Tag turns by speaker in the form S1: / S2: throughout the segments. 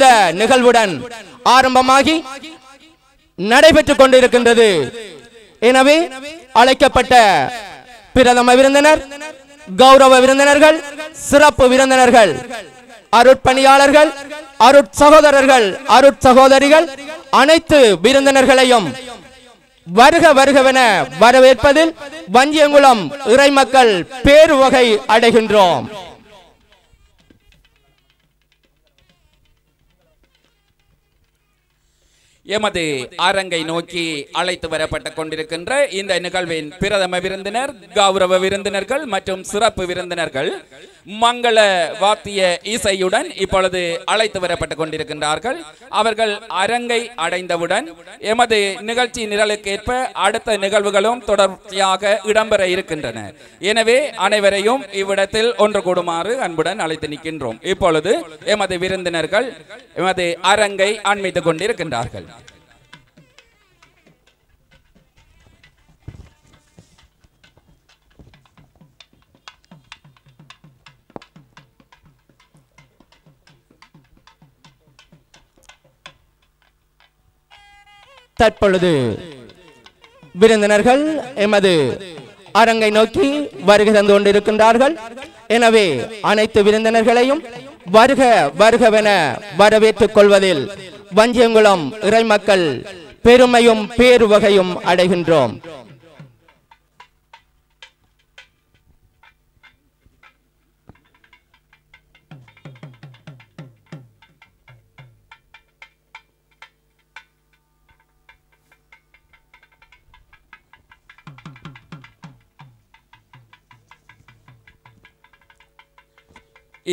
S1: இந்த நிகழ்வுடன் ஆரம்பமாகி நடைபெற்றுக் கொண்டிருக்கின்றது. எனவே அழைக்கப்பட்ட பிரதம விருந்தினர், கௌரவ விருந்தினர்கள், சிறப்பு விருந்தினர்கள், அருட்பணியாளர்கள், அருட்சகோதரர்கள், அருட்சகோதரிகள் அனைத்து விருந்தினர்களையும் வருக வருகவென வரவேற்பதில் வஞ்சியங்குளம் இறைமக்கள் பேருவகை அடைகின்றோம்.
S2: எமது அரங்கை நோக்கி அழைத்து வரப்பட்டுக் கொண்டிருக்கின்ற இந்த நிகழ்வின் பிரதம விருந்தினர், கௌரவ விருந்தினர்கள் மற்றும் சிறப்பு விருந்தினர்கள் மங்கள வாத்திய இசையுடன் இப்பொழுது அழைத்து வரப்பட்டுக் கொண்டிருக்கின்றார்கள். அவர்கள் அரங்கை அடைந்தவுடன் எமது நிகழ்ச்சி நிரலுக்கேற்ப அடுத்த நிகழ்வுகளும் தொடர்ச்சியாக இடம்பெற இருக்கின்றன. எனவே அனைவரையும் இவ்விடத்தில் ஒன்று கூடுமாறு அன்புடன் அழைத்து நிற்கின்றோம். இப்பொழுது எமது விருந்தினர்கள் எமது அரங்கை அண்மித்துக் கொண்டிருக்கின்றார்கள்.
S1: தற்பொழுது விருந்தினர்கள் எமது அரங்கை நோக்கி வருகை தந்து கொண்டிருக்கின்றார்கள். எனவே அனைத்து விருந்தினர்களையும் வருக வருகவென வரவேற்றுக் கொள்வதில் வஞ்சியங்குளம் இறைமக்கள் பெருமையும் பேருவகையும் அடைகின்றோம்.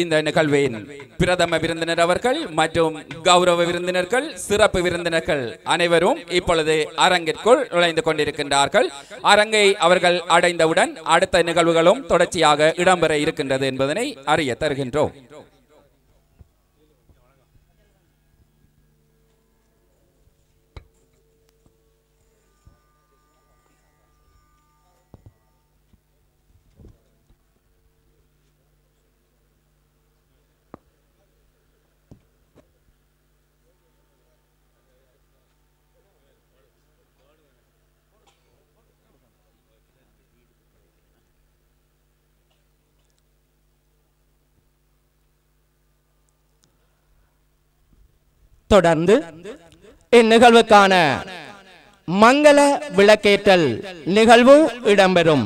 S2: இந்த நிகழ்வின் பிரதம விருந்தினர் அவர்கள் மற்றும் கௌரவ விருந்தினர்கள், சிறப்பு விருந்தினர்கள் அனைவரும் இப்பொழுது அரங்கிற்குள் நுழைந்து கொண்டிருக்கின்றார்கள். அரங்கை அவர்கள் அடைந்தவுடன் அடுத்த நிகழ்வுகளும் தொடர்ச்சியாக இடம்பெற இருக்கின்றது என்பதனை அறிய தருகின்றோம்.
S1: தொடர்ந்து இந்நிகழ்வுக்கான மங்கள விளக்கேற்றல் நிகழ்வு இடம்பெறும்.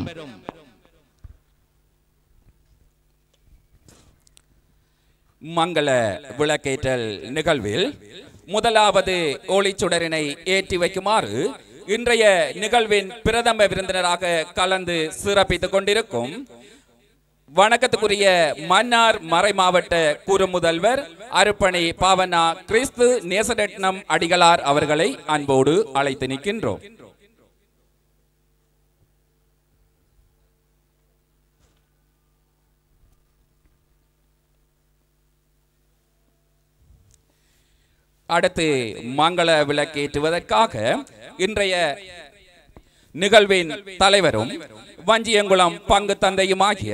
S2: மங்கள விளக்கேற்றல் நிகழ்வில் முதலாவது ஒளிச்சுடரினை ஏற்றி வைக்குமாறு இன்றைய நிகழ்வின் பிரதம விருந்தினராக கலந்து சிறப்பித்துக் கொண்டிருக்கும் வணக்கத்துக்குரிய மன்னார் மறைமாவட்ட குறுமுதல்வர் அருப்பணி பாவனா கிறிஸ்து நேசரட்னம் அடிகளார் அவர்களை அன்போடு அழைத்து நிற்கின்றோம். அடுத்து மங்கள விளக்கேற்றுவதற்காக இன்றைய நிகழ்வின் தலைவரும் வஞ்சியங்குளம் பங்கு தந்தையுமாகிய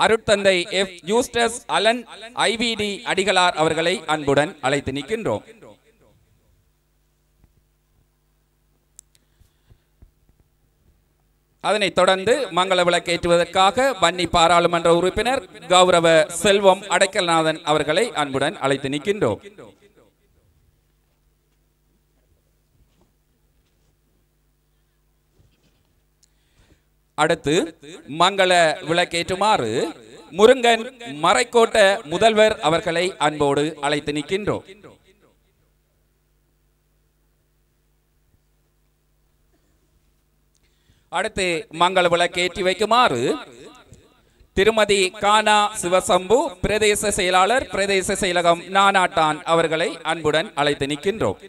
S2: அருட்தந்தை எஃப் யூஸ்டஸ் அலன் ஐவிடி அடிகளார் அவர்களை அன்புடன் அழைத்து நிற்கின்றோம். அதனைத் தொடர்ந்து மங்கள விளக்கேற்றுவதற்காக வன்னி பாராளுமன்ற உறுப்பினர் கௌரவ செல்வம் அடைக்கல்நாதன் அவர்களை அன்புடன் அழைத்து நிற்கின்றோம். அடுத்து மங்கள விளக்கேற்றுமாறு முருங்கன் மறைக்கோட்ட முதல்வர் அவர்களை அன்போடு அழைத்து நிற்கின்றோம். அடுத்து மங்கள விளக்கேற்றி வைக்குமாறு திருமதி கானா சிவசம்பு பிரதேச செயலாளர், பிரதேச செயலகம் நானாட்டான் அவர்களை அன்புடன் அழைத்து நிற்கின்றோம்.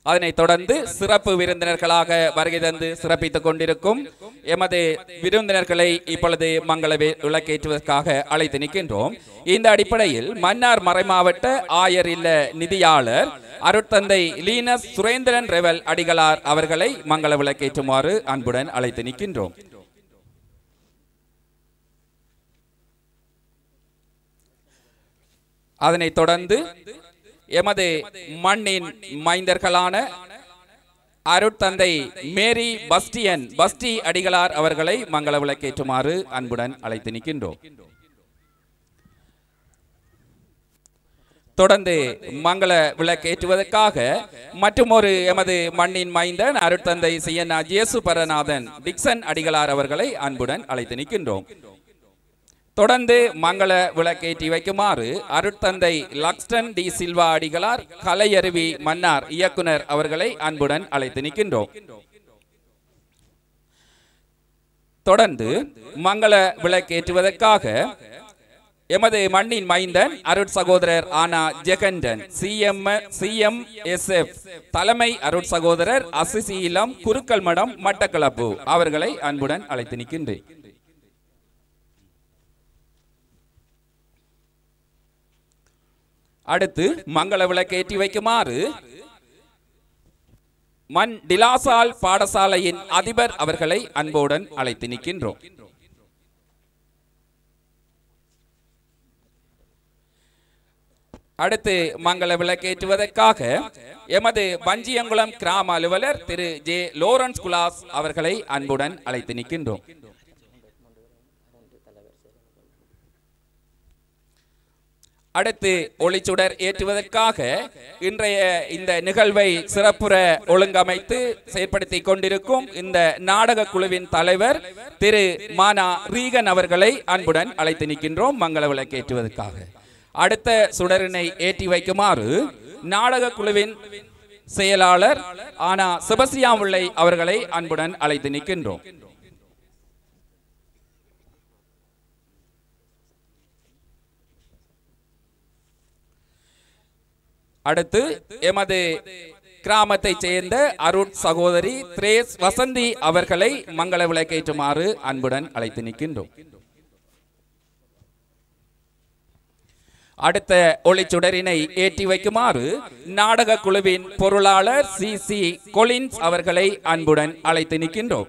S2: அதனைத் தொடர்ந்து சிறப்பு விருந்தினர்களாக வருகை தந்து சிறப்பித்துக் கொண்டிருக்கும் எமது விருந்தினர்களை இப்பொழுது மங்கள விளக்கேற்றுவதற்காக அழைத்து நிற்கின்றோம். இந்த அடிப்படையில் மன்னார் மறைமாவட்ட ஆயர் இல்ல நிதியாளர் அருட்தந்தை லீனஸ் சுரேந்திரன் ரெவல் அடிகளார் அவர்களை மங்கள விளக்கேற்றுமாறு அன்புடன் அழைத்து நிற்கின்றோம். அதனைத் தொடர்ந்து எமது மண்ணின் மைந்தர்களான அருட்தந்தை மேரி பஸ்டி அடிகளார் அவர்களை மங்கள விளக்கேற்றுமாறு அன்புடன் அழைத்து நிற்கின்றோம். தொடர்ந்து மங்கள விளக்கேற்றுவதற்காக மற்றுமொரு எமது மண்ணின் மைந்தன் அருட்தந்தை சியன்னா ஜேசு பரநாதன் டிக்சன் அடிகளார் அவர்களை அன்புடன் அழைத்து நிற்கின்றோம். தொடர்ந்து மங்கள விளக்கேற்றி வைக்குமாறு அருட்தந்தை லக்ஸ்டன் டி சில்வா அடிகளார் கலையருவி மன்னார் இயக்குனர் அவர்களை அன்புடன் அழைத்து நிற்கின்றோம். தொடர்ந்து மங்கள விளக்கேற்றுவதற்காக எமது மண்ணின் மைந்தன் அருட் சகோதரர் ஆனா ஜெகண்டன் CMSF தலைமை அருட் சகோதரர் அசிசீலம் குருக்கல் மடம் மட்டக்களப்பு அவர்களை அன்புடன் அழைத்து நிற்கின்றேன். அடுத்து மங்கள விளக்கேற்றி வைக்குமாறு மண் டிலாசால் பாடசாலையின் அதிபர் அவர்களை அன்புடன் அழைத்து நிற்கின்றோம். அடுத்து மங்கள விளக்கேற்றுவதற்காக எமது வஞ்சியங்குளம் கிராம அலுவலர் திரு ஜே லோரன்ஸ் குலாஸ் அவர்களை அன்புடன் அழைத்து நிற்கின்றோம். அடுத்து ஒளிச்சுடர் ஏற்றுவதற்காக இன்றைய இந்த நிகழ்வை சிறப்புற ஒழுங்கமைத்து செயற்படுத்தி கொண்டிருக்கும் இந்த நாடக குழுவின் தலைவர் திரு மானா ரீகன் அவர்களை அன்புடன் அழைத்து நிற்கின்றோம் மங்கள விளக்கேற்றுவதற்காக. அடுத்த சுடரினை ஏற்றி வைக்குமாறு நாடக குழுவின் செயலாளர் ஆனா செபஸ்டியான் பிள்ளை அவர்களை அன்புடன் அழைத்து நிற்கின்றோம். அடுத்து எமது கிராமத்தைச் சேர்ந்த அருட் சகோதரி திரேஸ் வசந்தி அவர்களை மங்கள விளக்கேற்றுமாறு அன்புடன் அழைத்து நிற்கின்றோம். அடுத்த ஒளிச்சுடரினை ஏற்றி வைக்குமாறு நாடக குழுவின் பொருளாளர் CC கொலின்ஸ் அவர்களை அன்புடன் அழைத்து நிற்கின்றோம்.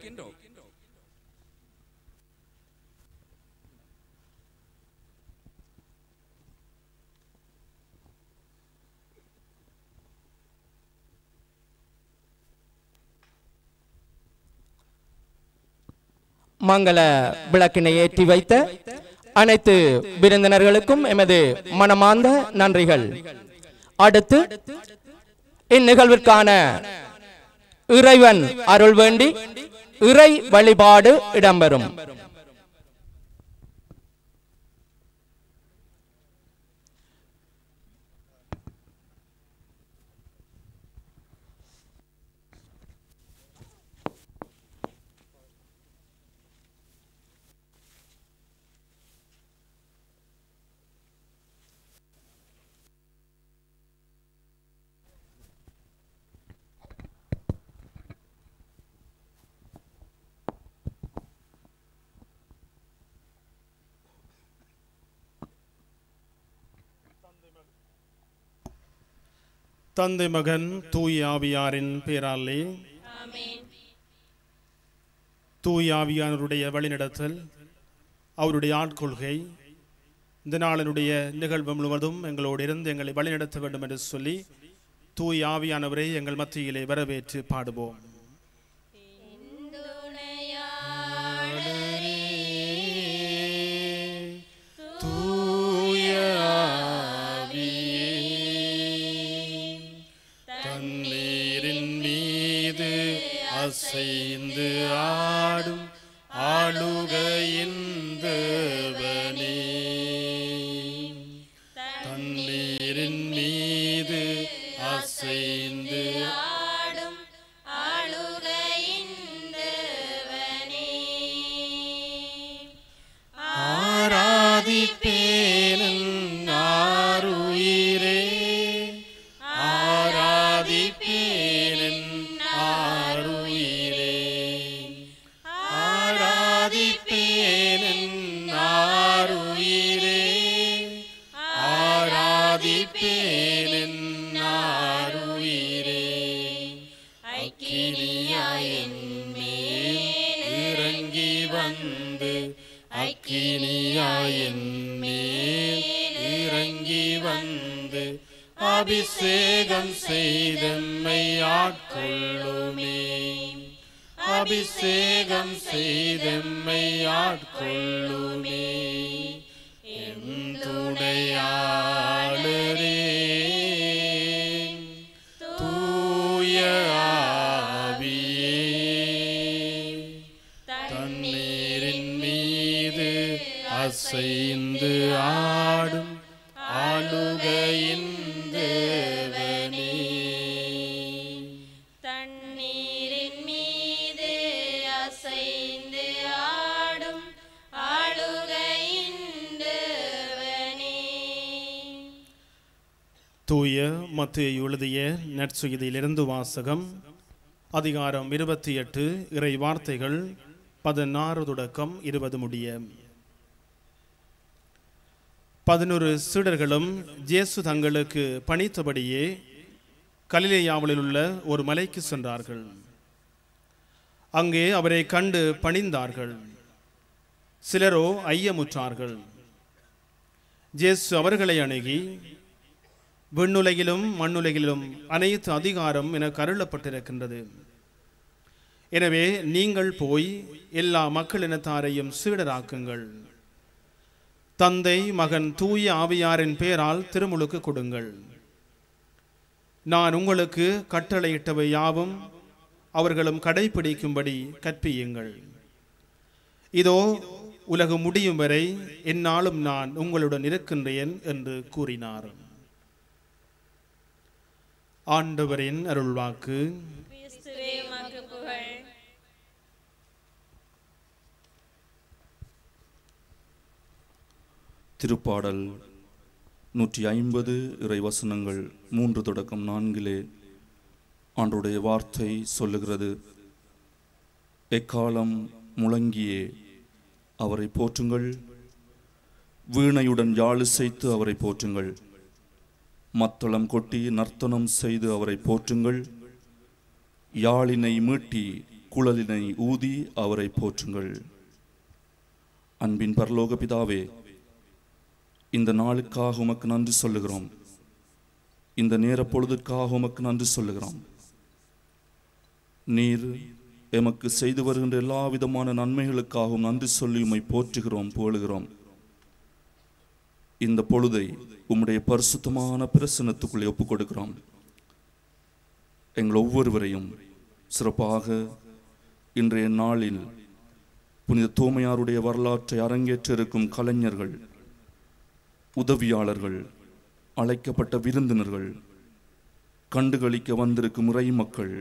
S1: மங்கள விளக்கினை ஏற்றி வைத்த அனைத்து விருந்தினர்களுக்கும் எமது மனமார்ந்த நன்றிகள். அடுத்து இந்நிகழ்விற்கான இறைவன் அருள் வேண்டி இறை வழிபாடு இடம்பெறும்.
S3: தந்தை மகன் தூய் ஆவியாரின் பேராலே தூய் ஆவியானருடைய வழிநடத்தல் அவருடைய ஆட்கொள்கை இந்த நாளினுடைய நிகழ்வு முழுவதும் எங்களோடு இருந்து எங்களை வழிநடத்த வேண்டும் என்று சொல்லி தூய் ஆவியானவரை எங்கள் மத்தியிலே வரவேற்று பாடுவோம். அசைந்து ஆடும் ஆளுகையின் தேவனே, தண்ணீரின் மீது அசைந்து ஆடும் ஆளுகையின் தேவனே, ஆராதிப்பேன் ஆருயிரே, ஆராதிப்பேன் அக்கினியாயின் மேல் இறங்கி வந்து அபிஷேகம் செய்தெம்மை ஆட்கொள்ளுமே அபிஷேகம் செய்தெம்மை ஆட்கொள்ளுமே துணையாளரே தூய ஆவியே தண்ணீரின் மீது அசைந்து ஆடும் ஆளுகையின் தேவனே
S4: தண்ணீரின் மீது அசைந்து ஆடும் ஆளுகையின் தேவனே.
S3: தூய மத்தேயு எழுதிய நற்செய்தியிலிருந்து வாசகம். அதிகாரம் 28 இறை வார்த்தைகள் 16 தொடக்கம் 20 முடிய. 11 சீடர்களும் இயேசு தங்களுக்கு பணித்தபடியே கலிலேயாவில் உள்ள ஒரு மலைக்கு சென்றார்கள். அங்கே அவரை கண்டு பணிந்தார்கள். சிலரோ ஐயமுற்றார்கள். இயேசு அவர்களை அணுகி, விண்ணுலகிலும் மண்ணுலகிலும் அனைத்து அதிகாரம் எனக்கு அருளப்பட்டிருக்கின்றது. எனவே நீங்கள் போய் எல்லா மக்களினத்தாரையும் சீடராக்குங்கள். தந்தை மகன் தூய ஆவியாரின் பெயரால் திருமுழுக்கு கொடுங்கள். நான் உங்களுக்கு கட்டளையிட்டவை யாவும் அவர்களும் கடைபிடிக்கும்படி கற்பியுங்கள். இதோ உலகு முடியும் வரை எந்நாளும் நான் உங்களுடன் இருக்கின்றேன் என்று கூறினார். ஆண்டவரின் அருள்வாக்கு.
S4: கிறிஸ்துவே உமக்கு புகழ்.
S5: திருப்பாடல் 150 இறைவசனங்கள் 3 தொடக்கம் 4 ஆண்டவருடைய வார்த்தை சொல்லுகிறது. எக்காலம் முழங்கியே அவரை போற்றுங்கள், வீணையுடன் யாழ் இசைத்து அவரை போற்றுங்கள், மத்தளம் கொட்டி நர்த்தனம் செய்து அவரை போற்றுங்கள், யாழினை மீட்டி குழலினை ஊதி அவரை போற்றுங்கள். அன்பின் பரலோக பிதாவே, இந்த நாளுக்காக உமக்கு நன்றி சொல்லுகிறோம். இந்த நேர பொழுதுக்காக உமக்கு நன்றி சொல்லுகிறோம். நீர் எமக்கு செய்து வருகின்ற எல்லா விதமான நன்மைகளுக்காகவும் நன்றி சொல்லி உம்மை போற்றுகிறோம், புகழுகிறோம். இந்த பொழுதை உம்முடைய பரிசுத்தமான பிரசன்னத்துக்குள்ளே ஒப்புக் கொடுக்கிறோம். எங்கள் ஒவ்வொருவரையும் சிறப்பாக இன்றைய நாளில் புனித தோமையாருடைய வரலாற்றை அரங்கேற்ற இருக்கும் கலைஞர்கள், உதவியாளர்கள், அழைக்கப்பட்ட விருந்தினர்கள், கண்டுகளிக்க வந்திருக்கும் இறை மக்கள்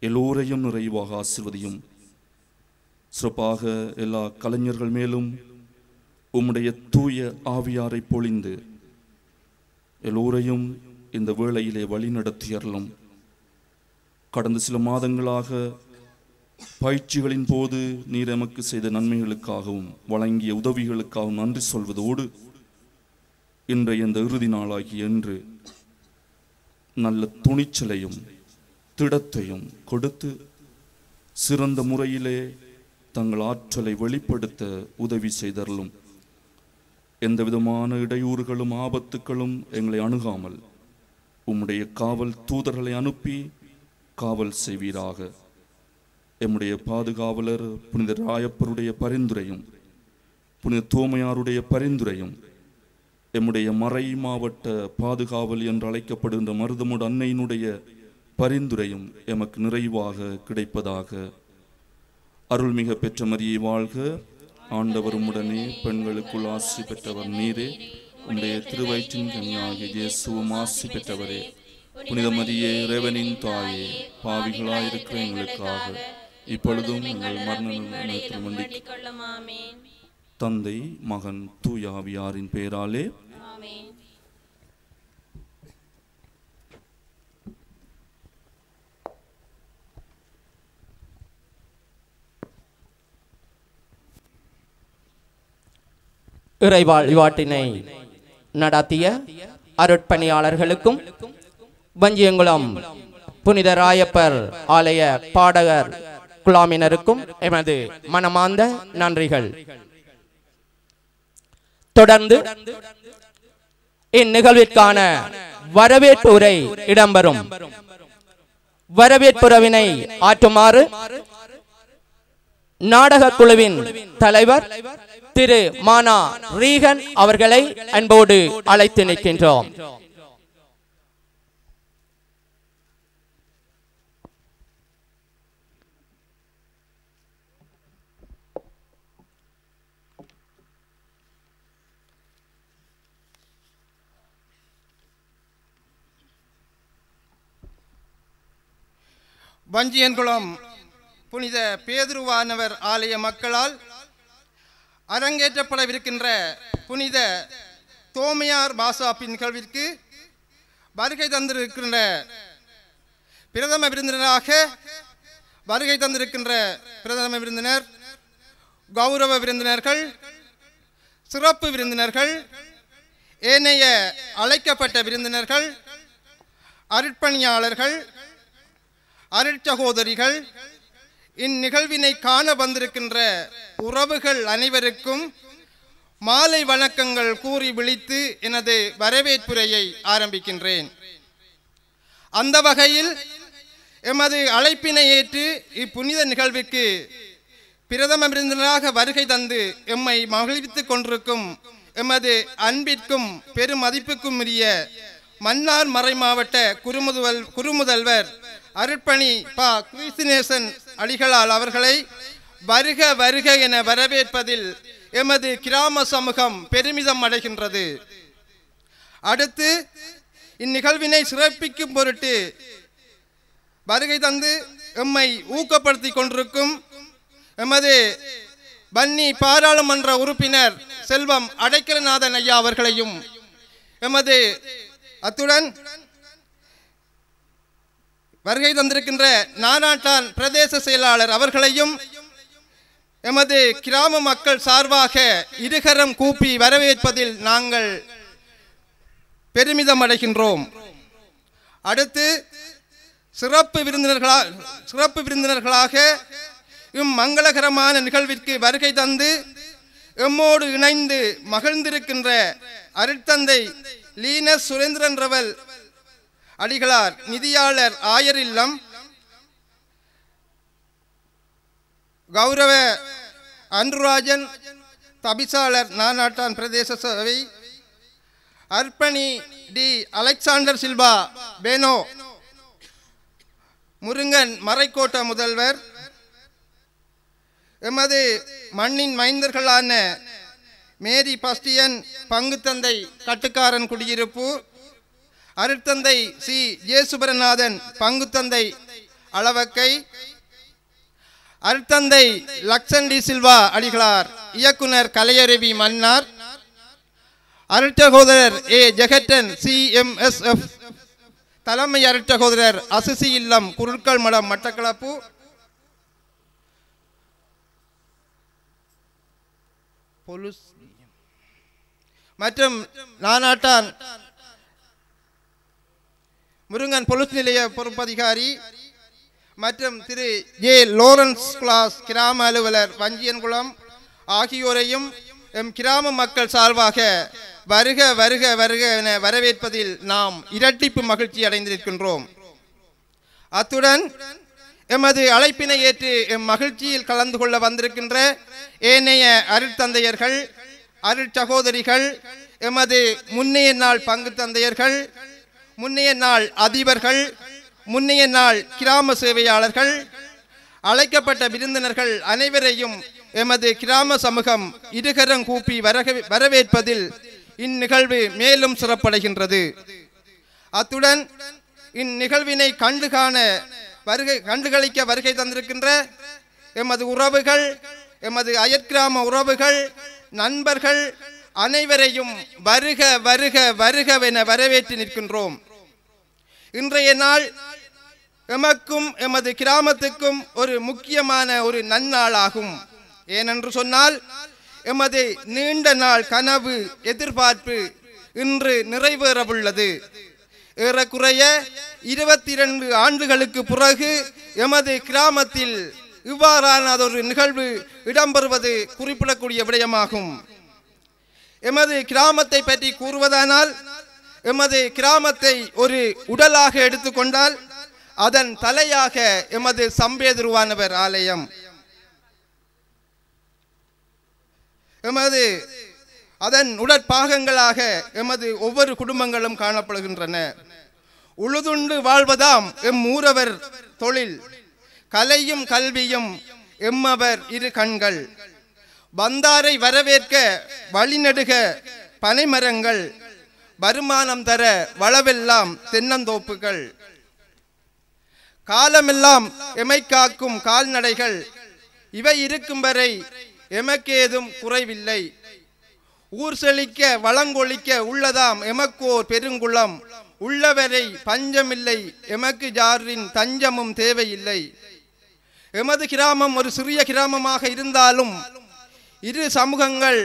S5: எல்லோரையும் நிறைவாக ஆசீர்வதியும். சிறப்பாக எல்லா கலைஞர்கள் மேலும் உம்முடைய தூய ஆவியாரை பொழிந்து எல்லோரையும் இந்த வேளையிலே வழி நடத்தியறலும். கடந்த சில மாதங்களாக பயிற்சிகளின் போது நீர் எமக்கு செய்த நன்மைகளுக்காகவும் வழங்கிய உதவிகளுக்காகவும் நன்றி சொல்வதோடு இன்றைய இந்த இறுதி நாளாகிய இன்று நல்ல துணிச்சலையும் திடத்தையும் கொடுத்து சிறந்த முறையிலே தங்கள் ஆற்றலை வெளிப்படுத்த உதவி செய்தருளும். எந்த விதமான இடையூறுகளும் ஆபத்துக்களும் எங்களை அணுகாமல் உம்முடைய காவல் தூதர்களை அனுப்பி காவல் செய்வீராக. எம்முடைய பாதுகாவலர் புனித ராயப்பருடைய பரிந்துரையும் புனித தோமையாருடைய பரிந்துரையும் எம்முடைய மறை மாவட்ட பாதுகாவல் என்று அழைக்கப்படுகின்ற மருதமுடு அன்னையினுடைய பரிந்துரையும் எமக்கு நிறைவாக கிடைப்பதாக. அருள்மிக பெற்ற மரியை வாழ்க. ஆண்டவரும் உடனே பெண்களுக்குள் ஆசி பெற்றவர் நீரே. உம்முடைய திருவயிற்றின் கனியாகிய இயேசுவும் ஆசி பெற்றவரே. புனித மரியே, இறைவனின் தாயே, பாவிகளாயிருக்கிற எங்களுக்காக இப்பொழுதும் எங்கள் மரண நேரத்தில் வேண்டிக் கொள்ளும். தந்தை மகன் தூய ஆவியாரின் பெயராலே
S4: ஆமென்.
S1: இறைவாழ்வாட்டினை நடத்திய அருட்பணியாளர்களுக்கும் வஞ்சியங்குளம் புனித ராயப்பர் ஆலய பாடகர் குழாமினருக்கும் எமது மனமார்ந்த நன்றிகள். தொடர்ந்து இந்நிகழ்விற்கான வரவேற்பு உரை இடம்பெறும். வரவேற்புறவினை ஆற்றுமாறு நாடக குழுவின் தலைவர் திரு மானா ரீகன் அவர்களை அன்போடு அழைத்து நிற்கின்றோம்.
S6: வஞ்சியன்குளம் புனித பேதுருவானவர் ஆலய மக்களால் அரங்கேற்றப்படவிருக்கின்ற புனித தோமையார் பாசாப்பின் நிகழ்விற்கு வருகை தந்திருக்கின்ற பிரதம விருந்தினராக வருகை தந்திருக்கின்ற பிரதம விருந்தினர், கௌரவ விருந்தினர்கள், சிறப்பு விருந்தினர்கள், ஏனைய அழைக்கப்பட்ட விருந்தினர்கள், அருட்பணியாளர்கள், அருட்சகோதரிகள், இந்நிகழ்வினை காண வந்திருக்கின்ற உறவுகள் அனைவருக்கும் மாலை வணக்கங்கள் கூறி விழித்து எனது வரவேற்புரையை ஆரம்பிக்கின்றேன். அந்த வகையில் எமது அழைப்பினை ஏற்று இப்புனித நிகழ்வுக்கு பிரதம விருந்தினராக வருகை தந்து எம்மை மகிழ்வித்துக் கொண்டிருக்கும் எமது அன்பிற்கும் பெருமதிப்புக்கும் உரிய மன்னார் மறைமாவட்ட குருமுதல்வர் அருட்பணி ப. கிறிஸ்தினேசன் அடிகளால் அவர்களை வருக வருக என வரவேற்பதில் எமது கிராம சமூகம் பெருமிதம் அடைகின்றது. அடுத்து இந்நிகழ்வினை சிறப்பிக்கும் பொருட்டு வருகை தந்து எம்மை ஊக்கப்படுத்தி கொண்டிருக்கும் எமது வன்னி பாராளுமன்ற உறுப்பினர் செல்வம் அடைக்கலநாதன் ஐயா அவர்களையும் அத்துடன் வருகை தந்திருக்கின்ற நானாட்டான் பிரதேச செயலாளர் அவர்களையும் எமது கிராம மக்கள் சார்பாக இருகரம் கூப்பி வரவேற்பதில் நாங்கள் பெருமிதம் அடைகின்றோம். அடுத்து சிறப்பு விருந்தினர்களாக இம்மங்களகரமான நிகழ்விற்கு வருகை தந்து எம்மோடு இணைந்து மகிழ்ந்திருக்கின்ற அருட்தந்தை லீனஸ் சுரேந்திரன் ரவல் அடிகளார், நிதியாளர் ஆயர் இல்லம், கௌரவ அன்ருராஜன் தபிசாளர் நானாட்டான் பிரதேச சபை, அர்ப்பணி டி அலெக்சாண்டர் சில்வா பேனோ முருங்கன் மறைக்கோட்ட முதல்வர், எமது மண்ணின் மைந்தர்களான மேரி பஸ்டியன் பங்குத்தந்தை கட்டுக்காரன் குடியிருப்பு, அருட்தந்தை சி. ஜேசுபரநாதன் பங்குத்தந்தை அளவக்கை, அருட்தந்தை லக்சன் டி சில்வா அடிகளார் இயக்குனர் கலையருவி மன்னார், அருட்சகோதரர் ஏ. ஜெகட்டன் CMSF தலைமை அருட்சகோதரர் அசிசி இல்லம் குருக்கள் மடம் மட்டக்களப்பு, மற்றும் நானாட்டான் முருங்கன் பொலிஸ் நிலைய பொறுப்பதிகாரி மற்றும் திரு ஏ. லோரன்ஸ் கிளாஸ் கிராம அலுவலர் வஞ்சியன்குளம் ஆகியோரையும் எம் கிராம மக்கள் சார்பாக வருக வருக வருக என வரவேற்பதில் நாம் இரட்டிப்பு மகிழ்ச்சி அடைந்திருக்கின்றோம். அத்துடன் எமது அழைப்பினை ஏற்று எம் மகிழ்ச்சியில் கலந்து கொள்ள வந்திருக்கின்ற ஏனைய அருட்தந்தையர்கள், அருட்சகோதரிகள், எமது முன்னைய நாள் பங்கு தந்தையர்கள், முன்னைய நாள் அதிபர்கள், முன்னைய நாள் கிராம சேவையாளர்கள், அழைக்கப்பட்ட விருந்தினர்கள் அனைவரையும் எமது கிராம சமூகம் இருகரம் கூப்பி வரவேற்பதில் இந்நிகழ்வு மேலும் சிறப்படைகின்றது. அத்துடன் இந்நிகழ்வினை கண்டுகளிக்க வருகை தந்திருக்கின்ற எமது உறவுகள், எமது அயற்கிராம உறவுகள், நண்பர்கள் அனைவரையும் வருக வருக வருகவென வரவேற்று நிற்கின்றோம். இன்றைய நாள் எமக்கும் எமது கிராமத்துக்கும் ஒரு முக்கியமான ஒரு நன்னாளாகும். ஏனென்று சொன்னால் எமது நீண்ட நாள் கனவு எதிர்பார்ப்பு இன்று நிறைவேறவுள்ளது. ஏறக்குறைய 22 ஆண்டுகளுக்கு பிறகு எமது கிராமத்தில் இவ்வாறான ஒரு நிகழ்வு இடம்பெறுவது குறிப்பிடக்கூடிய விடயமாகும். எமது கிராமத்தை பற்றி கூறுவதானால் எமது கிராமத்தை ஒரு உடலாக எடுத்துக்கொண்டால் அதன் தலையாக எமது சம்பேதுருவானவர் ஆலயம், எமது அதன் உடற்பாகங்களாக எமது ஒவ்வொரு குடும்பங்களும் காணப்படுகின்றன. உழுதுண்டு வாழ்வதாம் எம் ஊரவர் தொழில், கலையும் கல்வியும் எம்மவர் இரு கண்கள், வந்தாரை வரவேற்க வழிநெடுக பனைமரங்கள், வருமானம் தர வளவெல்லாம் தென்னந்தோப்புகள், காலமெல்லாம் எமை காக்கும் கால்நடைகள், இவை இருக்கும் வரை எமக்கேதும் குறைவில்லை, ஊர் செழிக்க வளங்கொழிக்க உள்ளதாம் எமக்கோர் பெருங்குளம், உள்ளவரை பஞ்சமில்லை எமக்கு யாரின் தஞ்சமும் தேவையில்லை. எமது கிராமம் ஒரு சிறிய கிராமமாக இருந்தாலும் இரு சமூகங்கள்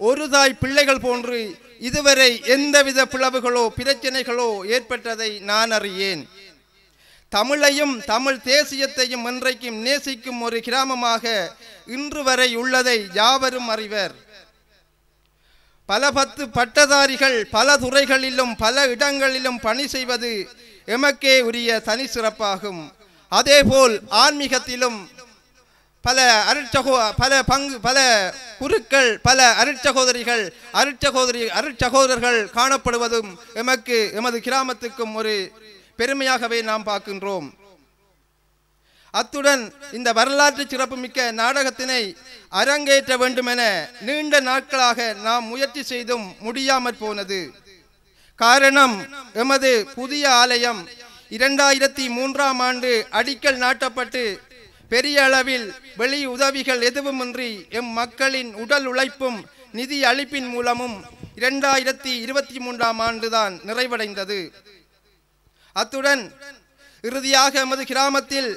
S6: ஒரு தாய் பிள்ளைகள் போன்று இதுவரை எந்தவித பிளவுகளோ பிரச்சனைகளோ ஏற்பட்டதை நான் அறியேன். தமிழையும் தமிழ் தேசியத்தையும் என்றைக்கும் நேசிக்கும் ஒரு கிராமமாக இன்று வரை உள்ளதை யாவரும் அறிவர். பல 10 பட்டதாரிகள் பல துறைகளிலும் பல இடங்களிலும் பணி செய்வது எமக்கே உரிய தனி சிறப்பாகும். அதேபோல் ஆன்மீகத்திலும் பல குருக்கள், பல அருட்சகோதரர்கள் காணப்படுவதும் எமது கிராமத்துக்கும் ஒரு பெருமையாகவே நாம் பார்க்கின்றோம். அத்துடன் இந்த வரலாற்று சிறப்புமிக்க நாடகத்தினை அரங்கேற்ற வேண்டுமென நீண்ட நாட்களாக நாம் முயற்சி செய்தும் முடியாமற் போனது. காரணம், எமது புதிய ஆலயம் 2003ஆம் ஆண்டு அடிக்கல் நாட்டப்பட்டு பெரிய அளவில் வெளி உதவிகள் எதுவுமின்றி எம் மக்களின் உடல் உழைப்பும் நிதி அளிப்பின் மூலமும் 2023ஆம் ஆண்டுதான் நிறைவடைந்தது. அத்துடன் இறுதியாக எமது கிராமத்தில்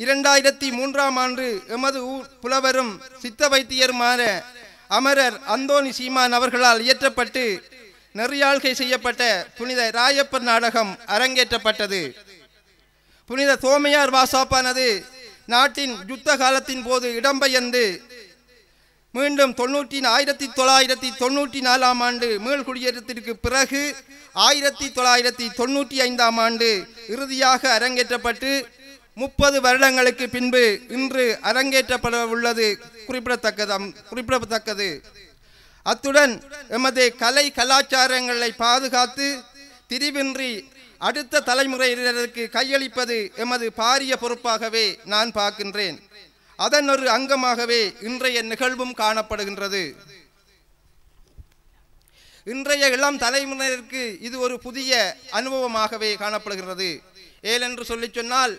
S6: 2003ஆம் ஆண்டு எமது ஊர் புலவரும் சித்த வைத்தியருமான அமரர் அந்தோணி சீமான் அவர்களால் இயற்றப்பட்டு நெறியாள்கை செய்யப்பட்ட புனித ராயப்பர் நாடகம் அரங்கேற்றப்பட்டது. புனித தோமையார் வாசாப்பானது நாட்டின் யுத்த காலத்தின் போது இடம்பெயர்ந்து மீண்டும் 1994ஆம் ஆண்டு மீள்குடியேற்றத்திற்கு பிறகு 1995ஆம் ஆண்டு இறுதியாக அரங்கேற்றப்பட்டு 30 வருடங்களுக்கு பின்பு இன்று அரங்கேற்றப்பட உள்ளது குறிப்பிடத்தக்கது. அத்துடன் எமது கலை கலாச்சாரங்களை பாதுகாத்து திரிவின்றி அடுத்த தலைமுறையினருக்கு கையளிப்பது எமது பாரிய பொறுப்பாகவே நான் பார்க்கின்றேன். அதன் ஒரு அங்கமாகவே இன்றைய நிகழ்வும் காணப்படுகின்றது. இன்றைய இளம் தலைமுறையினருக்கு இது ஒரு புதிய அனுபவமாகவே காணப்படுகிறது. ஏனென்று சொல்லி சொன்னால்,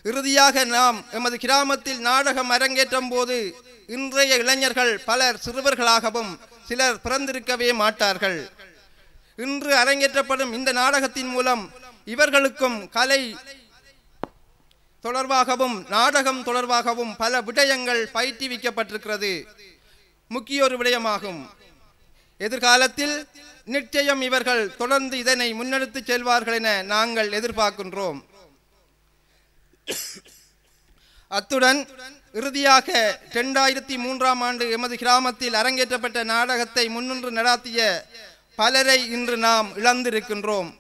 S6: இறுதியாக நாம் எமது கிராமத்தில் நாடகம் அரங்கேற்றும் போது இன்றைய இளைஞர்கள் பலர் சிறுவர்களாகவும் சிலர் பிறந்திருக்கவே மாட்டார்கள். இன்று அரங்கேற்றப்படும் இந்த நாடகத்தின் மூலம் இவர்களுக்கும் கலை தொடர்பாகவும் நாடகம் தொடர்பாகவும் பல விடயங்கள் பயிற்றுவிக்கப்பட்டிருக்கிறது. முக்கிய ஒரு விடயமாகும். எதிர்காலத்தில் நிச்சயம் இவர்கள் தொடர்ந்து இதனை முன்னெடுத்து செல்வார்கள் என நாங்கள் எதிர்பார்க்கின்றோம். அத்துடன் இறுதியாக 2003ஆம் ஆண்டு எமது கிராமத்தில் அரங்கேற்றப்பட்ட நாடகத்தை முன்னின்று நடாத்திய பலரை இன்று நாம் இழந்திருக்கின்றோம்.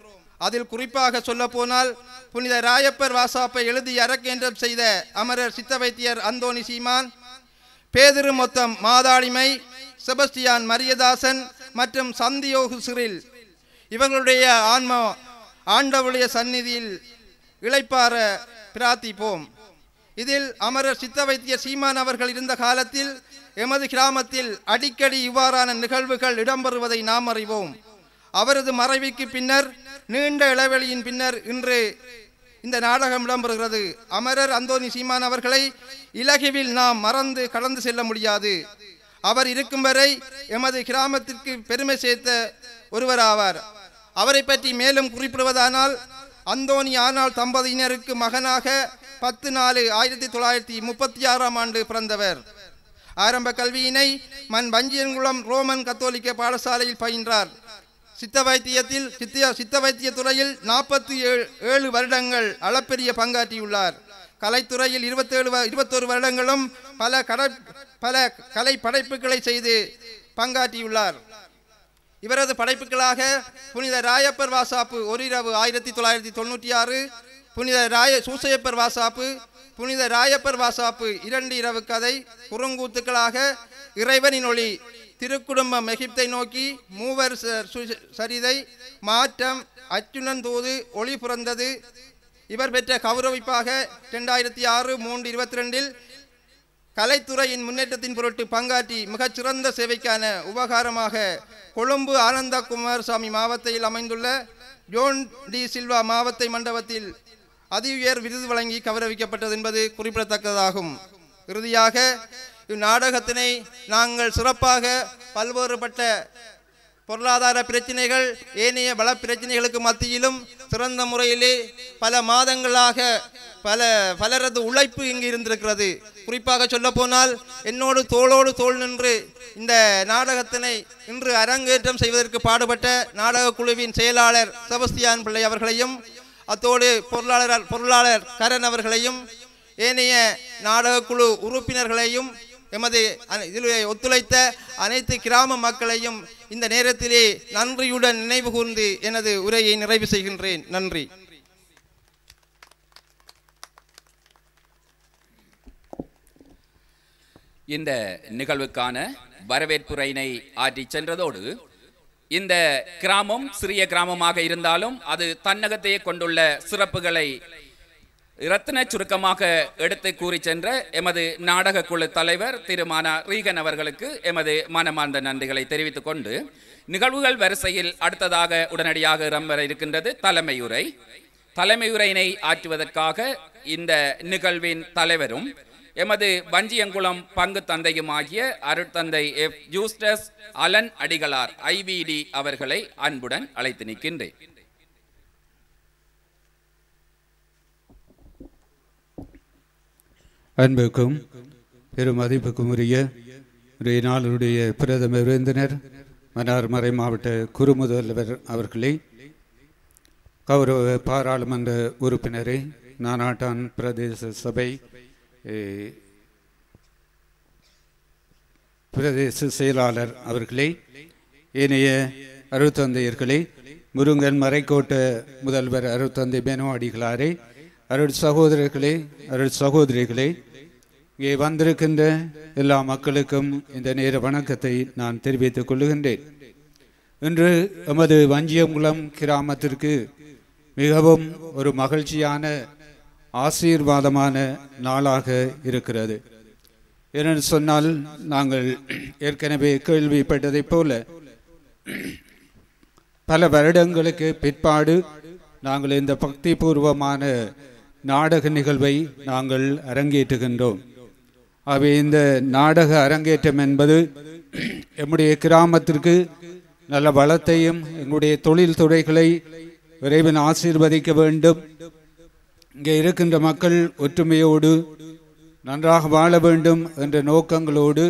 S6: அதில் குறிப்பாக சொல்ல போனால் புனித ராயப்பர் வாசாப்பை எழுதி அரங்கேற்றம் செய்த அமரர் சித்த வைத்தியர் அந்தோணி சீமான், பேதிரு மொத்தம் மாதாளிமை, செபஸ்டியான் மரியதாசன் மற்றும் சந்தியோகு சிறில் இவர்களுடைய ஆன்மா ஆண்டவருடைய சந்நிதியில் இளைப்பார பிரார்த்திப்போம். இதில் அமரர் சித்த வைத்தியர் சீமான் அவர்கள் இருந்த காலத்தில் எமது கிராமத்தில் அடிக்கடி இவ்வாறான நிகழ்வுகள் இடம்பெறுவதை நாம் அறிவோம். அவரது மறைவுக்கு பின்னர் நீண்ட இடைவெளியின் பின்னர் இன்று இந்த நாடகம் இடம்பெறுகிறது. அமரர் அந்தோணி சீமான் அவர்களை இலகுவில் நாம் மறந்து கடந்து செல்ல முடியாது. அவர் இருக்கும் வரை எமது கிராமத்திற்கு பெருமை சேர்த்த ஒருவராவார். அவரை பற்றி மேலும் குறிப்பிடுவதானால், அந்தோணி ஆனாள் தம்பதியினருக்கு மகனாக 10/4/1936ஆம் ஆண்டு பிறந்தவர். ஆரம்ப கல்வியினை மண் வஞ்சியன்குளம் ரோமன் கத்தோலிக்க பாடசாலையில் பயின்றார். சித்த வைத்திய துறையில் 47 வருடங்கள் அளப்பெரிய பங்காற்றியுள்ளார். கலைத்துறையில் 21 வருடங்களும் பல கலை படைப்புகளை செய்து பங்காற்றியுள்ளார். இவரது படைப்புகளாக புனித ராயப்பர் வாசாப்பு ஓரிரவு 1996, புனித சூசையப்பர் வாசாப்பு, புனித ராயப்பர் வாசாப்பு 2 இரவு கதை, குறுங்கூத்துக்களாக இறைவனின் ஒளி, திருக்குடும்பம் எகிப்தை நோக்கி, மூவர் சரிதை, மாற்றம், அச்சுனன் தூது, ஒளி பிறந்தது. இவர் பெற்ற கௌரவிப்பாக 2006, 3/22 கலைத்துறையின் முன்னேற்றத்தின் பொருட்டு பங்காற்றி மிகச்சிறந்த சேவைக்கான உபகாரமாக கொழும்பு ஆனந்த குமாரசாமி மாவட்டத்தில் அமைந்துள்ள ஜோன் டி சில்வா மாவட்ட மண்டபத்தில் அதிஉயர் விருது வழங்கி கௌரவிக்கப்பட்டது என்பது குறிப்பிடத்தக்கதாகும். இறுதியாக இந்நாடகத்தினை நாங்கள் சிறப்பாக பல்வேறுபட்ட பொருளாதார பிரச்சனைகள், ஏனைய வள பிரச்சனைகளுக்கு மத்தியிலும் சிறந்த முறையிலே பல மாதங்களாக பலரது உழைப்பு இங்கு இருந்திருக்கிறது. குறிப்பாக சொல்ல போனால் என்னோடு தோளோடு தோள் நின்று இந்த நாடகத்தினை இன்று அரங்கேற்றம் செய்வதற்கு பாடுபட்ட நாடக குழுவின் செயலாளர் செபஸ்தியான் பிள்ளை அவர்களையும், அத்தோடு பொருளாளர் கரண் அவர்களையும், ஏனைய நாடக குழு உறுப்பினர்களையும், எமது இதில் ஒத்துழைத்த அனைத்து கிராம மக்களையும் இந்த நேரத்திலே நன்றியுடன் நினைவு கூர்ந்து எனது உரையை நிறைவு செய்கின்றேன். நன்றி.
S2: இந்த நிகழ்வுக்கான வரவேற்புரையினை ஆற்றி சென்றதோடு, இந்த கிராமம் சிறிய கிராமமாக இருந்தாலும் அது தன்னகத்தையே கொண்டுள்ள சிறப்புகளை இரத்தின சுருக்கமாக எடுத்து கூறி சென்ற எமது நாடக குழு தலைவர் திருமானா ரீகன் அவர்களுக்கு எமது மனமார்ந்த நன்றிகளை தெரிவித்துக் கொண்டு, நிகழ்வுகள் வரிசையில் அடுத்ததாக உடனடியாக இடம்பெற இருக்கின்றது தலைமையுரை. தலைமையுரையினை ஆற்றுவதற்காக இந்த நிகழ்வின் தலைவரும் எமது வஞ்சியங்குளம் பங்கு தந்தையும் ஆகிய அருட்தந்தை எஃப் ஜூஸ்டஸ் அலன் அடிகளார் IVD அவர்களை அன்புடன் அழைத்து நிற்கின்றேன்.
S7: அன்புக்கும் பெருமதிப்புக்கும் உரிய நாளுடைய பிரதம விருந்தினர் மன்னார் மாவட்ட குறுமுதல்வர் அவர்களே, கௌரவ பாராளுமன்ற உறுப்பினரை, நானாட்டான் பிரதேச சபை பிரதேச செயலாளர் அவர்களே, ஏனைய அருட்தந்தையர்களே, முருங்கன் மறைக்கோட்ட முதல்வர் அருட்தந்தை பெனோ அடிகளாரே, அருள் சகோதரர்களே, அருள் சகோதரிகளே, இங்கே வந்திருக்கின்ற எல்லா மக்களுக்கும் இந்த நேர வணக்கத்தை நான் தெரிவித்துக் கொள்ளுகின்றேன். இன்று எமது வஞ்சியங்குளம் கிராமத்திற்கு மிகவும் ஒரு மகிழ்ச்சியான ஆசீர்வாதமான நாளாக இருக்கிறது. ஏனென்று சொன்னால், நாங்கள் ஏற்கனவே கேள்விப்பட்டதைப் போல பல வருடங்களுக்கு பிற்பாடு நாங்கள் இந்த பக்தி பூர்வமான நாடக நிகழ்வை நாங்கள் அரங்கேற்றுகின்றோம். ஆகவே இந்த நாடக அரங்கேற்றம் என்பது எம்முடைய கிராமத்திற்கு நல்ல வளத்தையும் எங்களுடைய தொழில் துறைகளை விரைவில் ஆசீர்வதிக்க வேண்டும். இங்கே இருக்கின்ற மக்கள் ஒற்றுமையோடு நன்றாக வாழ வேண்டும் என்ற நோக்கங்களோடு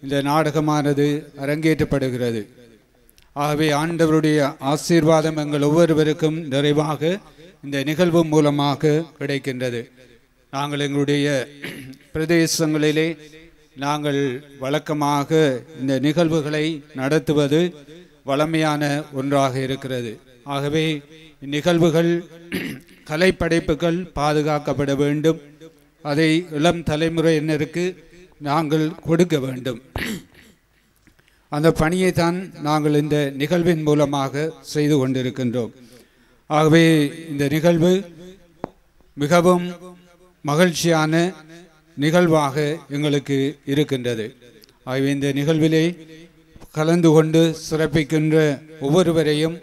S7: இந்த நாடகமானது அரங்கேற்றப்படுகிறது. ஆகவே ஆண்டவருடைய ஆசீர்வாதம் எங்கள் ஒவ்வொருவருக்கும் நிறைவாக இந்த நிகழ்வு மூலமாக கிடைக்கின்றது. நாங்கள் எங்களுடைய பிரதேசங்களிலே நாங்கள் வழக்கமாக இந்த நிகழ்வுகளை நடத்துவது வளமையான ஒன்றாக இருக்கிறது. ஆகவே இந்நிகழ்வுகள் கலைப்படைப்புகள் பாதுகாக்கப்பட வேண்டும். அதை இளம் தலைமுறையினருக்கு நாங்கள் கொடுக்க வேண்டும். அந்த பணியை தான் நாங்கள் இந்த நிகழ்வின் மூலமாக செய்து கொண்டிருக்கின்றோம். ஆகவே இந்த நிகழ்வு மிகவும் மகிழ்ச்சியான நிகழ்வாக எங்களுக்கு இருக்கின்றது. ஆகவே இந்த நிகழ்விலே கலந்து கொண்டு சிறப்பிக்கின்ற ஒவ்வொருவரையும்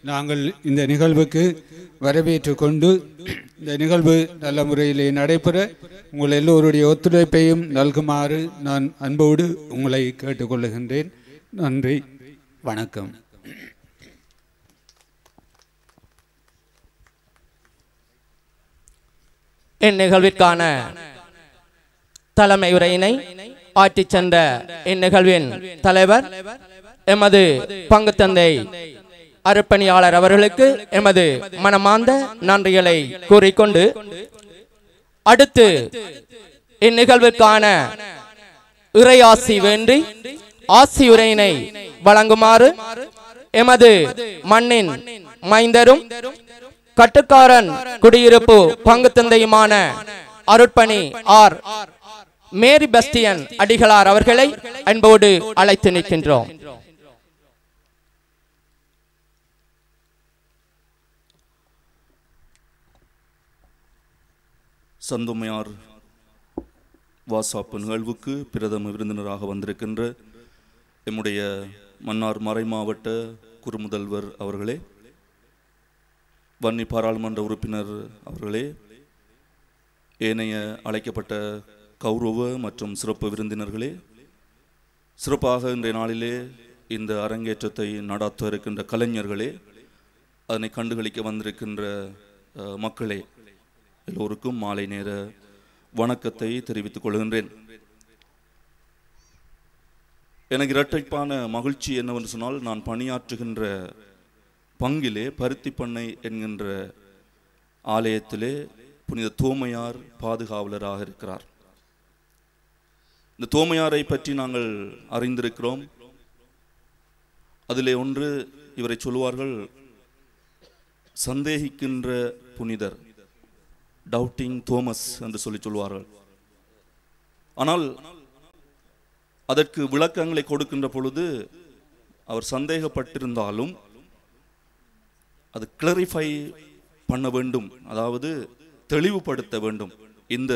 S7: நாங்கள் இந்த நிகழ்வுக்கு வரவேற்று கொண்டு இந்த நிகழ்வு நல்ல முறையிலே நடைபெற உங்கள் எல்லோருடைய ஒத்துழைப்பையும் நல்குமாறு நான் அன்போடு உங்களை கேட்டுக்கொள்ளுகின்றேன். நன்றி, வணக்கம்.
S1: இந்நிகழ்விற்கான தலைமை உரையினை ஆற்றிச் சென்ற இந்நிகழ்வின் தலைவர் எமது பங்கு தந்தை அருப்பணியாளர் அவர்களுக்கு எமது மனமார்ந்த நன்றிகளை கூறிக்கொண்டு, அடுத்து இந்நிகழ்வுக்கான இறையாசி வேண்டி ஆசியுரையினை வழங்குமாறு எமது மண்ணின் மைந்தரும் கட்டுக்காரன் குடியிருப்பு பங்கு தந்தையுமான அருட்பணி ஆர் மேரி பெஸ்டியன் அடிகளார் அவர்களை அன்போடு அழைத்து நிற்கின்றோம்.
S5: சந்துமையார் வாசாப்பு நிகழ்வுக்கு பிரதம விருந்தினராக வந்திருக்கின்ற எம்முடைய மன்னார் மறைமாவட்ட குறுமுதல்வர் அவர்களே, வன்னி பாராளுமன்ற உறுப்பினர் அவர்களே, ஏனைய அழைக்கப்பட்ட கௌரவ மற்றும் சிறப்பு விருந்தினர்களே, சிறப்பாக இன்றைய நாளிலே இந்த அரங்கேற்றத்தை நடாத்த இருக்கின்ற கலைஞர்களே, அதனை கண்டுகளிக்க வந்திருக்கின்ற மக்களே, எல்லோருக்கும் மாலை நேர வணக்கத்தை தெரிவித்துக் கொள்கின்றேன். எனக்கு இரட்டைப்பான மகிழ்ச்சி என்னவென்று சொன்னால், நான் பணியாற்றுகின்ற பங்கிலே பருத்திப்பண்ணை என்கின்ற ஆலயத்திலே புனித தோமையார் பாதுகாவலராக இருக்கிறார். இந்த தோமையாரை பற்றி நாங்கள் அறிந்திருக்கிறோம். அதிலே ஒன்று, இவரை சொல்லுவார்கள் சந்தேகிக்கின்ற புனிதர், டவுட்டிங் தோமஸ் என்று சொல்லுவார்கள். ஆனால் அதற்கு விளக்கங்களை கொடுக்கின்ற பொழுது அவர் சந்தேகப்பட்டிருந்தாலும் அது கிளாரிஃபை பண்ண வேண்டும், அதாவது தெளிவுபடுத்த வேண்டும். இந்த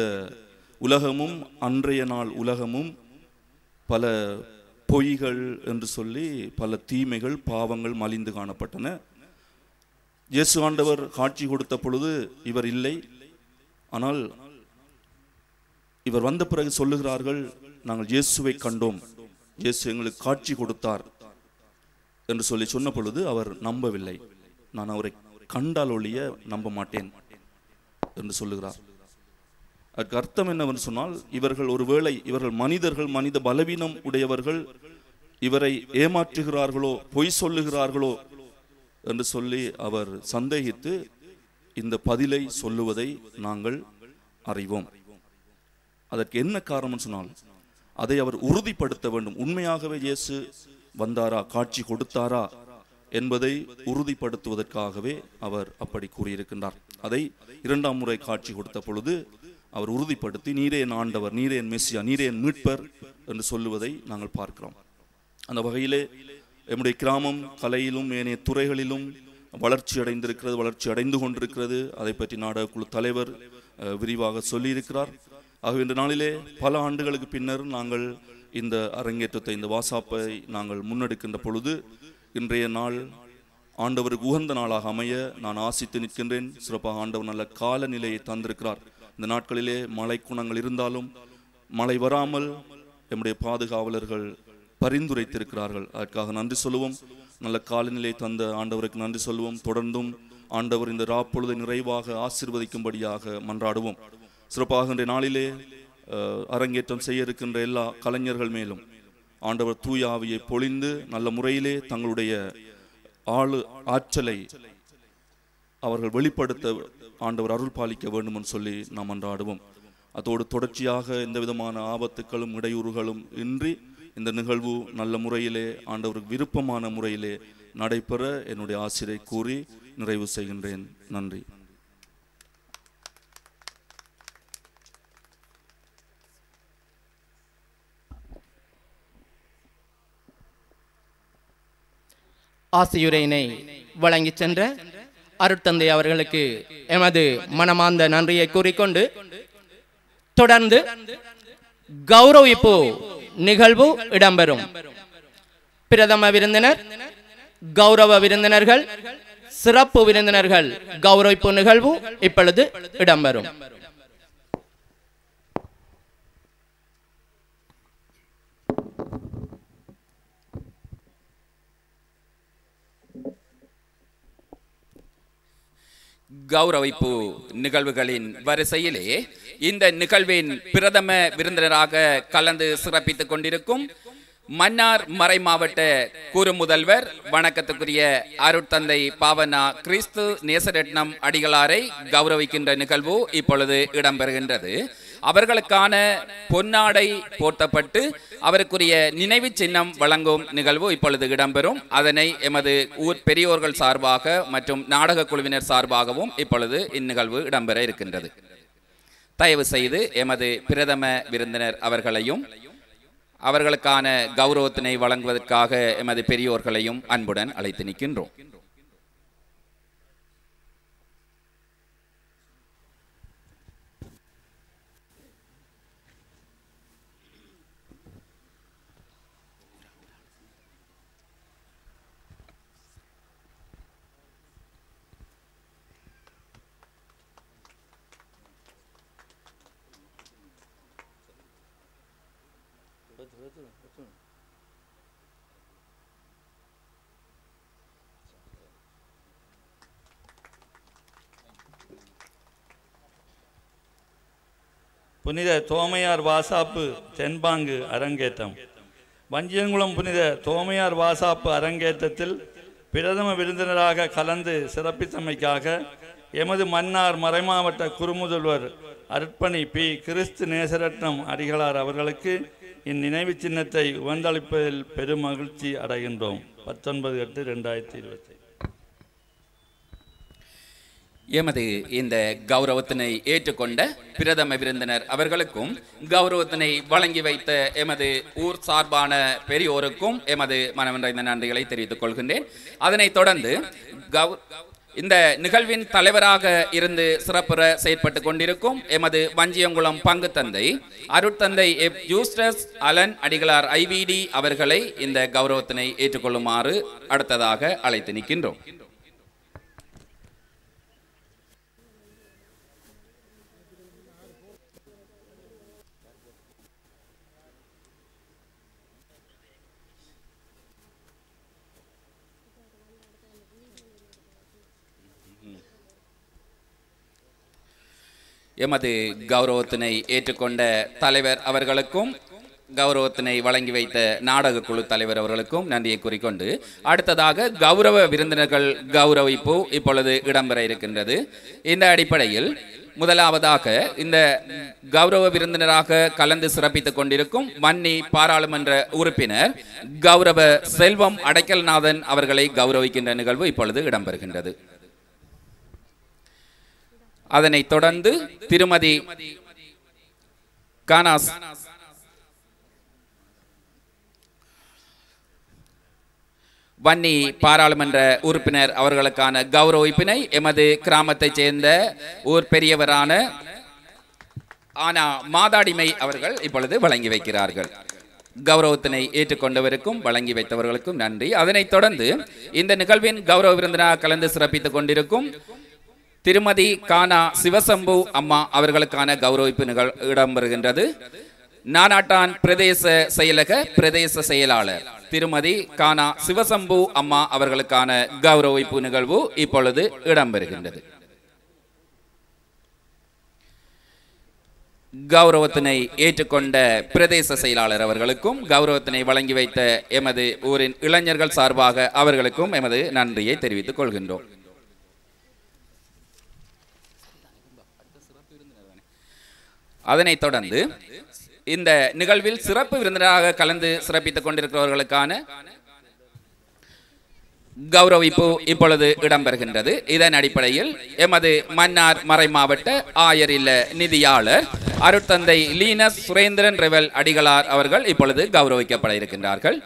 S5: உலகமும் அன்றைய நாள் உலகமும் பல பொய்கள் என்று சொல்லி பல தீமைகள் பாவங்கள் மலிந்து காணப்பட்டன. இயேசு ஆண்டவர் காட்சி கொடுத்த பொழுது இவர் இல்லை. ஆனால் இவர் வந்த பிறகு சொல்லுகிறார்கள், நாங்கள் இயேசுவை கண்டோம், இயேசு எங்களுக்கு காட்சி கொடுத்தார் என்று சொல்லி சொன்ன பொழுது அவர் நம்பவில்லை. நான் அவரை கண்டால் ஒழிய நம்ப மாட்டேன் என்று சொல்லுகிறார். அதுக்கு அர்த்தம் என்னவென்று சொன்னால், இவர்கள் ஒருவேளை இவர்கள் மனிதர்கள், மனித பலவீனம் உடையவர்கள், இவரை ஏமாற்றுகிறார்களோ பொய் சொல்லுகிறார்களோ என்று சொல்லி அவர் சந்தேகித்து இந்த பதிலை சொல்லுவதை நாங்கள் அறிவோம். அதற்கு என்ன காரணம் சொன்னால், அதை அவர் உறுதிப்படுத்த வேண்டும். உண்மையாகவே இயேசு வந்தாரா, காட்சி கொடுத்தாரா என்பதை உறுதிப்படுத்துவதற்காகவே அவர் அப்படி கூறியிருக்கின்றார். அதை இரண்டாம் முறை காட்சி கொடுத்த பொழுது அவர் உறுதிப்படுத்தி, நீரே என் ஆண்டவர், நீரே என் மெசியா, நீரே என் மீட்பர் என்று சொல்லுவதை நாங்கள் பார்க்கிறோம். அந்த வகையிலே நம்முடைய கிராமம் கலையிலும் ஏனைய துறைகளிலும் வளர்ச்சி அடைந்திருக்கிறது, வளர்ச்சி அடைந்து கொண்டிருக்கிறது. அதை பற்றி நாடக குழு தலைவர் விரிவாக சொல்லியிருக்கிறார். ஆகவே இந்த நாளிலே பல ஆண்டுகளுக்கு பின்னர் நாங்கள் இந்த அரங்கேற்றத்தை, இந்த வாசாப்பை நாங்கள் முன்னெடுக்கின்ற பொழுது இன்றைய நாள் ஆண்டவருக்கு உகந்த நாளாக அமைய நான் ஆசித்து நிற்கின்றேன். சிறப்பாக ஆண்டவர் நல்ல காலநிலையை தந்திருக்கிறார். இந்த நாட்களிலே மழை குணங்கள் இருந்தாலும் மழை வராமல் நம்முடைய பாதுகாவலர்கள் பரிந்துரைத்திருக்கிறார்கள். அதற்காக நன்றி சொல்லுவோம். நல்ல காலநிலை தந்த ஆண்டவருக்கு நன்றி சொல்லுவோம். தொடர்ந்தும் ஆண்டவர் இந்த ராப்பொழுதை நிறைவாக ஆசீர்வதிக்கும்படியாக மன்றாடுவோம். சிறப்பாக இன்றைய நாளிலே அரங்கேற்றம் செய்ய இருக்கின்ற எல்லா கலைஞர்கள் மேலும் ஆண்டவர் தூய ஆவியை பொழிந்து நல்ல முறையிலே தங்களுடைய ஆற்றலை அவர்கள் வெளிப்படுத்த ஆண்டவர் அருள் பாலிக்க வேண்டும் என்று சொல்லி நாம் மன்றாடுவோம். அதோடு தொடர்ச்சியாக எந்த விதமான ஆபத்துக்களும் இடையூறுகளும் இன்றி இந்த நிகழ்வு நல்ல முறையிலே ஆண்டவருக்கு விருப்பமான முறையிலே நடைபெற என்னுடைய ஆசிரியை கூறி நிறைவு செய்கின்றேன். நன்றி.
S1: ஆசியுரையினை வழங்கி சென்ற அருட்தந்தை அவர்களுக்கு எமது மனமார்ந்த நன்றியை கூறிக்கொண்டு தொடர்ந்து கௌரவிப்பு நிகழ்வு இடம்பெறும். பிரதம விருந்தினர், கௌரவ விருந்தினர்கள், சிறப்பு விருந்தினர்கள் கௌரவிப்பு நிகழ்வு இப்பொழுது இடம்பெறும்.
S2: கௌரவிப்பு நிகழ்வுகளின் வரிசையிலே இந்த நிகழ்வின் பிரதம விருந்தினராக கலந்து சிறப்பித்துக் கொண்டிருக்கும் மன்னார் மறைமாவட்ட குறுமுதல்வர் வணக்கத்துக்குரிய அருட்தந்தை பாவனா கிறிஸ்து நேசரட்னம் அடிகளாரை கௌரவிக்கின்ற நிகழ்வு இப்பொழுது இடம்பெறுகின்றது. அவர்களுக்கான பொன்னாடை போர்த்தப்பட்டு அவருக்குரிய நினைவு சின்னம் வழங்கும் நிகழ்வு இப்பொழுது இடம்பெறும். அதனை எமது ஊர் பெரியோர்கள் சார்பாக மற்றும் நாடக குழுவினர் சார்பாகவும் இப்பொழுது இந்நிகழ்வு இடம்பெற இருக்கின்றது. தயவு செய்து எமது பிரதம விருந்தினர் அவர்களையும் அவர்களுக்கான கௌரவத்தினை வழங்குவதற்காக எமது பெரியோர்களையும் அன்புடன் அழைத்து நிற்கின்றோம்.
S8: புனித தோமையார் வாசாப்பு தென்பாங்கு அரங்கேற்றம். வஞ்சியங்குளம் புனித தோமையார் வாசாப்பு அரங்கேற்றத்தில் பிரதம விருந்தினராக கலந்து சிறப்பித்தமைக்காக எமது மன்னார் மறைமாவட்ட குறுமுதல்வர் அருட்பணி பி. கிறிஸ்து நேசரட்னம் அடிகளார் அவர்களுக்கு இந்நினைவு சின்னத்தை உவந்தளிப்பதில் பெரும் மகிழ்ச்சி அடைகின்றோம். 19/8/2020.
S2: எமது இந்த கௌரவத்தினை ஏற்றுக்கொண்ட பிரதம விருந்தினர் அவர்களுக்கும் கௌரவத்தினை வழங்கி வைத்த எமது ஊர் சார்பான பெரியோருக்கும் எமது மனமறைந்த நன்றிகளை தெரிவித்துக் கொள்கின்றேன். அதனைத் தொடர்ந்து இந்த நிகழ்வின் தலைவராக இருந்து சிறப்புற செயற்பட்டு கொண்டிருக்கும் எமது வஞ்சியங்குளம் பங்கு தந்தை அருட்தந்தை எப். ஜூஸ்டஸ் அலன் அடிகளார் IVD அவர்களை இந்த கௌரவத்தினை ஏற்றுக்கொள்ளுமாறு அடுத்ததாக அழைத்து நிற்கின்றோம். எமது கௌரவத்தினை ஏற்றுக்கொண்ட தலைவர் அவர்களுக்கும் கௌரவத்தினை வழங்கி வைத்த நாடக குழு தலைவர் அவர்களுக்கும் நன்றியை கூறிக்கொண்டு அடுத்ததாக கௌரவ விருந்தினர்கள் கௌரவிப்பு இப்பொழுது இடம்பெற இருக்கின்றது. இந்த அடிப்படையில் முதலாவதாக இந்த கௌரவ விருந்தினராக கலந்து சிறப்பித்துக் கொண்டிருக்கும் வன்னி பாராளுமன்ற உறுப்பினர் கௌரவ செல்வம் அடைக்கல்நாதன் அவர்களை கௌரவிக்கின்ற நிகழ்வு இப்பொழுது இடம்பெறுகின்றது. அதனைத் தொடர்ந்து திருமதி கானாஸ் வன்னி பாராளுமன்ற உறுப்பினர் அவர்களுக்கான கௌரவிப்பினை எமது கிராமத்தைச் சேர்ந்த ஊர் பெரியவரான ஆனா மாதாடிமை அவர்கள் இப்பொழுது வழங்கி வைக்கிறார்கள். கௌரவத்தினை ஏற்றுக்கொண்டவருக்கும் வழங்கி வைத்தவர்களுக்கும் நன்றி. அதனைத் தொடர்ந்து இந்த நிகழ்வின் கௌரவ விருந்தினராக கலந்து சிறப்பித்துக் கொண்டிருக்கும் திருமதி கானா சிவசம்பு அம்மா அவர்களுக்கான கௌரவிப்பு இடம்பெறுகின்றது. நானாட்டான் பிரதேச செயலக பிரதேச செயலாளர் திருமதி கானா சிவசம்பு அம்மா அவர்களுக்கான கௌரவிப்பு நிகழ்வு இப்பொழுது இடம்பெறுகின்றது. கௌரவத்தினை ஏற்றுக்கொண்ட பிரதேச செயலாளர் அவர்களுக்கும் கௌரவத்தினை வழங்கி வைத்த எமது ஊரின் இளைஞர்கள் சார்பாக அவர்களுக்கும் எமது நன்றியை தெரிவித்துக் கொள்கின்றோம். அதனைத் தொடர்ந்து இந்த நிகழ்வில் சிறப்பு விருந்தினராக கலந்து சிறப்பித்துக் கொண்டிருக்கிறவர்களுக்கான கௌரவிப்பு இப்பொழுது இடம்பெறுகின்றது. இதன் அடிப்படையில் எமது மன்னார் மறைமாவட்ட ஆயர் இல்ல நிதியாளர் அருட்தந்தை லீனஸ் சுரேந்திரன் ரெவல் அடிகளார் அவர்கள் இப்பொழுது கௌரவிக்கப்பட இருக்கின்றார்கள்.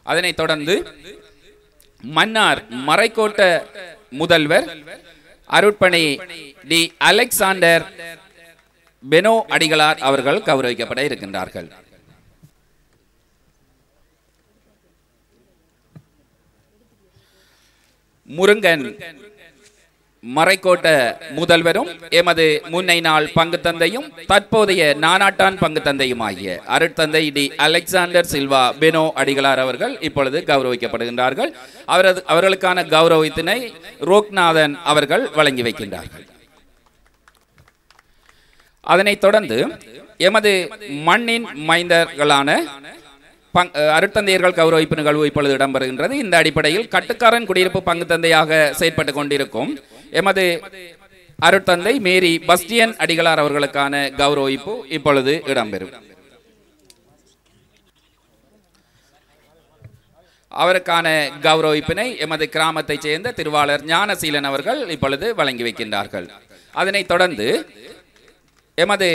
S2: அதனைத் தொடர்ந்து மன்னார் மறைக்கோட்ட முதல்வர் அருட்பணி டி. அலெக்சாண்டர் பெனோ அடிகளார் அவர்கள் கௌரவிக்கப்பட இருக்கின்றார்கள். முருங்கன் மறைக்கோட்ட முதல்வரும் எமது முன்னை நாள் பங்கு தந்தையும் தற்போதைய நானாட்டான் பங்கு தந்தையும் ஆகிய அருட்தந்தை டி. அலெக்சாண்டர் சில்வா பெனோ அடிகளார் அவர்கள் இப்பொழுது கௌரவிக்கப்படுகின்றார்கள். அவர்களுக்கான கௌரவத்தினை ரோக்நாதன் அவர்கள் வழங்கி வைக்கின்றார்கள். அதனைத் தொடர்ந்து எமது மண்ணின் மைந்தர்களான அருட்தந்தையர்கள் கௌரவிப்பு நிகழ்வு இப்பொழுது இடம்பெறுகின்றது. இந்த அடிப்படையில் கட்டுக்காரன் குடியிருப்பு பங்கு தந்தையாக செயற்பட்டு கொண்டிருக்கும் எமது அருட்தந்தை மேரி பஸ்டியன் அடிகளார் அவர்களுக்கான கௌரவிப்பு இப்பொழுது இடம்பெறும். அவருக்கான கௌரவிப்பினை எமது கிராமத்தைச் சேர்ந்த திருவாளர் ஞானசீலன் அவர்கள் இப்பொழுது வழங்கி வைக்கின்றார்கள். அதனைத் தொடர்ந்து எமது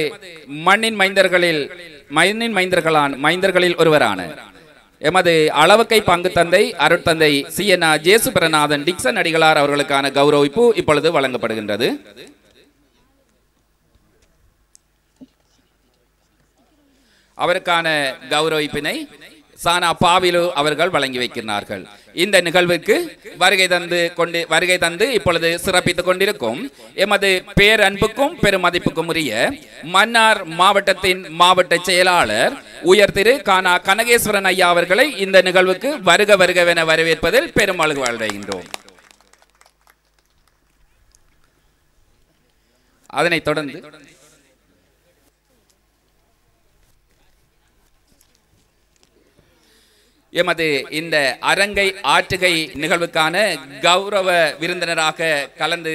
S2: மைந்தர்களில் ஒருவரான எமது அளவக்கை பங்கு தந்தை அருட்தந்தை சிஎன்ஆ ஜேசுபிரநாதன் டிக்சன் அடிகளார் அவர்களுக்கான கௌரவிப்பு இப்பொழுது வழங்கப்படுகின்றது. அவருக்கான கௌரவிப்பினை சானா பாவிலு அவர்கள் வழங்கி வைக்கிறார்கள். இந்த நிகழ்வுக்கு வருகை தந்து இப்பொழுது சிறப்பித்துக் கொண்டிருக்கும் எமது பேரன்புக்கும் பெருமதிப்புக்கும் உரிய மன்னார் மாவட்டத்தின் மாவட்ட செயலாளர் உயர் திரு கானா கனகேஸ்வரன் ஐயா அவர்களை இந்த நிகழ்வுக்கு வருக வருகவென வரவேற்பதில் பெரும் மகிழ்வு அடைகின்றோம். அதனைத் தொடர்ந்து எமது இந்த அரங்கை ஆற்றுகை நிகழ்வுக்கான கௌரவ விருந்தினராக கலந்து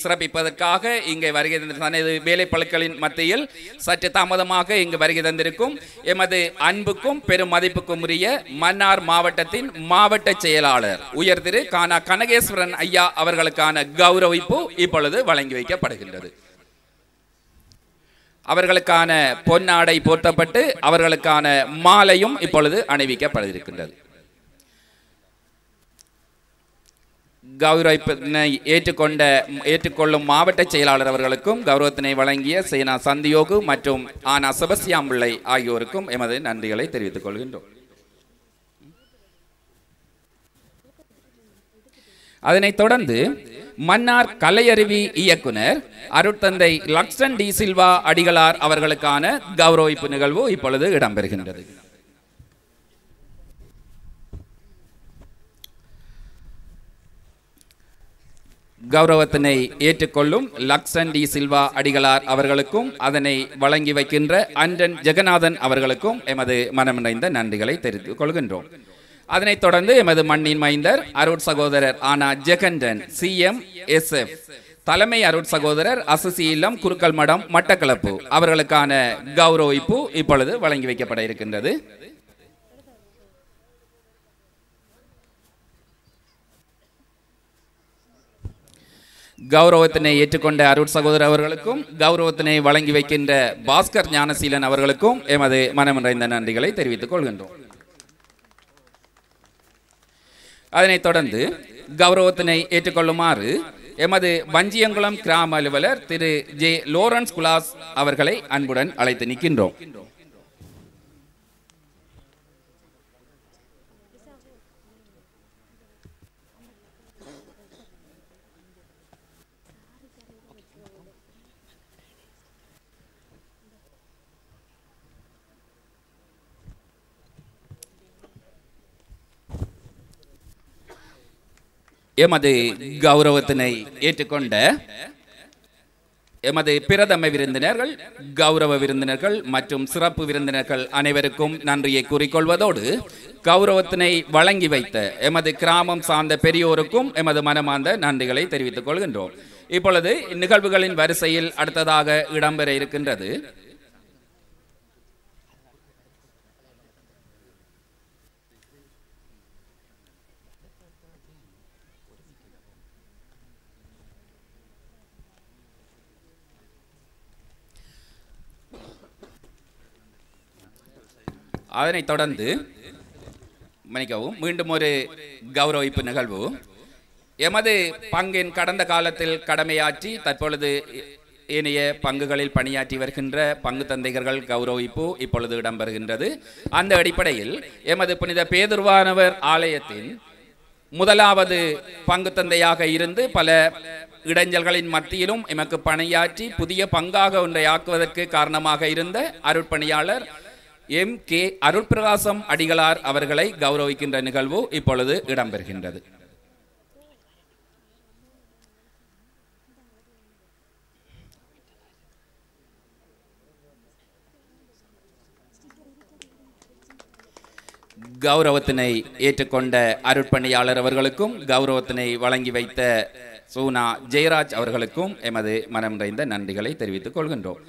S2: சிறப்பிப்பதற்காக இங்கே வருகை தனது வேலைப்பளுக்களின் மத்தியில் சற்று தாமதமாக இங்கு வருகை தந்திருக்கும் எமது அன்புக்கும் பெரும் மதிப்புக்கும் உரிய மன்னார் மாவட்டத்தின் மாவட்ட செயலாளர் உயர் திரு கானா கனகேஸ்வரன் ஐயா அவர்களுக்கான கௌரவிப்பு இப்பொழுது வழங்கி வைக்கப்படுகின்றது. அவர்களுக்கான பொன்னாடை போர்த்தப்பட்டு அவர்களுக்கான மாலையும் இப்பொழுது அணிவிக்கப்பட்டிருக்கின்றது. கௌரவிப்பினை ஏற்றுக்கொள்ளும் மாவட்ட செயலாளர் அவர்களுக்கும் கௌரவத்தினை வழங்கிய சேனா சந்தியோகு மற்றும் ஆனா செபஸ்தியான் பிள்ளை ஆகியோருக்கும் எமது நன்றிகளை தெரிவித்துக் கொள்கின்றோம். அதனைத் தொடர்ந்து மன்னார் கலையருவி இயக்குனர் அருட்தந்தை லக்ஷன் டி சில்வா அடிகளார் அவர்களுக்கான கௌரவிப்பு நிகழ்வு இப்பொழுது இடம்பெறுகின்றது. கௌரவத்தினை ஏற்றுக்கொள்ளும் லக்ஷன் டி சில்வா அடிகளார் அவர்களுக்கும் அதனை வழங்கி வைக்கின்ற அண்டன் ஜெகநாதன் அவர்களுக்கும் எமது மனம் நிறைந்த நன்றிகளை தெரிவித்துக் கொள்கின்றோம். அதனைத் தொடர்ந்து எமது மண்ணின் மைந்தர் அருட் சகோதரர் ஆனா ஜெகண்டன் CMSF தலைமை அருட் சகோதரர் அசசி இல்லம் குருக்கல் மடம் மட்டக்களப்பு அவர்களுக்கான கௌரவிப்பு இப்பொழுது வழங்கி வைக்கப்பட இருக்கின்றது. கௌரவத்தினை ஏற்றுக்கொண்ட அருட் சகோதரர் அவர்களுக்கும் கௌரவத்தினை வழங்கி வைக்கின்ற பாஸ்கர் ஞானசீலன் அவர்களுக்கும் எமது மனம் நிறைந்த நன்றிகளை தெரிவித்துக் கொள்கின்றோம். அதனைத் தொடர்ந்து கௌரவத்தினை ஏற்றுக்கொள்ளுமாறு எமது வஞ்சியங்குளம் கிராம அலுவலர் திரு ஜே லோரன்ஸ் குலாஸ் அவர்களை அன்புடன் அழைத்து நிற்கின்றோம். எமது கௌரவத்தினை ஏற்றுக்கொண்ட எமது பிரதம விருந்தினர்கள் கௌரவ விருந்தினர்கள் மற்றும் சிறப்பு விருந்தினர்கள் அனைவருக்கும் நன்றியை கூறிக்கொள்வதோடு கௌரவத்தினை வழங்கி வைத்த எமது கிராமம் சார்ந்த பெரியோருக்கும் எமது மனமார்ந்த நன்றிகளை தெரிவித்துக் கொள்கின்றோம். இப்பொழுது நிகழ்வுகளின் வரிசையில் அடுத்ததாக இடம்பெற இருக்கின்றது அதனைத் தொடர்ந்து மீண்டும் ஒரு கௌரவிப்பு நிகழ்வு எமது பங்கின் கடந்த காலத்தில் கடமையாற்றி தற்பொழுது ஏனைய பங்குகளில் பணியாற்றி வருகின்ற பங்கு தந்தையர்கள் கௌரவிப்பு இப்பொழுது இடம்பெறுகின்றது. அந்த அடிப்படையில் எமது புனித பேதுருவானவர் ஆலயத்தின் முதலாவது பங்கு தந்தையாக இருந்து பல இடைஞ்சல்களின் மத்தியிலும் எமக்கு பணியாற்றி புதிய பங்காக ஒன்றை ஆக்குவதற்கு காரணமாக இருந்த அருட்பணியாளர் MK அருட்பிரகாசம் அடிகளார் அவர்களை கௌரவிக்கின்ற நிகழ்வு இப்பொழுது இடம்பெறுகின்றது. கௌரவத்தினை ஏற்றுக்கொண்ட அருட்பணியாளர் அவர்களுக்கும் கௌரவத்தினை வழங்கி வைத்த சூனா ஜெயராஜ் அவர்களுக்கும் எமது மனம் நிறைந்த நன்றிகளை தெரிவித்துக் கொள்கின்றோம்.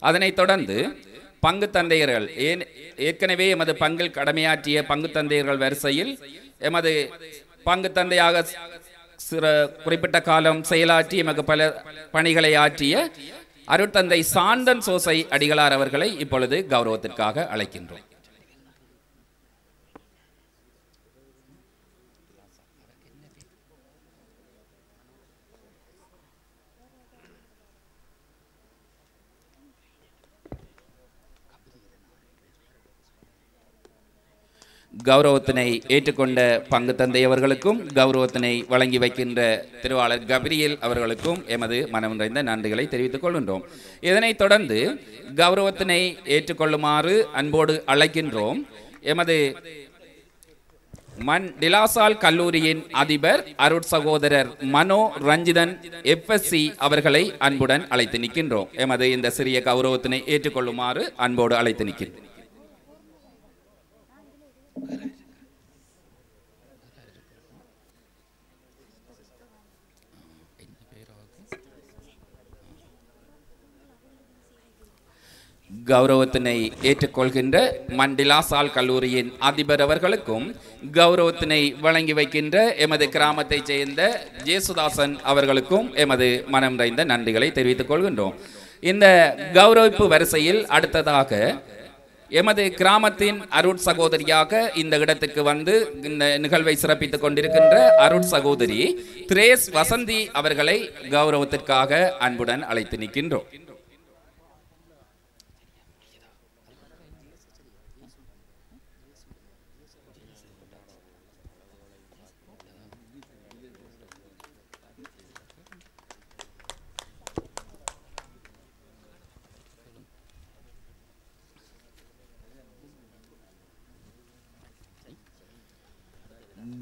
S2: அதனைத் தொடர்ந்து பங்கு தந்தையர்கள் ஏற்கனவே எமது பங்கில் கடமையாற்றிய பங்கு தந்தையர்கள் வரிசையில் எமது பங்கு தந்தையாக குறிப்பிட்ட காலம் செயலாற்றி எமக்கு பல பணிகளை ஆற்றிய அருட்தந்தை சாந்தன் சோசை அடிகளார் அவர்களை இப்பொழுது கௌரவத்திற்காக அழைக்கின்றோம். கௌரவத்தினை ஏற்றுக்கொண்ட பங்கு தந்தையவர்களுக்கும் கௌரவத்தினை வழங்கி வைக்கின்ற திருவாளர் கபிரியல் அவர்களுக்கும் எமது மனம் நிறைந்த நன்றிகளை தெரிவித்துக் கொள்கின்றோம். இதனைத் தொடர்ந்து கௌரவத்தினை ஏற்றுக்கொள்ளுமாறு அன்போடு அழைக்கின்றோம் எமது மன் டிலாசால் கல்லூரியின் அதிபர் அருட் சகோதரர் மனோ ரஞ்சிதன் FSC அவர்களை அன்புடன் அழைத்து நிற்கின்றோம். எமது இந்த சிறிய கௌரவத்தினை ஏற்றுக்கொள்ளுமாறு அன்போடு அழைத்து நிற்கின்றோம். கௌரவத்தினை ஏற்றுக்கொள்கின்ற மண்டிலாசால் கல்லூரியின் அதிபர் அவர்களுக்கும் கௌரவத்தினை வழங்கி வைக்கின்ற எமது கிராமத்தைச் சேர்ந்த ஜேசுதாசன் அவர்களுக்கும் எமது மனம் நிறைந்த நன்றிகளை தெரிவித்துக் கொள்கின்றோம். இந்த கௌரவிப்பு வரிசையில் அடுத்ததாக எமது கிராமத்தின் அருட் சகோதரியாக இந்த இடத்துக்கு வந்து இந்த நிகழ்வை சிறப்பித்துக் கொண்டிருக்கின்ற அருட் சகோதரி திரேஸ் வசந்தி அவர்களை கௌரவத்திற்காக அன்புடன் அழைத்து நிற்கின்றோம்.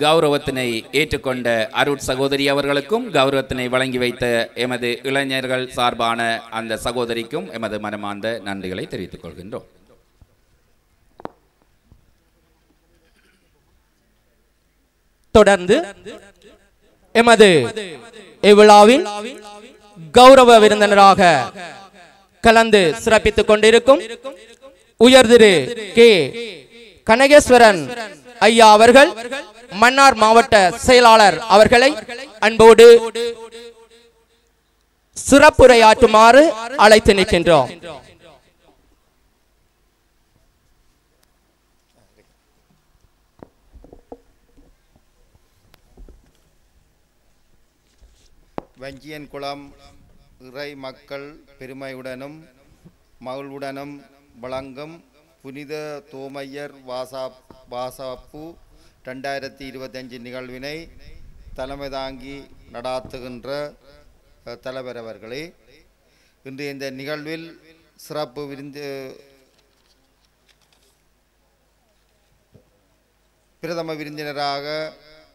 S2: கௌரவத்தினை ஏற்றுக்கொண்ட அருட் சகோதரி அவர்களுக்கும் கௌரவத்தினை வழங்கி வைத்த எமது இளைஞர்கள் சார்பான அந்த சகோதரிக்கும் எமது மனமார்ந்த நன்றிகளை தெரிவித்துக் கொள்கின்றோம்.
S1: தொடர்ந்து எமது இவ்விழாவின் கௌரவ விருந்தினராக கலந்து சிறப்பித்துக் கொண்டிருக்கும் உயர்திரு கே கனகேஸ்வரன் ஐயா அவர்கள் மன்னார் மாவட்ட செயலாளர் அவர்களை அன்போடு சிறப்புரையாற்றுமாறு அழைத்து நிற்கின்றோம்.
S6: வஞ்சியன்குளம் இறை மக்கள் பெருமையுடனும் மகிழ்வுடனும் வழங்கும் புனித தோமையர் வாசாப்பு 2025 நிகழ்வினை தலைமை தாங்கி நடாத்துகின்ற தலைவர் அவர்களே, இன்று இந்த நிகழ்வில் சிறப்பு பிரதம விருந்தினராக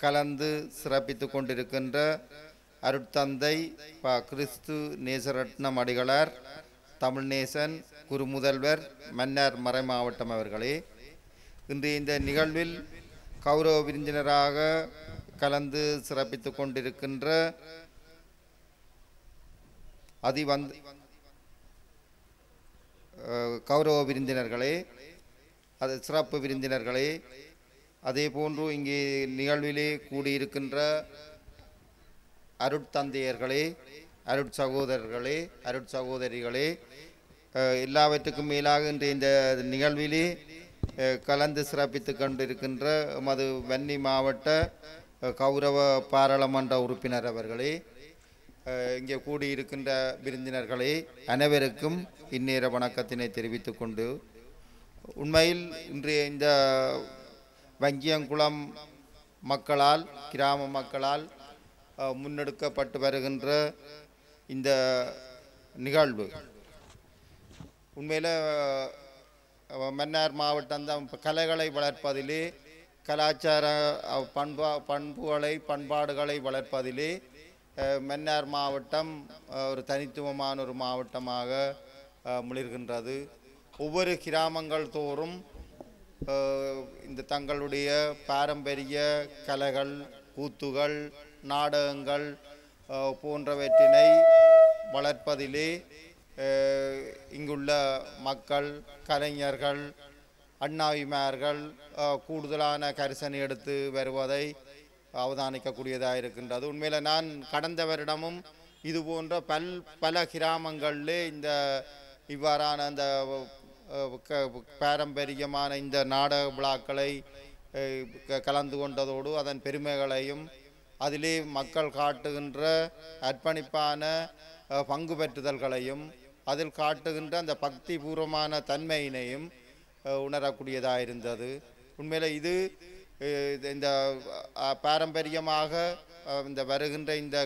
S6: கலந்து சிறப்பித்துக் கொண்டிருக்கின்ற அருட்தந்தை கிறிஸ்து நேசரட்னம் அடிகளார் தமிழ்நேசன் குரு முதல்வர் மன்னார் மறை மாவட்டம் அவர்களே, இன்று இந்த நிகழ்வில் கௌரவ விருந்தினராக கலந்து சிறப்பித்துக் கொண்டிருக்கின்ற கௌரவ விருந்தினர்களே, அது சிறப்பு விருந்தினர்களே, அதே போன்று இங்கே நிகழ்விலே கூடியிருக்கின்ற அருட்தந்தையர்களே, அருட்சகோதரர்களே, அருட்சகோதரிகளே, எல்லாவற்றுக்கும் மேலாக இன்று இந்த நிகழ்விலே கலந்து சிறப்பித்து கொண்டிருக்கின்ற மது வன்னி மாவட்ட கௌரவ பாராளுமன்ற உறுப்பினர் அவர்களே, இங்கே கூடியிருக்கின்ற விருந்தினர்களே, அனைவருக்கும் இந்நேர வணக்கத்தினை தெரிவித்துக் கொண்டு, உண்மையில் இன்றைய இந்த வஞ்சியங்குளம் மக்களால் கிராம மக்களால் முன்னெடுக்கப்பட்டு வருகின்ற இந்த நிகழ்வு உண்மையில் மன்னார் மாவட்டம் கலைகளை வளர்ப்பதிலே, கலாச்சார பண்பாடுகளை வளர்ப்பதிலே மன்னார் மாவட்டம் ஒரு தனித்துவமான ஒரு மாவட்டமாக மிளிர்கின்றது. ஒவ்வொரு கிராமங்கள் தோறும் இந்த தங்களுடைய பாரம்பரிய கலைகள், கூத்துகள், நாடகங்கள் போன்றவற்றினை வளர்ப்பதிலே இங்குள்ள மக்கள், கலைஞர்கள், அண்ணாவிமார்கள் கூடுதலான கரிசனை எடுத்து வருவதை அவதானிக்கக்கூடியதாக இருக்கின்றது. உண்மையில் நான் கடந்த வருடமும் இது போன்ற பல கிராமங்களிலே இந்த இவ்வாறான அந்த பாரம்பரியமான இந்த நாடக விழாக்களை கலந்து கொண்டதோடு அதன் பெருமைகளையும் அதிலே மக்கள் காட்டுகின்ற அர்ப்பணிப்பான பங்கு பெற்றுதல்களையும் அதில் காட்டுகின்ற அந்த பக்தி பூர்வமான தன்மையினையும் உணரக்கூடியதாக இருந்தது. உண்மையில் இது இந்த பாரம்பரியமாக இந்த வருகின்ற இந்த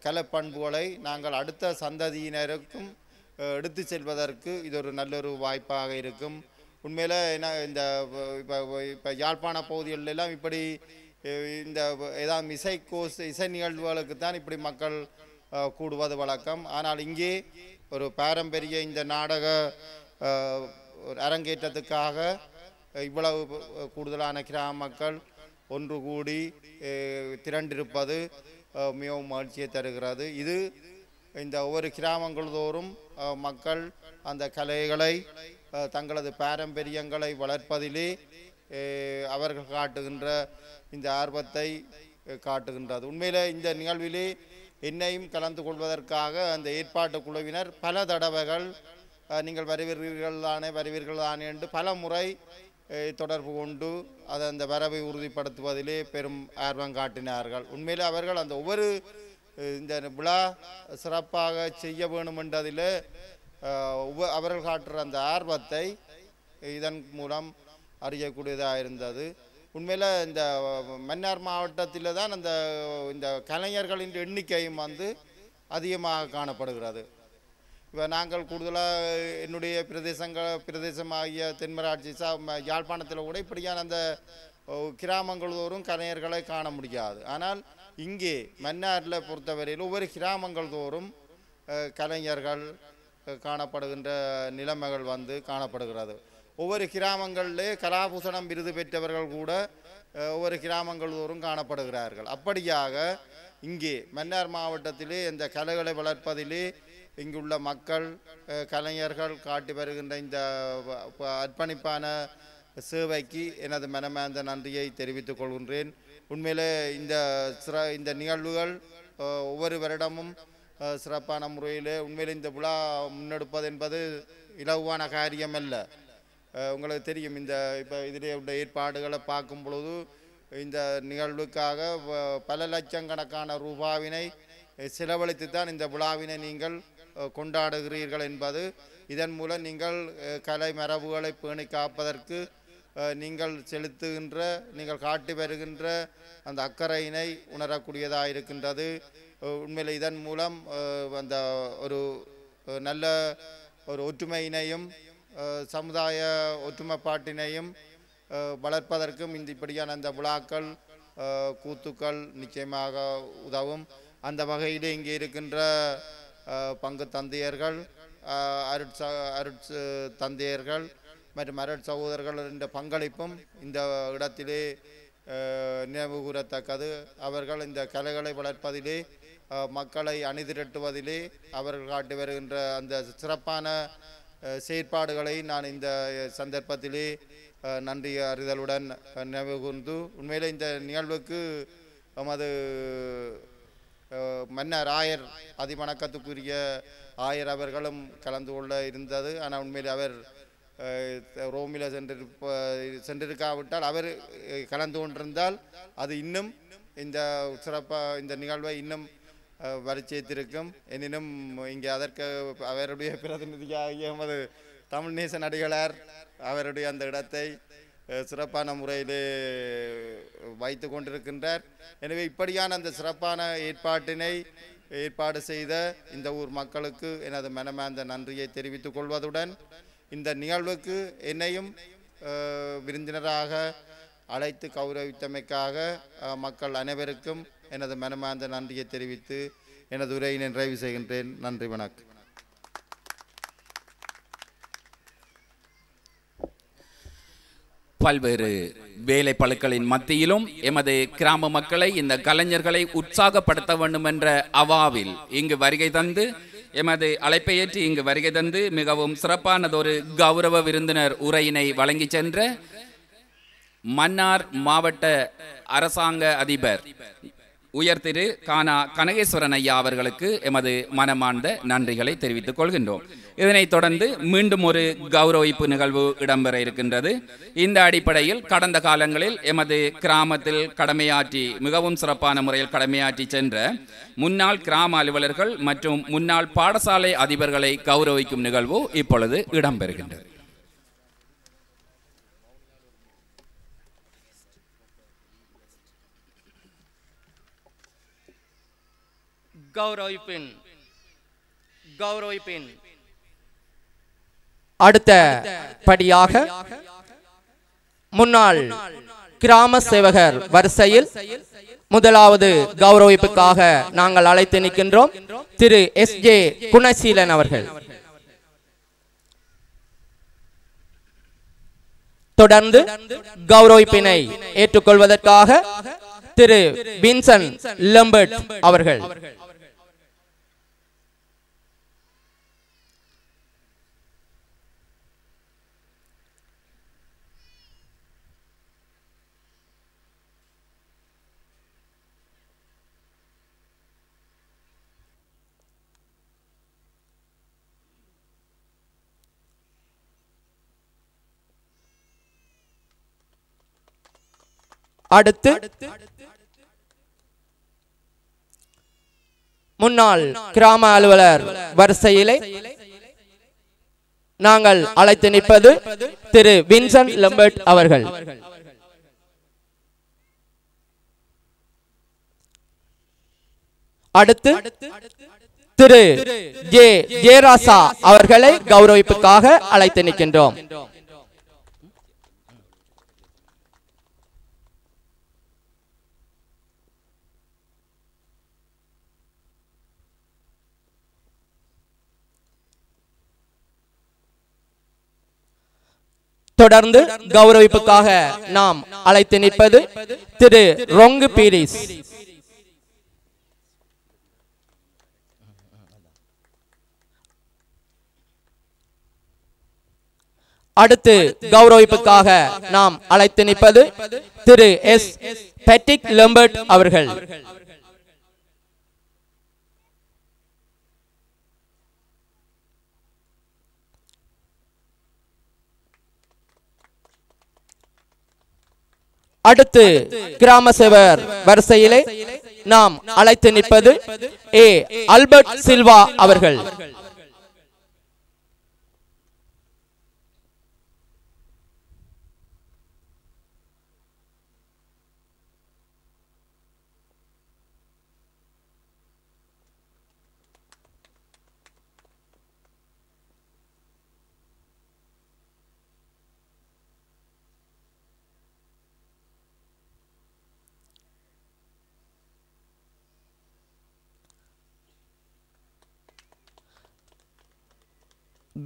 S6: கலைப்பண்புகளை நாங்கள் அடுத்த சந்ததியினருக்கும் எடுத்து செல்வதற்கு இது ஒரு நல்லொரு வாய்ப்பாக இருக்கும். உண்மையில் இந்த இப்போ யாழ்ப்பாண பகுதிகளெல்லாம் இப்படி இந்த ஏதாவது இசை நிகழ்வுகளுக்கு தான் இப்படி மக்கள் கூடுவது வழக்கம். ஆனால் இங்கே ஒரு பாரம்பரிய இந்த நாடக அரங்கேற்றத்துக்காக இவ்வளவு கூடுதலான கிராம மக்கள் ஒன்று கூடி திரண்டிருப்பது மிகவும் மகிழ்ச்சியை தருகிறது. இது இந்த ஒவ்வொரு கிராமங்கள் தோறும் மக்கள் அந்த கலைகளை தங்களது பாரம்பரியங்களை வளர்ப்பதிலே அவர்கள் காட்டுகின்ற இந்த ஆர்வத்தை காட்டுகின்றது. உண்மையில் இந்த நிகழ்விலே என்னையும் கலந்து கொள்வதற்காக அந்த ஏற்பாட்டு குழுவினர் பல தடவைகள் நீங்கள் வருவீர்கள் தானே என்று பல முறை தொடர்பு கொண்டு அதை அந்த வரவை உறுதிப்படுத்துவதிலே பெரும் ஆர்வம் காட்டினார்கள். உண்மையில் அவர்கள் அந்த ஒவ்வொரு இந்த விழா சிறப்பாக செய்ய வேண்டும் என்றதில் அவர்கள் காட்டுற அந்த ஆர்வத்தை இதன் மூலம் அறியக்கூடியதாக இருந்தது. உண்மையில் இந்த மன்னார் மாவட்டத்தில் தான் இந்த கலைஞர்களின் எண்ணிக்கையும் அதிகமாக காணப்படுகிறது. இப்போ நாங்கள் கூடுதலாக என்னுடைய பிரதேசமாகிய தென்மராட்சி யாழ்ப்பாணத்தில் கூட இப்படியான அந்த கிராமங்கள் தோறும் கலைஞர்களை காண முடியாது. ஆனால் இங்கே மன்னாரில் பொறுத்தவரையில் ஒவ்வொரு கிராமங்கள் தோறும் கலைஞர்கள் காணப்படுகின்ற நிலைமைகள் காணப்படுகிறது. ஒவ்வொரு கிராமங்களிலே கலாபூஷணம் விருது பெற்றவர்கள் கூட ஒவ்வொரு கிராமங்கள் தோறும் காணப்படுகிறார்கள். அப்படியாக இங்கே மன்னார் மாவட்டத்திலே இந்த கலைகளை வளர்ப்பதிலே இங்குள்ள மக்கள், கலைஞர்கள் காட்டி வருகின்ற இந்த அர்ப்பணிப்பான சேவைக்கு எனது மனமார்ந்த நன்றியை தெரிவித்துக் கொள்கின்றேன். உண்மையிலே இந்த நிகழ்வுகள் ஒவ்வொரு வருடமும் சிறப்பான முறையில் உண்மையில் இந்த விழா முன்னெடுப்பது என்பது இலகுவான காரியம் அல்ல. உங்களுக்கு தெரியும், இப்போ இதிலே உள்ள ஏற்பாடுகளை பார்க்கும் பொழுது இந்த நிகழ்வுக்காக பல லட்சக்கணக்கான ரூபாவினை செலவழித்து தான் இந்த விழாவினை நீங்கள் கொண்டாடுகிறீர்கள் என்பது இதன் மூலம் நீங்கள் கலை மரபுகளை பேணி காப்பதற்கு நீங்கள் செலுத்துகின்ற, நீங்கள் காட்டி வருகின்ற அந்த அக்கறையினை உணரக்கூடியதாக இருக்கின்றது. உண்மையில் இதன் மூலம் அந்த ஒரு நல்ல ஒரு ஒற்றுமையினையும் சமுதாய ஒற்றுமைப்பாட்டினையும் வளர்ப்பதற்கும் இப்படியான அந்த விழாக்கள், கூத்துக்கள் நிச்சயமாக உதவும். அந்த வகையில் இங்கே இருக்கின்ற பங்கு தந்தையர்கள், தந்தையர்கள் மற்றும் சகோதரர்கள் என்ற பங்களிப்பும் இந்த இடத்திலே நினைவு கூறத்தக்கது. அவர்கள் இந்த கலைகளை வளர்ப்பதிலே, மக்களை அணிதிரட்டுவதிலே அவர்கள் காட்டி வருகின்ற அந்த சிறப்பான செயற்பாடுகளை நான் இந்த சந்தர்ப்பத்திலே நன்றி அறிதலுடன் நினைவு கூர்ந்து, உண்மையிலே இந்த நிகழ்வுக்கு நமது மன்னர் ஆயர், அதிவணக்கத்துக்குரிய ஆயர் அவர்களும் கலந்து கொள்ள இருந்தது. ஆனால் உண்மையில் அவர் ரோமில் சென்றிருக்காவிட்டால் அவர் கலந்து கொண்டிருந்தால் அது இன்னும் இந்த நிகழ்வை இன்னும் வரிச்சேர்த்திருக்கும். எனினும் இங்கே அதற்கு அவருடைய பிரதிநிதியாகிய எமது தமிழ் நேசன் அடிகளார் அவருடைய அந்த இடத்தை சிறப்பான முறையிலே வைத்து கொண்டிருக்கின்றார். எனவே இப்படியான அந்த சிறப்பான ஏற்பாடு செய்த இந்த ஊர் மக்களுக்கு எனது மனமார்ந்த நன்றியை தெரிவித்துக் கொள்வதுடன், இந்த நிகழ்வுக்கு என்னையும் விருந்தினராக அழைத்து கௌரவித்தமைக்காக மக்கள் அனைவருக்கும் எனது மனமார்ந்த நன்றியை தெரிவித்து எனது உரையினை நிறைவு செய்கின்றேன். நன்றி, வணக்கம்.
S2: பல்வேறு வேலை பளுக்களின் மத்தியிலும் எமது கிராம மக்களை இந்த கலைஞர்களை உற்சாகப்படுத்த வேண்டும் என்ற அவாவில் இங்கு வருகை தந்து எமது அழைப்பை ஏற்றி இங்கு வருகை தந்து மிகவும் சிறப்பானதொரு கௌரவ விருந்தினர் உரையினை வழங்கி சென்ற மன்னார் மாவட்ட அரசாங்க அதிபர் உயர் திரு கானா கனகேஸ்வரன் ஐயா அவர்களுக்கு எமது மனமார்ந்த நன்றிகளை தெரிவித்துக் கொள்கின்றோம். இதனைத் தொடர்ந்து மீண்டும் ஒரு கௌரவிப்பு நிகழ்வு இடம்பெற இருக்கின்றது. இந்த அடிப்படையில் கடந்த காலங்களில் எமது கிராமத்தில் கடமையாற்றி மிகவும் சிறப்பான முறையில் கடமையாற்றி சென்ற முன்னாள் கிராம அலுவலர்கள் மற்றும் முன்னாள் பாடசாலை அதிபர்களை கௌரவிக்கும் நிகழ்வு இப்பொழுது இடம்பெறுகின்றது.
S1: கௌரவிப்பின் அடுத்த படியாக முன்னாள் கிராம சேவகர் வரிசையில் முதலாவது கௌரவிப்புக்காக நாங்கள் அழைத்து நிற்கின்றோம் திரு எஸ்.ஜே. குணசீலன் அவர்கள். தொடர்ந்து கௌரவிப்பினை ஏற்றுக்கொள்வதற்காக திரு வின்சன் லம்பர்ட் அவர்கள். அடுத்து முன்னாள் கிராம அலுவலர் வரிசையிலே நாங்கள் அழைத்து நிற்பது திரு வின்சன் லம்பர்ட் அவர்கள். அடுத்து திரு ஜெயராசா அவர்களை கௌரவிப்புக்காக அழைத்து நிற்கின்றோம். தொடர்ந்து கௌரவிப்புக்காக நாம் அழைத்து நிற்பது திரு ரொங்கு பீரிஸ். அடுத்து கௌரவிப்புக்காக நாம் அழைத்து நிற்பது திரு எஸ். பேட்ரிக் லம்பர்ட் அவர்கள். அடுத்து கிராம சேவர் வரிசையிலே நாம் அழைத்து நிற்பது ஏ. ஆல்பர்ட் சில்வா அவர்கள்.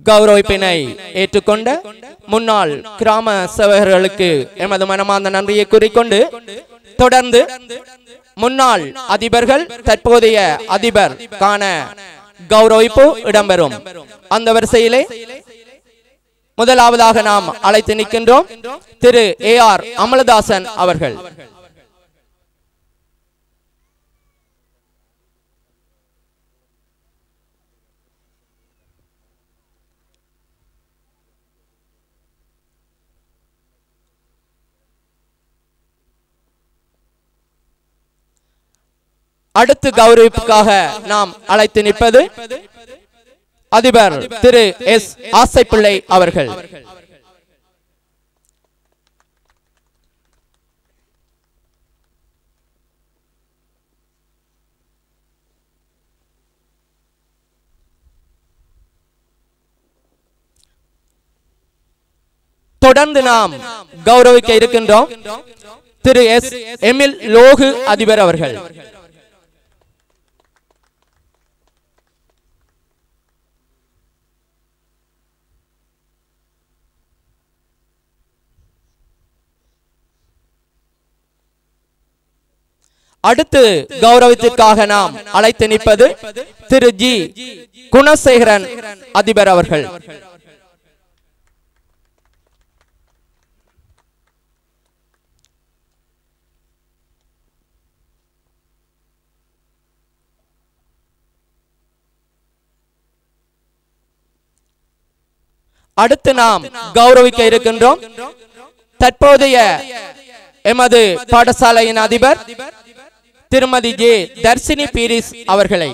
S1: கௌரவிப்பினை ஏற்றுக்கொண்ட முன்னாள் கிராம சேவகர்களுக்கு எமது மனமார்ந்த நன்றியை கூறிக்கொண்டு தொடர்ந்து முன்னாள் அதிபர்கள் தற்போதைய அதிபர் காண கௌரவிப்பு இடம்பெறும். அந்த வரிசையிலே முதலாவதாக நாம் அழைத்து நிற்கின்றோம் திரு ஏ.ஆர். அமலதாசன் அவர்கள். அடுத்து கௌரவிப்புக்காக நாம் அழைத்து நிற்பது அதிபர் திரு எஸ். ஆசைப்பிள்ளை அவர்கள். தொடர்ந்து நாம் கௌரவிக்க இருக்கின்றோம் திரு எஸ். எமில் லோகு அதிபர் அவர்கள். அடுத்து கௌரவத்திற்காக நாம் அழைத்து நிற்பது திரு ஜி குணசேகரன் அதிபர் அவர்கள். அடுத்து நாம் கௌரவிக்க இருக்கின்றோம் தற்போதைய எமது பாடசாலையின் அதிபர் திருமதி ஜே தர்சினி பீரிஸ் அவர்களை.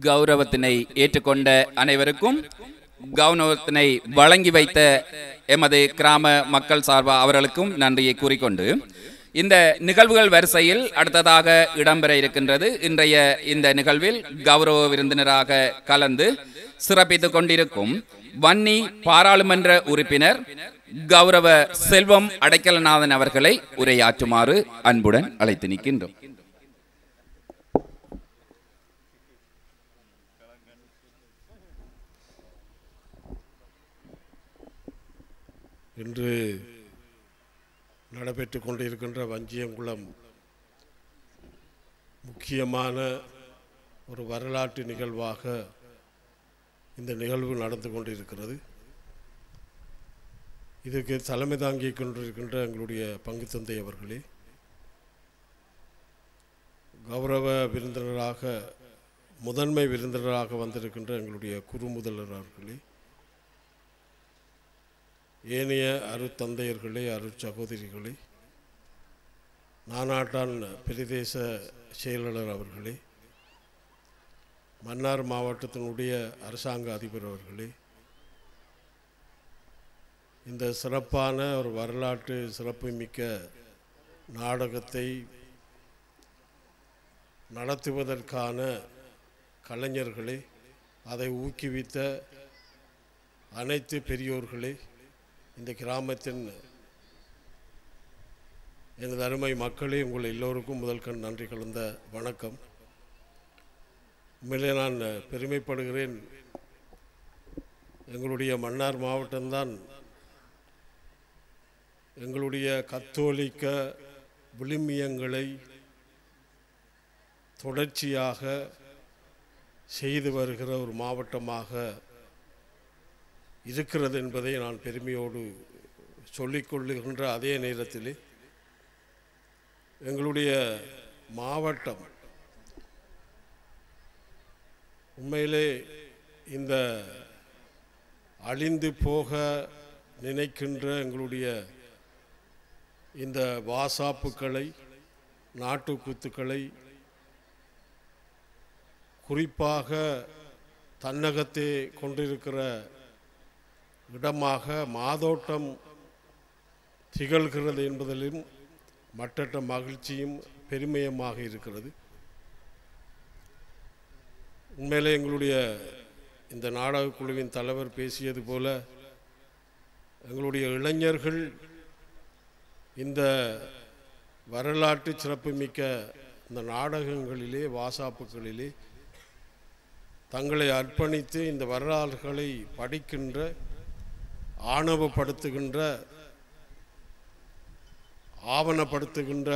S2: கௌரவத்தினை ஏற்றுக்கொண்ட அனைவருக்கும் கௌரவத்தினை வழங்கி வைத்த எமது கிராம மக்கள் சார்பா அவர்களுக்கும் நன்றியை கூறிக்கொண்டு இந்த நிகழ்வுகள் வரிசையில் அடுத்ததாக இடம்பெற இருக்கின்றது. இன்றைய இந்த நிகழ்வில் கௌரவ விருந்தினராக கலந்து சிறப்பித்துக் கொண்டிருக்கும் வன்னி பாராளுமன்ற உறுப்பினர் கௌரவ செல்வம் அடைக்கலநாதன் அவர்களை உரையாற்றுமாறு அன்புடன் அழைத்து நிற்கின்றோம்.
S9: இன்று நடைபெற்று கொண்டிருக்கின்ற வஞ்சியங்குளம் முக்கியமான ஒரு வரலாற்று நிகழ்வாக இந்த நிகழ்வு நடந்து கொண்டிருக்கிறது. இதுக்கு தலைமை தாங்கி கொண்டிருக்கின்ற எங்களுடைய பங்கு தந்தை அவர்களே, கௌரவ விருந்தினராக முதன்மை விருந்தினராக வந்திருக்கின்ற எங்களுடைய குரு முதல்வர் அவர்களே, ஏனைய அருத்தந்தையர்களே, அருட்சகோதரிகளே, நானாட்டான் பிரதேச செயலாளர் அவர்களே, மன்னார் மாவட்டத்தினுடைய அரசாங்க அதிபர் அவர்களே, இந்த சிறப்பான ஒரு வரலாற்று சிறப்புமிக்க நாடகத்தை நடத்துவதற்கான கலைஞர்களே, அதை ஊக்குவித்த அனைத்து பெரியோர்களே, இந்த கிராமத்தின் எனது அருமை மக்களே, உங்கள் எல்லோருக்கும் முதல் கண் நன்றி கலந்த வணக்கம். உண்மையிலே நான் பெருமைப்படுகிறேன். எங்களுடைய மன்னார் மாவட்டம்தான் எங்களுடைய கத்தோலிக்க விழுமியங்களை தொடர்ச்சியாக செய்து வருகிற ஒரு மாவட்டமாக இருக்கிறது என்பதை நான் பெருமையோடு சொல்லிக்கொள்ளுகின்ற அதே நேரத்தில் எங்களுடைய மாவட்டம் உண்மையிலே இந்த அழிந்து போக நினைக்கின்ற எங்களுடைய இந்த வாசாப்புக்களை, நாட்டுக்கூத்துக்களை குறிப்பாக தன்னகத்தே கொண்டிருக்கிற இடமாக மாதோட்டம் திகழ்கிறது என்பதிலும் மற்றற்ற மகிழ்ச்சியும் பெருமையுமாக இருக்கிறது. உண்மையிலே எங்களுடைய இந்த நாடகக் குழுவின் தலைவர் பேசியது போல எங்களுடைய இளைஞர்கள் இந்த வரலாற்று சிறப்புமிக்க இந்த நாடகங்களிலே, வாசாப்புகளிலே தங்களை அர்ப்பணித்து இந்த வரலாறுகளை படிக்கின்ற, ஆணவப்படுத்துகின்ற, ஆவணப்படுத்துகின்ற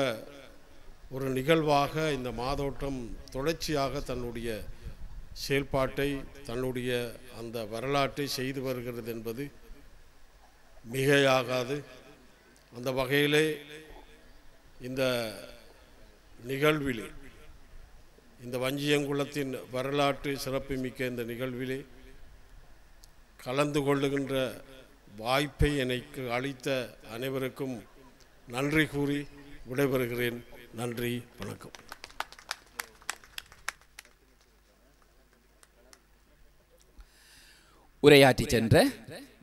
S9: ஒரு நிகழ்வாக இந்த மாதோட்டம் தொடர்ச்சியாக தன்னுடைய செயல்பாட்டை, தன்னுடைய அந்த வரலாற்றை செய்து வருகிறது என்பது மிகையாகாது. அந்த வகையிலே இந்த நிகழ்விலே, இந்த வஞ்சியங்குளத்தின் வரலாற்று சிறப்புமிக்க இந்த நிகழ்விலே கலந்து கொள்ளுகின்ற வாய்ப்பை எனக்கு அளித்த அனைவருக்கும் நன்றி கூறி விடைபெறுகிறேன். நன்றி, வணக்கம்.
S2: உரையாற்றி சென்ற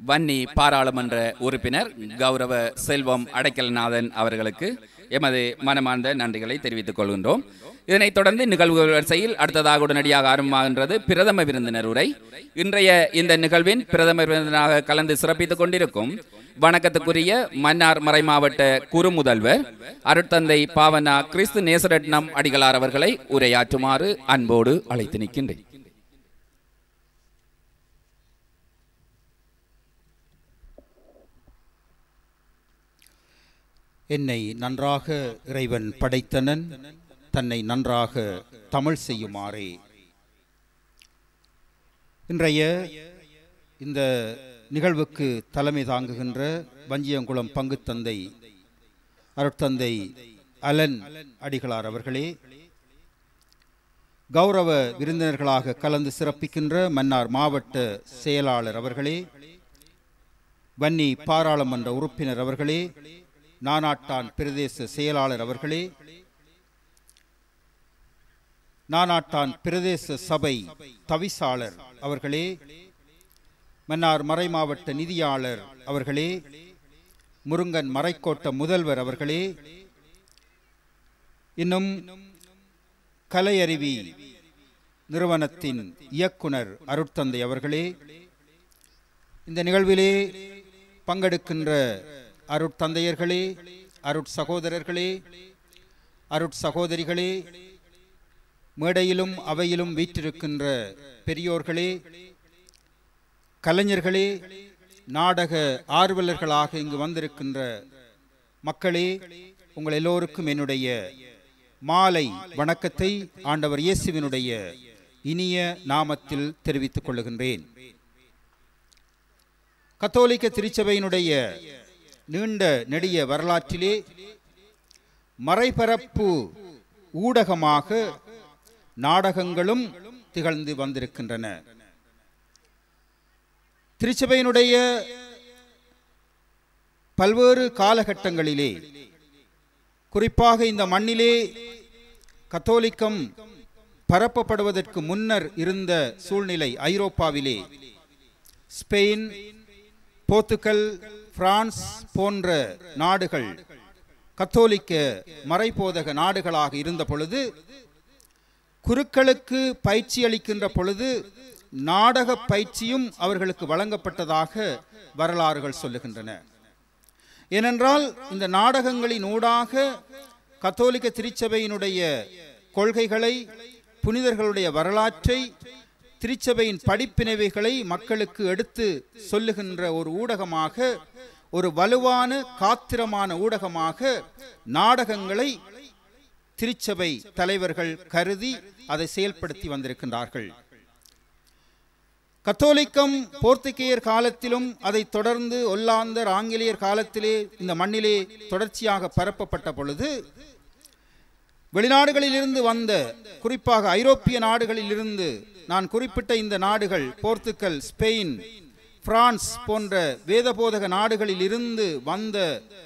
S2: வன்னி பாராளுமன்ற உறுப்பினர் கௌரவ செல்வம் அடைக்கல்நாதன் அவர்களுக்கு எமது மனமார்ந்த நன்றிகளை தெரிவித்துக் கொள்கின்றோம். இதனைத் தொடர்ந்து நிகழ்வு வரிசையில் அடுத்ததாக உடனடியாக ஆரம்பமாகின்றது பிரதம விருந்தினர் உரை. இன்றைய இந்த நிகழ்வின் பிரதம விருந்தினராக கலந்து சிறப்பித்துக் கொண்டிருக்கும் வணக்கத்துக்குரிய மன்னார் மறைமாவட்ட குறுமுதல்வர் அருட்தந்தை பாவனா கிறிஸ்து நேசரட்னம் அடிகளார் அவர்களை உரையாற்றுமாறு அன்போடு அழைத்து நிற்கின்றேன்.
S10: என்னை நன்றாக இறைவன் படைத்தனன், தன்னை நன்றாக தமிழ் செய்யுமாறே. இன்றைய இந்த நிகழ்வுக்கு தலைமை தாங்குகின்ற வஞ்சியங்குளம் பங்குத்தந்தை அருட்தந்தை அலன் அடிகளார் அவர்களே, கௌரவ விருந்தினர்களாக கலந்து சிறப்பிக்கின்ற மன்னார் மாவட்ட செயலாளர் அவர்களே, வன்னி பாராளுமன்ற உறுப்பினர் அவர்களே, நானாட்டான் பிரதேச செயலாளர் அவர்களே, நானாட்டான் பிரதேச சபை தவிசாளர் அவர்களே, மன்னார் மறைமாவட்ட நிதியாளர் அவர்களே, முருங்கன் மறைக்கோட்ட முதல்வர் அவர்களே, இன்னும் கலையருவி நிறுவனத்தின் இயக்குனர் அருட்தந்தை அவர்களே, இந்த நிகழ்விலே பங்கெடுக்கின்ற அருட்தந்தையர்களே, அருட்சகோதரர்களே, அருட்சகோதரிகளே, மேடையிலும் அவையிலும் வீற்றிருக்கின்ற பெரியோர்களே, கலைஞர்களே, நாடக ஆர்வலர்களாக இங்கு வந்திருக்கின்ற மக்களே, உங்கள் எல்லோருக்கும் என்னுடைய மாலை வணக்கத்தை ஆண்டவர் இயேசுவினுடைய இனிய நாமத்தில் தெரிவித்துக் கொள்ளுகின்றேன். கத்தோலிக்க திருச்சபையினுடைய நீண்ட நெடிய வரலாற்றிலே மறைபரப்பு ஊடகமாக நாடகங்களும் திகழ்ந்து வந்திருக்கின்றன. திருச்சபையினுடைய பல்வேறு காலகட்டங்களிலே, குறிப்பாக இந்த மண்ணிலே கத்தோலிக்கம் பரப்பப்படுவதற்கு முன்னர் இருந்த சூழ்நிலை ஐரோப்பாவிலே ஸ்பெயின், போர்த்துகல், பிரான்ஸ் போன்ற நாடுகள் கத்தோலிக்க மறைபோதக நாடுகளாக இருந்த பொழுது, குருக்களுக்கு பயிற்சி அளிக்கின்ற பொழுது நாடக பயிற்சியும் அவர்களுக்கு வழங்கப்பட்டதாக வரலாறுகள் சொல்லுகின்றன. ஏனென்றால் இந்த நாடகங்களின் ஊடாக கத்தோலிக்க திருச்சபையினுடைய கொள்கைகளை, புனிதர்களுடைய வரலாற்றை, திருச்சபையின் படிப்பினைவைகளை மக்களுக்கு எடுத்து சொல்லுகின்ற ஒரு ஊடகமாக, ஒரு வலுவான காத்திரமான ஊடகமாக நாடகங்களை திருச்சபை தலைவர்கள் கருதி அதை செயல்படுத்தி வந்திருக்கின்றார்கள். கத்தோலிக்கம் போர்த்துகேயர் காலத்திலும் அதை தொடர்ந்து ஒல்லாந்தர், ஆங்கிலேயர் காலத்திலே இந்த மண்ணிலே தொடர்ச்சியாக பரப்பப்பட்ட பொழுது, வெளிநாடுகளிலிருந்து வந்த, குறிப்பாக ஐரோப்பிய நாடுகளிலிருந்து நான் குறிப்பிட்ட இந்த நாடுகள் போர்த்துகல், ஸ்பெயின், பிரான்ஸ் போன்ற வேதபோதக நாடுகளில் இருந்து வந்த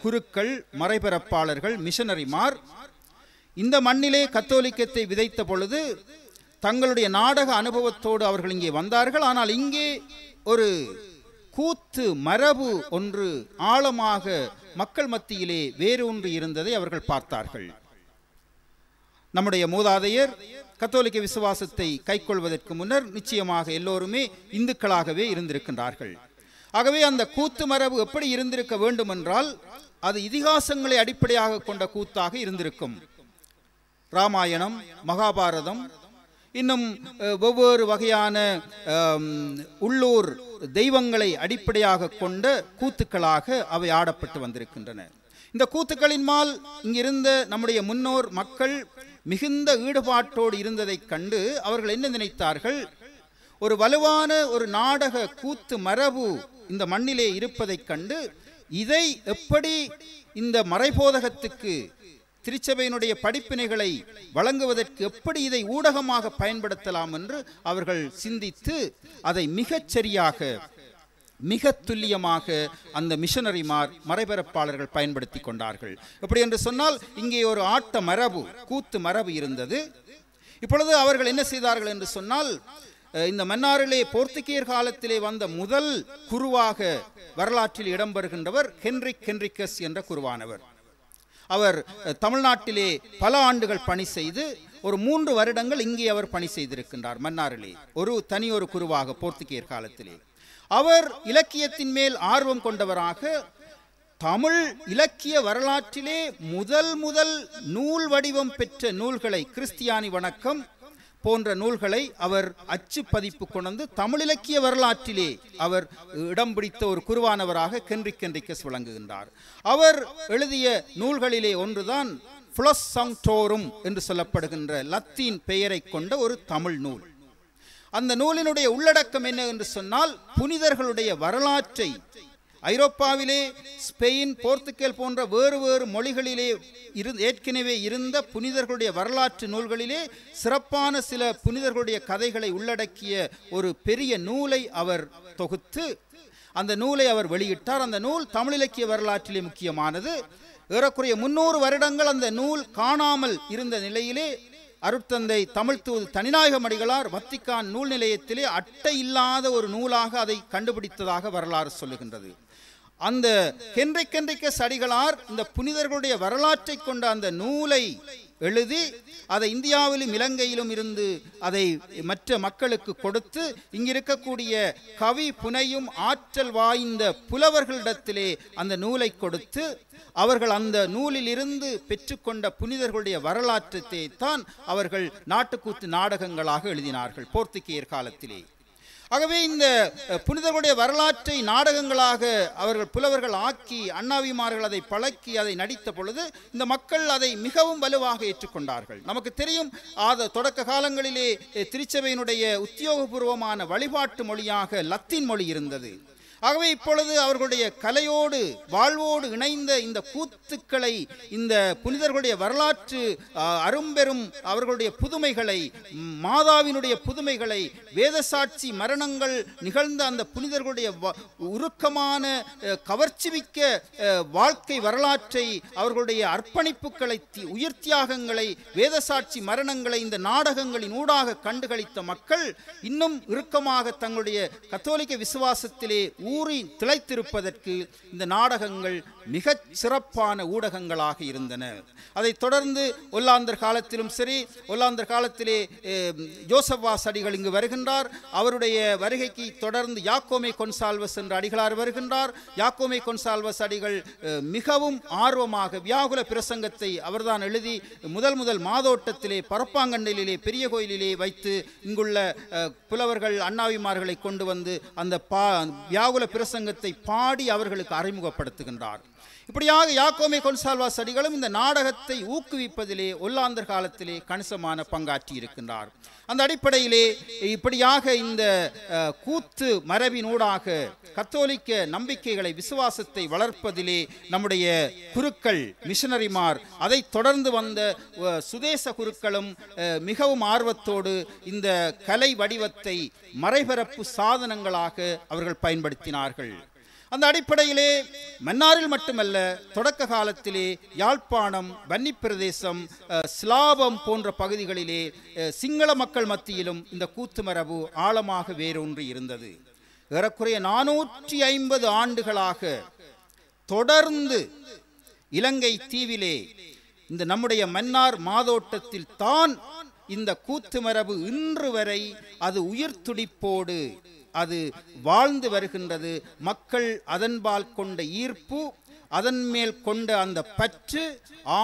S10: குருக்கள், மறைபரப்பாளர்கள், மிஷனரிமார் இந்த மண்ணிலே கத்தோலிக்கத்தை விதைத்த பொழுது தங்களுடைய நாடக அனுபவத்தோடு அவர்கள் இங்கே வந்தார்கள். ஆனால் இங்கே ஒரு கூத்து மரபு ஒன்று ஆழமாக மக்கள் மத்தியிலே வேறு ஒன்று இருந்ததை அவர்கள் பார்த்தார்கள். நம்முடைய மூதாதையர் கத்தோலிக்க விசுவாசத்தை கைக்கொள்வதற்கு முன்னர் நிச்சயமாக எல்லோருமே இந்துக்களாகவே இருந்திருக்கின்றார்கள். ஆகவே அந்த கூத்து மரபு எப்படி இருந்திருக்க வேண்டும் என்றால், அது இதிகாசங்களை அடிப்படையாக கொண்ட கூத்தாக இருந்திருக்கும். ராமாயணம், மகாபாரதம், இன்னும் ஒவ்வொரு வகையான உள்ளூர் தெய்வங்களை அடிப்படையாக கொண்ட கூத்துக்களாக அவை ஆடப்பட்டு வந்திருக்கின்றன. இந்த கூத்துக்களின்மால் இங்கிருந்த நம்முடைய முன்னோர் மக்கள் மிகுந்த ஈடுபாட்டோடு இருந்ததை கண்டு அவர்கள் என்ன நினைத்தார்கள், ஒரு வலுவான ஒரு நாடக கூத்து மரபு இந்த மண்ணிலே இருப்பதைக் கண்டு இதை எப்படி இந்த மறைபோதகத்துக்கு, திருச்சபையினுடைய படிப்பினைகளை வழங்குவதற்கு எப்படி இதை ஊடகமாக பயன்படுத்தலாம் என்று அவர்கள் சிந்தித்து அதை மிகச் சரியாக, மிக துல்லியமாக அந்த மிஷனரிமார், மறைபரப்பாளர்கள் பயன்படுத்தி கொண்டார்கள். எப்படி என்று சொன்னால், இங்கே ஒரு ஆட்ட மரபு, கூத்து மரபு இருந்தது. இப்பொழுது அவர்கள் என்ன செய்தார்கள் என்று சொன்னால், இந்த மன்னாரிலே போர்த்துகீயர் காலத்திலே வந்த முதல் குருவாக வரலாற்றில் இடம்பெறுகின்றவர் ஹென்ரிக்கஸ் என்ற குருவானவர். அவர் தமிழ்நாட்டிலே பல ஆண்டுகள் பணி செய்து ஒரு 3 வருடங்கள் இங்கே அவர் பணி செய்திருக்கின்றார் மன்னாரிலே, ஒரு குருவாக போர்த்துகீயர் காலத்திலே. அவர் இலக்கியத்தின் மேல் ஆர்வம் கொண்டவராக தமிழ் இலக்கிய வரலாற்றிலே முதல் நூல் வடிவம் பெற்ற நூல்களை, கிறிஸ்தியானி வணக்கம் போன்ற நூல்களை அவர் அச்சு பதிப்பு கொண்டு தமிழ் இலக்கிய வரலாற்றிலே அவர் இடம் பிடித்த ஒரு குருவானவராக ஹென்ரிக்கஸ் விளங்குகின்றார். அவர் எழுதிய நூல்களிலே ஒன்றுதான் ஃபிளஸ் சாங்டோரும் என்று சொல்லப்படுகின்ற லத்தீன் பெயரை கொண்ட ஒரு தமிழ் நூல். அந்த நூலினுடைய உள்ளடக்கம் என்ன என்று சொன்னால், புனிதர்களுடைய வரலாற்றை ஐரோப்பாவிலே ஸ்பெயின், போர்த்துகல் போன்ற வேறு மொழிகளிலே ஏற்கனவே இருந்த புனிதர்களுடைய வரலாற்று நூல்களிலே சிறப்பான சில புனிதர்களுடைய கதைகளை உள்ளடக்கிய ஒரு பெரிய நூலை அவர் தொகுத்து அந்த நூலை அவர் வெளியிட்டார். அந்த நூல் தமிழ் இலக்கிய வரலாற்றிலே முக்கியமானது. ஏறக்குறைய 300 வருடங்கள் அந்த நூல் காணாமல் இருந்த நிலையிலே அருட்தந்தை தமிழ் தூது தனிநாயகம் அடிகளார் வத்திக்கான் நூல் நிலையத்திலே அட்டை இல்லாத ஒரு நூலாக அதை கண்டுபிடித்ததாக வரலாறு சொல்லுகின்றது. அந்த ஹென்ரிக்கஸ் அடிகளார் இந்த புனிதர்களுடைய வரலாற்றை கொண்ட அந்த நூலை எழுதி அதை இந்தியாவிலும் இலங்கையிலும் இருந்து அதை மற்ற மக்களுக்கு கொடுத்து இங்கிருக்கக்கூடிய கவி புனையும் ஆற்றல் வாய்ந்த புலவர்களிடத்திலே அந்த நூலை கொடுத்து அவர்கள் அந்த நூலில் இருந்து பெற்றுக்கொண்ட புனிதர்களுடைய வரலாற்றை தான் அவர்கள் நாட்டுக்கூத்து நாடகங்களாக எழுதினார்கள் போர்த்துகீயர் காலத்திலே. ஆகவே இந்த புனிதர்களுடைய வரலாற்றை நாடகங்களாக அவர்கள் புலவர்கள் ஆக்கி அண்ணாவிமார்கள் அதை பழக்கி அதை நடித்த பொழுது இந்த மக்கள் அதை மிகவும் வலுவாக ஏற்றுக்கொண்டார்கள். நமக்கு தெரியும், தொடக்க காலங்களிலே திருச்சபையினுடைய உத்தியோகபூர்வமான வழிபாட்டு மொழியாக லத்தீன் மொழி இருந்தது. ஆகவே இப்பொழுது அவர்களுடைய கலையோடு வாழ்வோடு இணைந்த இந்த கூத்துக்களை, இந்த புனிதர்களுடைய வரலாற்று அரும்பெரும் அவர்களுடைய புதுமைகளை, மாதாவினுடைய புதுமைகளை, வேதசாட்சி மரணங்கள் நிகழ்ந்த அந்த புனிதர்களுடைய உருக்கமான கவர்ச்சிமிக்க வாழ்க்கை வரலாற்றை, அவர்களுடைய அர்ப்பணிப்புகளை, உயிர் தியாகங்களை, வேதசாட்சி மரணங்களை இந்த நாடகங்களின் ஊடாக கண்டுகளித்த மக்கள் இன்னும் இறுக்கமாக தங்களுடைய கத்தோலிக்க விசுவாசத்திலே ஊறி திளைத்திருப்பதற்கு இந்த நாடகங்கள் மிகச் சிறப்பான ஊடகங்களாக இருந்தன. அதைத் தொடர்ந்து ஒல்லாந்தர் காலத்திலும் சரி, ஒல்லாந்தர் காலத்திலே ஜோசப் வாஸ் அடிகள் இங்கு வருகின்றார். அவருடைய வருகைக்கு தொடர்ந்து யாக்கோமே கொன்சால்வஸ் என்ற அடிகளார் வருகின்றார். யாக்கோமே கொன்சால்வஸ் அடிகள் மிகவும் ஆர்வமாக வியாகுல பிரசங்கத்தை அவர்தான் எழுதி முதல் மாதோட்டத்திலே பரப்பாங்கண்ணிலே பெரிய கோயிலிலே வைத்து இங்குள்ள புலவர்கள் அண்ணாவிமார்களை கொண்டு வந்து அந்த வியாகுல பிரசங்கத்தை பாடி அவர்களுக்கு அறிமுகப்படுத்துகின்றார். இப்படியாக யாக்கோமே கொன்சால்வாஸ் அடிகளும் இந்த நாடகத்தை ஊக்குவிப்பதிலே ஒல்லாந்தர் காலத்திலே கணிசமான பங்காற்றி இருக்கின்றார். அந்த அடிப்படையிலே இப்படியாக இந்த கூத்து மரபினூடாக கத்தோலிக்க நம்பிக்கைகளை, விசுவாசத்தை வளர்ப்பதிலே நம்முடைய குருக்கள், மிஷனரிமார், அதை தொடர்ந்து வந்த சுதேச குருக்களும் மிகவும் ஆர்வத்தோடு இந்த கலை வடிவத்தை மறைபரப்பு சாதனங்களாக அவர்கள் பயன்படுத்தினார்கள். அந்த அடிப்படையிலே மன்னாரில் மட்டுமல்ல, தொடக்க காலத்திலே யாழ்ப்பாணம், வன்னி பிரதேசம், ஸ்லாபம் போன்ற பகுதிகளிலே சிங்கள மக்கள் மத்தியிலும் இந்த கூத்து மரபு ஆழமாக வேரூன்றி இருந்தது. ஏறக்குறைய 450 ஆண்டுகளாக தொடர்ந்து இலங்கை தீவிலே இந்த நம்முடைய மன்னார் மாதோட்டத்தில் தான் இந்த கூத்து மரபு இன்று வரை அது உயிர் துடிப்போடு அது வாழ்ந்து வருகின்றது. மக்கள் அதன்பால் கொண்ட ஈர்ப்பு, அதன் மேல் கொண்ட அந்த பற்று,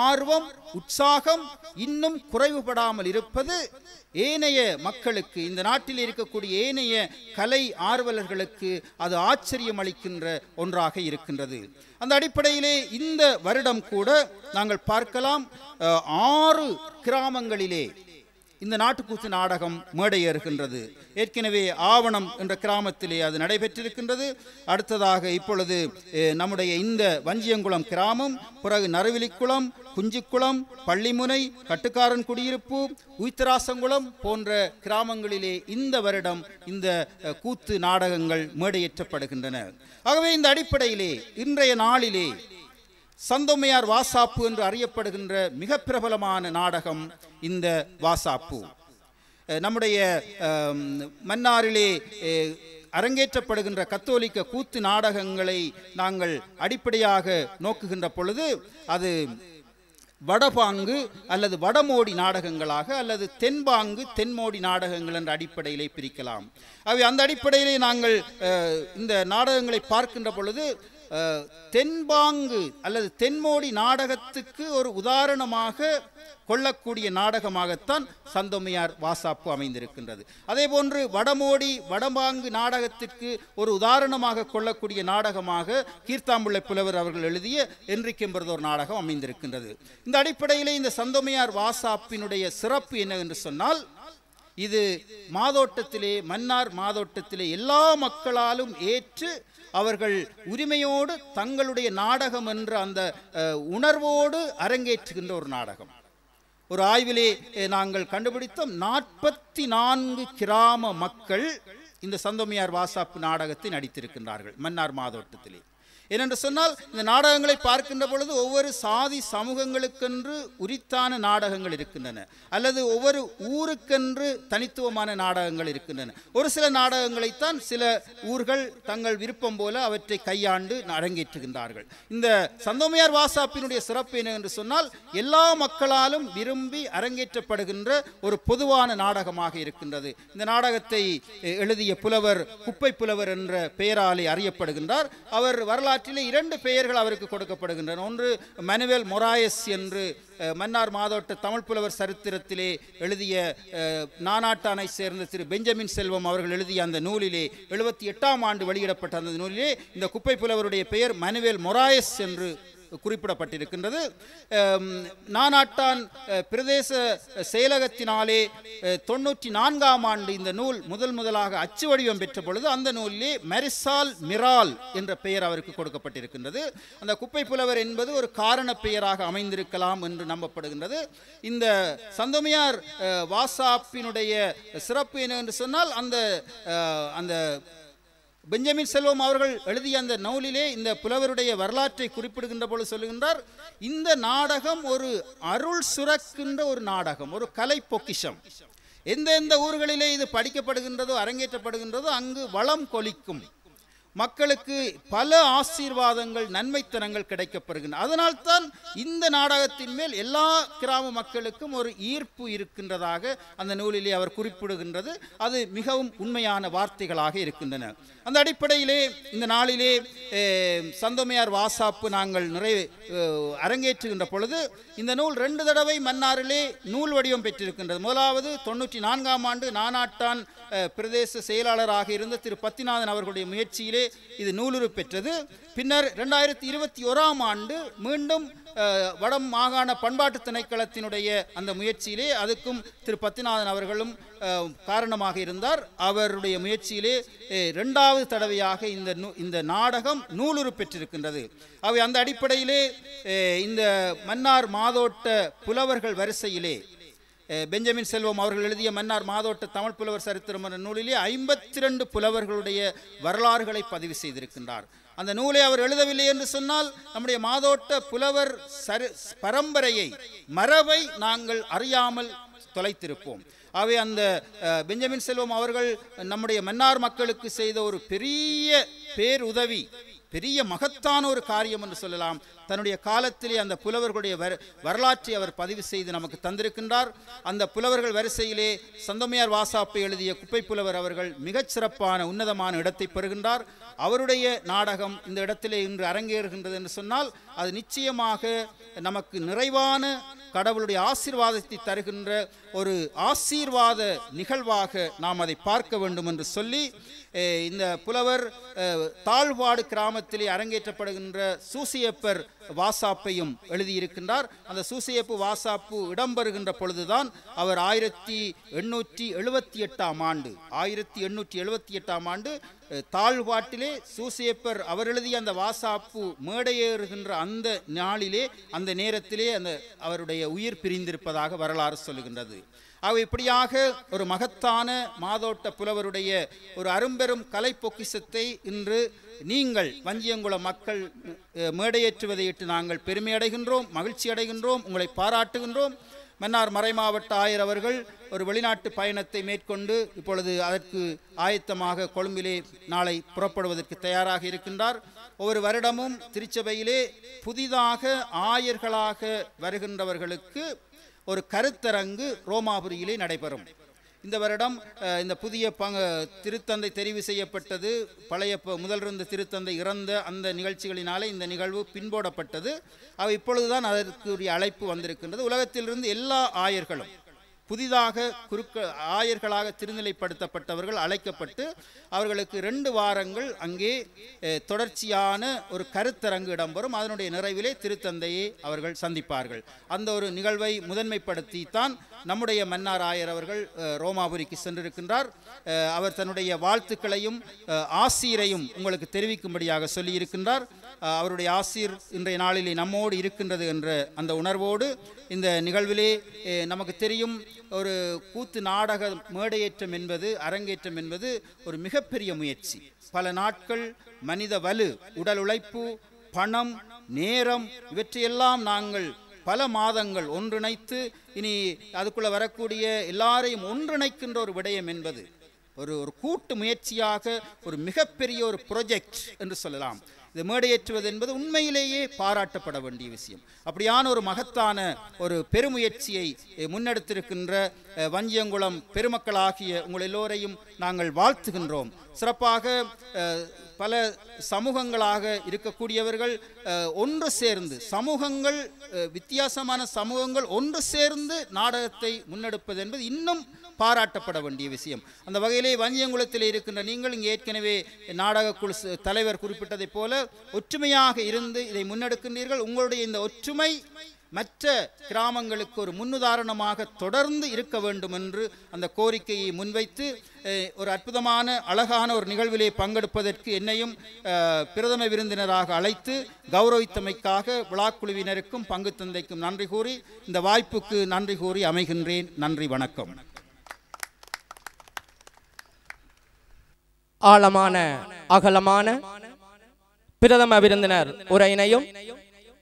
S10: ஆர்வம், உற்சாகம் இன்னும் குறைவுபடாமல் இருப்பது ஏனைய மக்களுக்கு, இந்த நாட்டில் இருக்கக்கூடிய ஏனைய கலை ஆர்வலர்களுக்கு அது ஆச்சரியம் அளிக்கின்ற ஒன்றாக இருக்கின்றது. அந்த அடிப்படையிலே இந்த வருடம் கூட நாங்கள் பார்க்கலாம், 6 கிராமங்களிலே இந்த நாட்டுக்கூத்து நாடகம் மேடையேறுகின்றது. ஏற்கனவே ஆவணம் என்ற கிராமத்திலே அது நடைபெற்றிருக்கின்றது. அடுத்ததாக இப்பொழுது நம்முடைய இந்த வஞ்சியங்குளம் கிராமம், பிறகு நறுவிலிக்குளம், குஞ்சிக்குளம், பள்ளிமுனை, கட்டுக்காரன் குடியிருப்பு, உய்த்தராசங்குளம் போன்ற கிராமங்களிலே இந்த வருடம் இந்த கூத்து நாடகங்கள் மேடையேற்றப்படுகின்றன. ஆகவே இந்த அடிப்படையிலே இன்றைய நாளிலே சந்தோமையார் வாசாப்பு என்று அறியப்படுகின்ற மிக பிரபலமான நாடகம் இந்த வாசாப்பு. நம்முடைய மன்னாரிலே அரங்கேற்றப்படுகின்ற கத்தோலிக்க கூத்து நாடகங்களை நாங்கள் அடிப்படையாக நோக்குகின்ற பொழுது அது வடபாங்கு அல்லது வடமோடி நாடகங்களாக அல்லது தென்பாங்கு தென்மோடி நாடகங்கள் என்ற அடிப்படையிலே பிரிக்கலாம். அவை அந்த அடிப்படையிலே நாங்கள் இந்த நாடகங்களை பார்க்கின்ற பொழுது தென்பாங்கு அல்லது தென்மோடி நாடகத்துக்கு ஒரு உதாரணமாக கொள்ளக்கூடிய நாடகமாகத்தான் சந்தோமையார் வாசாப்பு அமைந்திருக்கின்றது. அதே போன்று வடமோடி வடபாங்கு நாடகத்திற்கு ஒரு உதாரணமாக கொள்ளக்கூடிய நாடகமாக கீர்த்தாம்புள்ளை புலவர் அவர்கள் எழுதிய என்றிக் என்பதோர் நாடகம் அமைந்திருக்கின்றது. இந்த அடிப்படையிலே இந்த சந்தோமையார் வாசாப்பினுடைய சிறப்பு என்ன என்று சொன்னால், இது மாதோட்டத்திலே மன்னார் மாதோட்டத்திலே எல்லா மக்களாலும் ஏற்று அவர்கள் உரிமையோடு தங்களுடைய நாடகம் என்ற அந்த உணர்வோடு அரங்கேற்றுகின்ற ஒரு நாடகம். ஒரு ஆய்விலே நாங்கள் கண்டுபிடித்தோம் 44 கிராம மக்கள் இந்த சந்தோமையார் வாசாப்பு நாடகத்தை நடித்திருக்கின்றார்கள் மன்னார் மாதோட்டத்திலே. ஏனென்று சொன்னால் இந்த நாடகங்களை பார்க்கின்ற பொழுது ஒவ்வொரு சாதி சமூகங்களுக்கென்று உரித்தான நாடகங்கள் இருக்கின்றன, அல்லது ஒவ்வொரு ஊருக்கென்று தனித்துவமான நாடகங்கள் இருக்கின்றன. ஒரு சில நாடகங்களைத்தான் சில ஊர்கள் தங்கள் விருப்பம் போல அவற்றை கையாண்டு அரங்கேற்றுகின்றார்கள். இந்த சந்தோமையார் வாசாப்பினுடைய சிறப்பு என்ன என்று சொன்னால், எல்லா மக்களாலும் விரும்பி அரங்கேற்றப்படுகின்ற ஒரு பொதுவான நாடகமாக இருக்கின்றது. இந்த நாடகத்தை எழுதிய புலவர் குப்பை புலவர் என்ற பெயராலே அறியப்படுகின்றார். அவர் வரலாற்று 2 பெயர்கள் அவருக்கு கொடுக்கப்படுகின்றன. ஒன்று மனுவேல் மொராயஸ் என்று மன்னார் மாதோட்ட தமிழ் புலவர் சரித்திரத்திலே எழுதிய நானாட்டானை சேர்ந்த திரு பெஞ்சமின் செல்வம் அவர்கள் எழுதிய அந்த நூலிலே 78ஆம் ஆண்டு வெளியிடப்பட்ட அந்த நூலிலே இந்த குப்பை புலவருடைய பெயர் மனுவேல் மொராயஸ் என்று குறிப்பிடப்பட்டிருக்கின்றது. நானாட்டான் பிரதேச செயலகத்தினாலே 94ஆம் ஆண்டு இந்த நூல் முதலாக அச்சு வடிவம் பெற்ற பொழுது அந்த நூலிலே மரிசால் மிரால் என்ற பெயர் அவருக்கு கொடுக்கப்பட்டிருக்கின்றது. அந்த குப்பை புலவர் என்பது ஒரு காரண பெயராக அமைந்திருக்கலாம் என்று நம்பப்படுகின்றது. இந்த சந்தோமையார் வாசாப்பினுடைய சிறப்பு என்ன என்று சொன்னால், அந்த பெஞ்சமின் செல்வம் அவர்கள் எழுதிய அந்த நூலிலே இந்த புலவருடைய வரலாற்றை குறிப்பிடுகின்ற பொழுது சொல்லுகின்றார், இந்த நாடகம் ஒரு அருள் சுரக்கின்ற ஒரு நாடகம், ஒரு கலை பொக்கிஷம். எந்தெந்த ஊர்களிலே இது படிக்கப்படுகின்றதோ அரங்கேற்றப்படுகின்றதோ அங்கு வளம் கொலிக்கும், மக்களுக்கு பல ஆசீர்வாதங்கள் நன்மைத்தனங்கள் கிடைக்கப்படுகின்றன. அதனால்தான் இந்த நாடகத்தின் மேல் எல்லா கிராம மக்களுக்கும் ஒரு ஈர்ப்பு இருக்கின்றதாக அந்த நூலிலே அவர் குறிப்பிடுகின்றது. அது மிகவும் உண்மையான வார்த்தைகளாக இருக்கின்றன. அந்த அடிப்படையிலே இந்த நாளிலே சந்தோமையார் வாசாப்பு நாங்கள் அரங்கேற்றுகின்ற பொழுது இந்த நூல் 2 தடவை மன்னாரிலே நூல் வடிவம் பெற்றிருக்கின்றது. முதலாவது 94ஆம் ஆண்டு நானாட்டான் பிரதேச செயலாளராக இருந்த திரு பத்திநாதன் அவர்களுடைய முயற்சியிலே இது நூலுரு பெற்றது. பின்னர் 2021ஆம் ஆண்டு மீண்டும் வட மாகாண பண்பாட்டு திணைக்களத்தினுடைய அந்த முயற்சியிலே, அதுக்கும் திரு பத்திநாதன் அவர்களும் காரணமாக இருந்தார், அவருடைய முயற்சியிலே 2வது தடவையாக இந்த நாடகம் நூலுரு பெற்றிருக்கின்றது. அவை அந்த அடிப்படையிலே இந்த மன்னார் மாதோட்ட புலவர்கள் வரிசையிலே பெஞ்சமின் செல்வம் அவர்கள் எழுதிய மன்னார் மாதோட்ட தமிழ் புலவர் சரித்திரம் என்ற நூலிலே 52 புலவர்களுடைய வரலாறுகளை பதிவு செய்திருக்கின்றார். அந்த நூலை அவர் எழுதவில்லை என்று சொன்னால் நம்முடைய மாதோட்ட புலவர் பரம்பரையை மரபை நாங்கள் அறியாமல் தொலைத்திருப்போம். ஆகவே அந்த பெஞ்சமின் செல்வம் அவர்கள் நம்முடைய மன்னார் மக்களுக்கு செய்த ஒரு பெரிய பேருதவி, பெரிய மகத்தான ஒரு காரியம் என்று சொல்லலாம். தன்னுடைய காலத்திலே அந்த புலவர்களுடைய வரலாற்றை அவர் பதிவு செய்து நமக்கு தந்திருக்கின்றார். அந்த புலவர்கள் வரிசையிலே சந்தோமையார் வாசாப்பை எழுதிய குப்பை புலவர் அவர்கள் மிகச் சிறப்பான உன்னதமான இடத்தை பெறுகின்றார். அவருடைய நாடகம் இந்த இடத்திலே இன்று அரங்கேறுகின்றது என்று சொன்னால் அது நிச்சயமாக நமக்கு நிறைவான கடவுளுடைய ஆசீர்வாதத்தை தருகின்ற ஒரு ஆசீர்வாத நிகழ்வாக நாம் அதை பார்க்க வேண்டும் என்று சொல்லி, இந்த புலவர் தாழ்வாடு கிராமத்திலே அரங்கேற்றப்படுகின்ற சூசியப்பர் வாசாப்பையும் எழுதியிருக்கின்றார். அந்த சூசியப்பு வாசாப்பு இடம்பெறுகின்ற பொழுதுதான் அவர் 1878ஆம் ஆண்டு தாழ்வாட்டிலே சூசியப்பர் அவர் எழுதிய அந்த வாசாப்பு மேடையேறுகின்ற அந்த நாளிலே, அந்த நேரத்திலே அவருடைய உயிர் பிரிந்திருப்பதாக வரலாறு சொல்லுகின்றது. இப்படியாக ஒரு மகத்தான மாதோட்ட புலவருடைய ஒரு அரும்பெரும் கலை பொக்கிஷத்தை இன்று நீங்கள் வஞ்சியங்குளம் மக்கள் மேடையேற்றுவதையிட்டு நாங்கள் பெருமை அடைகின்றோம், மகிழ்ச்சி அடைகின்றோம், உங்களை பாராட்டுகின்றோம். மன்னார் மறைமாவட்ட ஆயர் அவர்கள் ஒரு வெளிநாட்டு பயணத்தை மேற்கொண்டு இப்பொழுது அதற்கு ஆயத்தமாக கொழும்பிலே நாளை புறப்படுவதற்கு தயாராக இருக்கின்றார். ஒவ்வொரு வருடமும் திருச்சபையிலே புதிதாக ஆயர்களாக வருகின்றவர்களுக்கு ஒரு கருத்தரங்கு ரோமாபுரியிலே நடைபெறும். இந்த வருடம் இந்த புதிய திருத்தந்தை தெரிவு செய்யப்பட்டது. பழைய முதலிருந்த திருத்தந்தை இறந்த அந்த நிகழ்ச்சிகளினாலே இந்த நிகழ்வு பின்போடப்பட்டது. இப்பொழுதுதான் அதற்குரிய அழைப்பு வந்திருக்கின்றது. உலகத்திலிருந்து எல்லா ஆயர்களும் புதிதாக ஆயர்களாக திருநிலைப்படுத்தப்பட்டவர்கள் அழைக்கப்பட்டு அவர்களுக்கு 2 வாரங்கள் அங்கே தொடர்ச்சியான ஒரு கருத்தரங்கு இடம்பெறும். அதனுடைய நிறைவிலே திருத்தந்தையை அவர்கள் சந்திப்பார்கள். அந்த ஒரு நிகழ்வை முதன்மைப்படுத்தித்தான் நம்முடைய மன்னார் ஆயர் அவர்கள் ரோமாபுரிக்கு சென்றிருக்கின்றார். அவர் தன்னுடைய வாழ்த்துக்களையும் ஆசீரையும் உங்களுக்கு தெரிவிக்கும்படியாக சொல்லியிருக்கின்றார். அவருடைய ஆசீர் இன்றைய நாளிலே நம்மோடு இருக்கின்றது என்ற அந்த உணர்வோடு இந்த நிகழ்விலே நமக்கு தெரியும், ஒரு கூத்து நாடக மேடையேற்றம் என்பது, அரங்கேற்றம் என்பது ஒரு மிகப்பெரிய முயற்சி. பல நாட்கள் மனித வலு, உடல் உழைப்பு, பணம், நேரம் இவற்றையெல்லாம் நாங்கள் பல மாதங்கள் ஒன்றிணைத்து இனி அதுக்குள்ள வரக்கூடிய எல்லாரையும் ஒன்றிணைக்கின்ற ஒரு விடயம் என்பது ஒரு கூட்டு முயற்சியாக ஒரு மிகப்பெரிய ஒரு ப்ரொஜெக்ட் என்று சொல்லலாம். இது மேடையேற்றுவது என்பது உண்மையிலேயே பாராட்டப்பட வேண்டிய விஷயம். அப்படியான ஒரு மகத்தான ஒரு பெருமுயற்சியை முன்னெடுத்திருக்கின்ற வஞ்சியங்குளம் பெருமக்களாகிய உங்கள் எல்லோரையும் நாங்கள் வாழ்த்துகின்றோம். சிறப்பாக பல சமூகங்களாக இருக்கக்கூடியவர்கள் ஒன்று சேர்ந்து, சமூகங்கள் வித்தியாசமான சமூகங்கள் ஒன்று சேர்ந்து நாடகத்தை முன்னெடுப்பது என்பது இன்னும் பாராட்டப்பட வேண்டிய விஷயம். அந்த வகையிலே வஞ்சியங்குளத்தில் இருக்கின்ற நீங்கள் இங்கே ஏற்கனவே நாடக குழு தலைவர் குறிப்பிட்டதைப் போல ஒற்றுமையாக இருந்து இதை முன்னெடுக்கின்றீர்கள். உங்களுடைய இந்த ஒற்றுமை மற்ற கிராமங்களுக்கு ஒரு முன்னுதாரணமாக தொடர்ந்து இருக்க வேண்டும் என்று அந்த கோரிக்கையை முன்வைத்து ஒரு அற்புதமான அழகான ஒரு நிகழ்விலே பங்கெடுப்பதற்கு என்னையும் பிரதம விருந்தினராக அழைத்து கௌரவித்தமைக்காக விழாக்குழுவினருக்கும் பங்கு தந்தைக்கும் நன்றி கூறி இந்த வாய்ப்புக்கு நன்றி கூறி அமைகின்றேன். நன்றி, வணக்கம்.
S1: ஆழமான அகலமான பிரதம விருந்தினர் உரையினையும்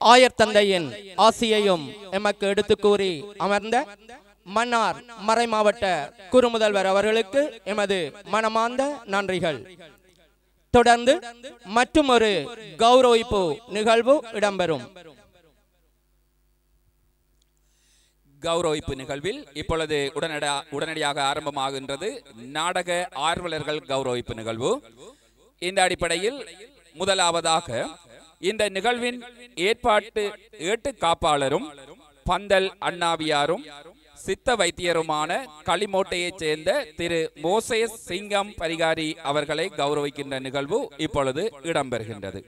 S1: ஆயர் தந்தையின் ஆசியையும் எமக்கு எடுத்து கூறி அமர்ந்த மன்னார் மறைமாவட்ட குறுமுதல்வர் அவர்களுக்கு எமது மனமார்ந்த நன்றிகள். தொடர்ந்து மற்றும் ஒரு கௌரவிப்பு நிகழ்வு இடம்பெறும்.
S2: கௌரவிப்பு நிகழ்வில் இப்பொழுது உடனடியாக ஆரம்பமாகின்றது நாடக ஆர்வலர்கள் கௌரவிப்பு நிகழ்வு. இந்த அடிப்படையில் முதலாவதாக இந்த நிகழ்வின் ஏட்டு காப்பாளரும் பந்தல் அண்ணாவியாரும் சித்த வைத்தியருமான களிமோட்டையைச் சேர்ந்த திரு மோசேஸ் சிங்கம் பரிகாரி அவர்களை கௌரவிக்கின்ற நிகழ்வு இப்பொழுது இடம்பெறுகின்றது.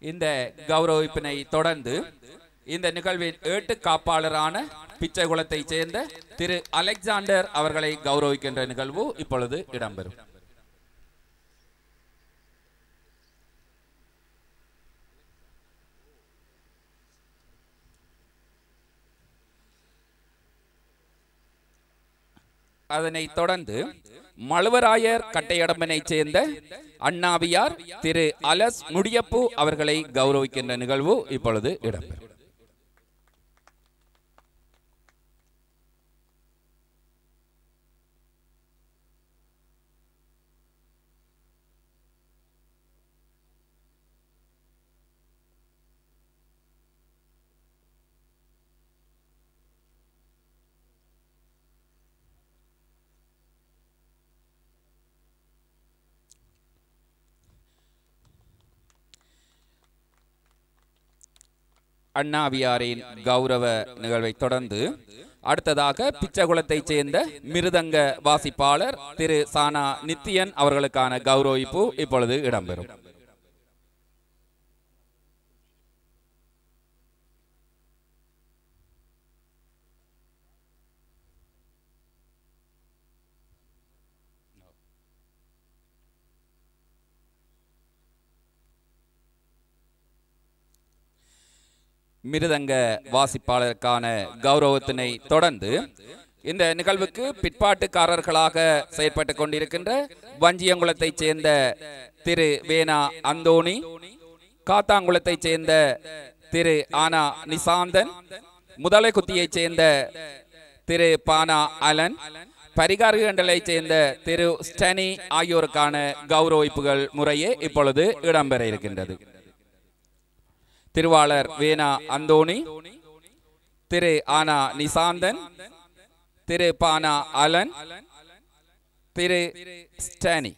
S2: இந்த கௌரவிப்பினை தொடர்ந்து இந்த நிகழ்வின் ஏட்டு காப்பாளரான பிச்சைகுளத்தை சேர்ந்த திரு அலெக்சாண்டர் அவர்களை கௌரவிக்கின்ற நிகழ்வு இப்பொழுது இடம்பெறும். அதனைத் தொடர்ந்து மழுவராயர் கட்டையடம்பனை சேர்ந்த அண்ணாவியார் திரு அலஸ் முடியப்பு அவர்களை கௌரவிக்கின்ற நிகழ்வு இப்பொழுது இடம்பெறும். அண்ணாவியாரின் கௌரவ நிகழ்வை தொடர்ந்து அடுத்ததாக பிச்சகுளத்தை சேர்ந்த மிருதங்க வாசிப்பாளர் திரு சானா நித்தியன் அவர்களுக்கான கௌரவிப்பு இப்பொழுது இடம்பெறும். மிருதங்க வாசிப்பாளருக்கான கௌரவத்தினை தொடர்ந்து இந்த நிகழ்வுக்கு பிற்பாட்டுக்காரர்களாக செயற்பட்டுக் கொண்டிருக்கின்ற வஞ்சியங்குளத்தைச் சேர்ந்த திரு வேணா அந்தோணி, காத்தாங்குளத்தைச் சேர்ந்த திரு ஆனா நிசாந்தன், முதலைக்குத்தியைச் சேர்ந்த திரு பானா அலன், பரிகாரகண்டலைச் சேர்ந்த திரு ஸ்டனி ஆகியோருக்கான கௌரவிப்புகள் முறையே இப்பொழுது இடம்பெற இருக்கின்றது. திருவாளர் வேணா அந்தோணி, திரு ஆனா நிசாந்தன், திரு பானா அலன், திரு ஸ்டானி.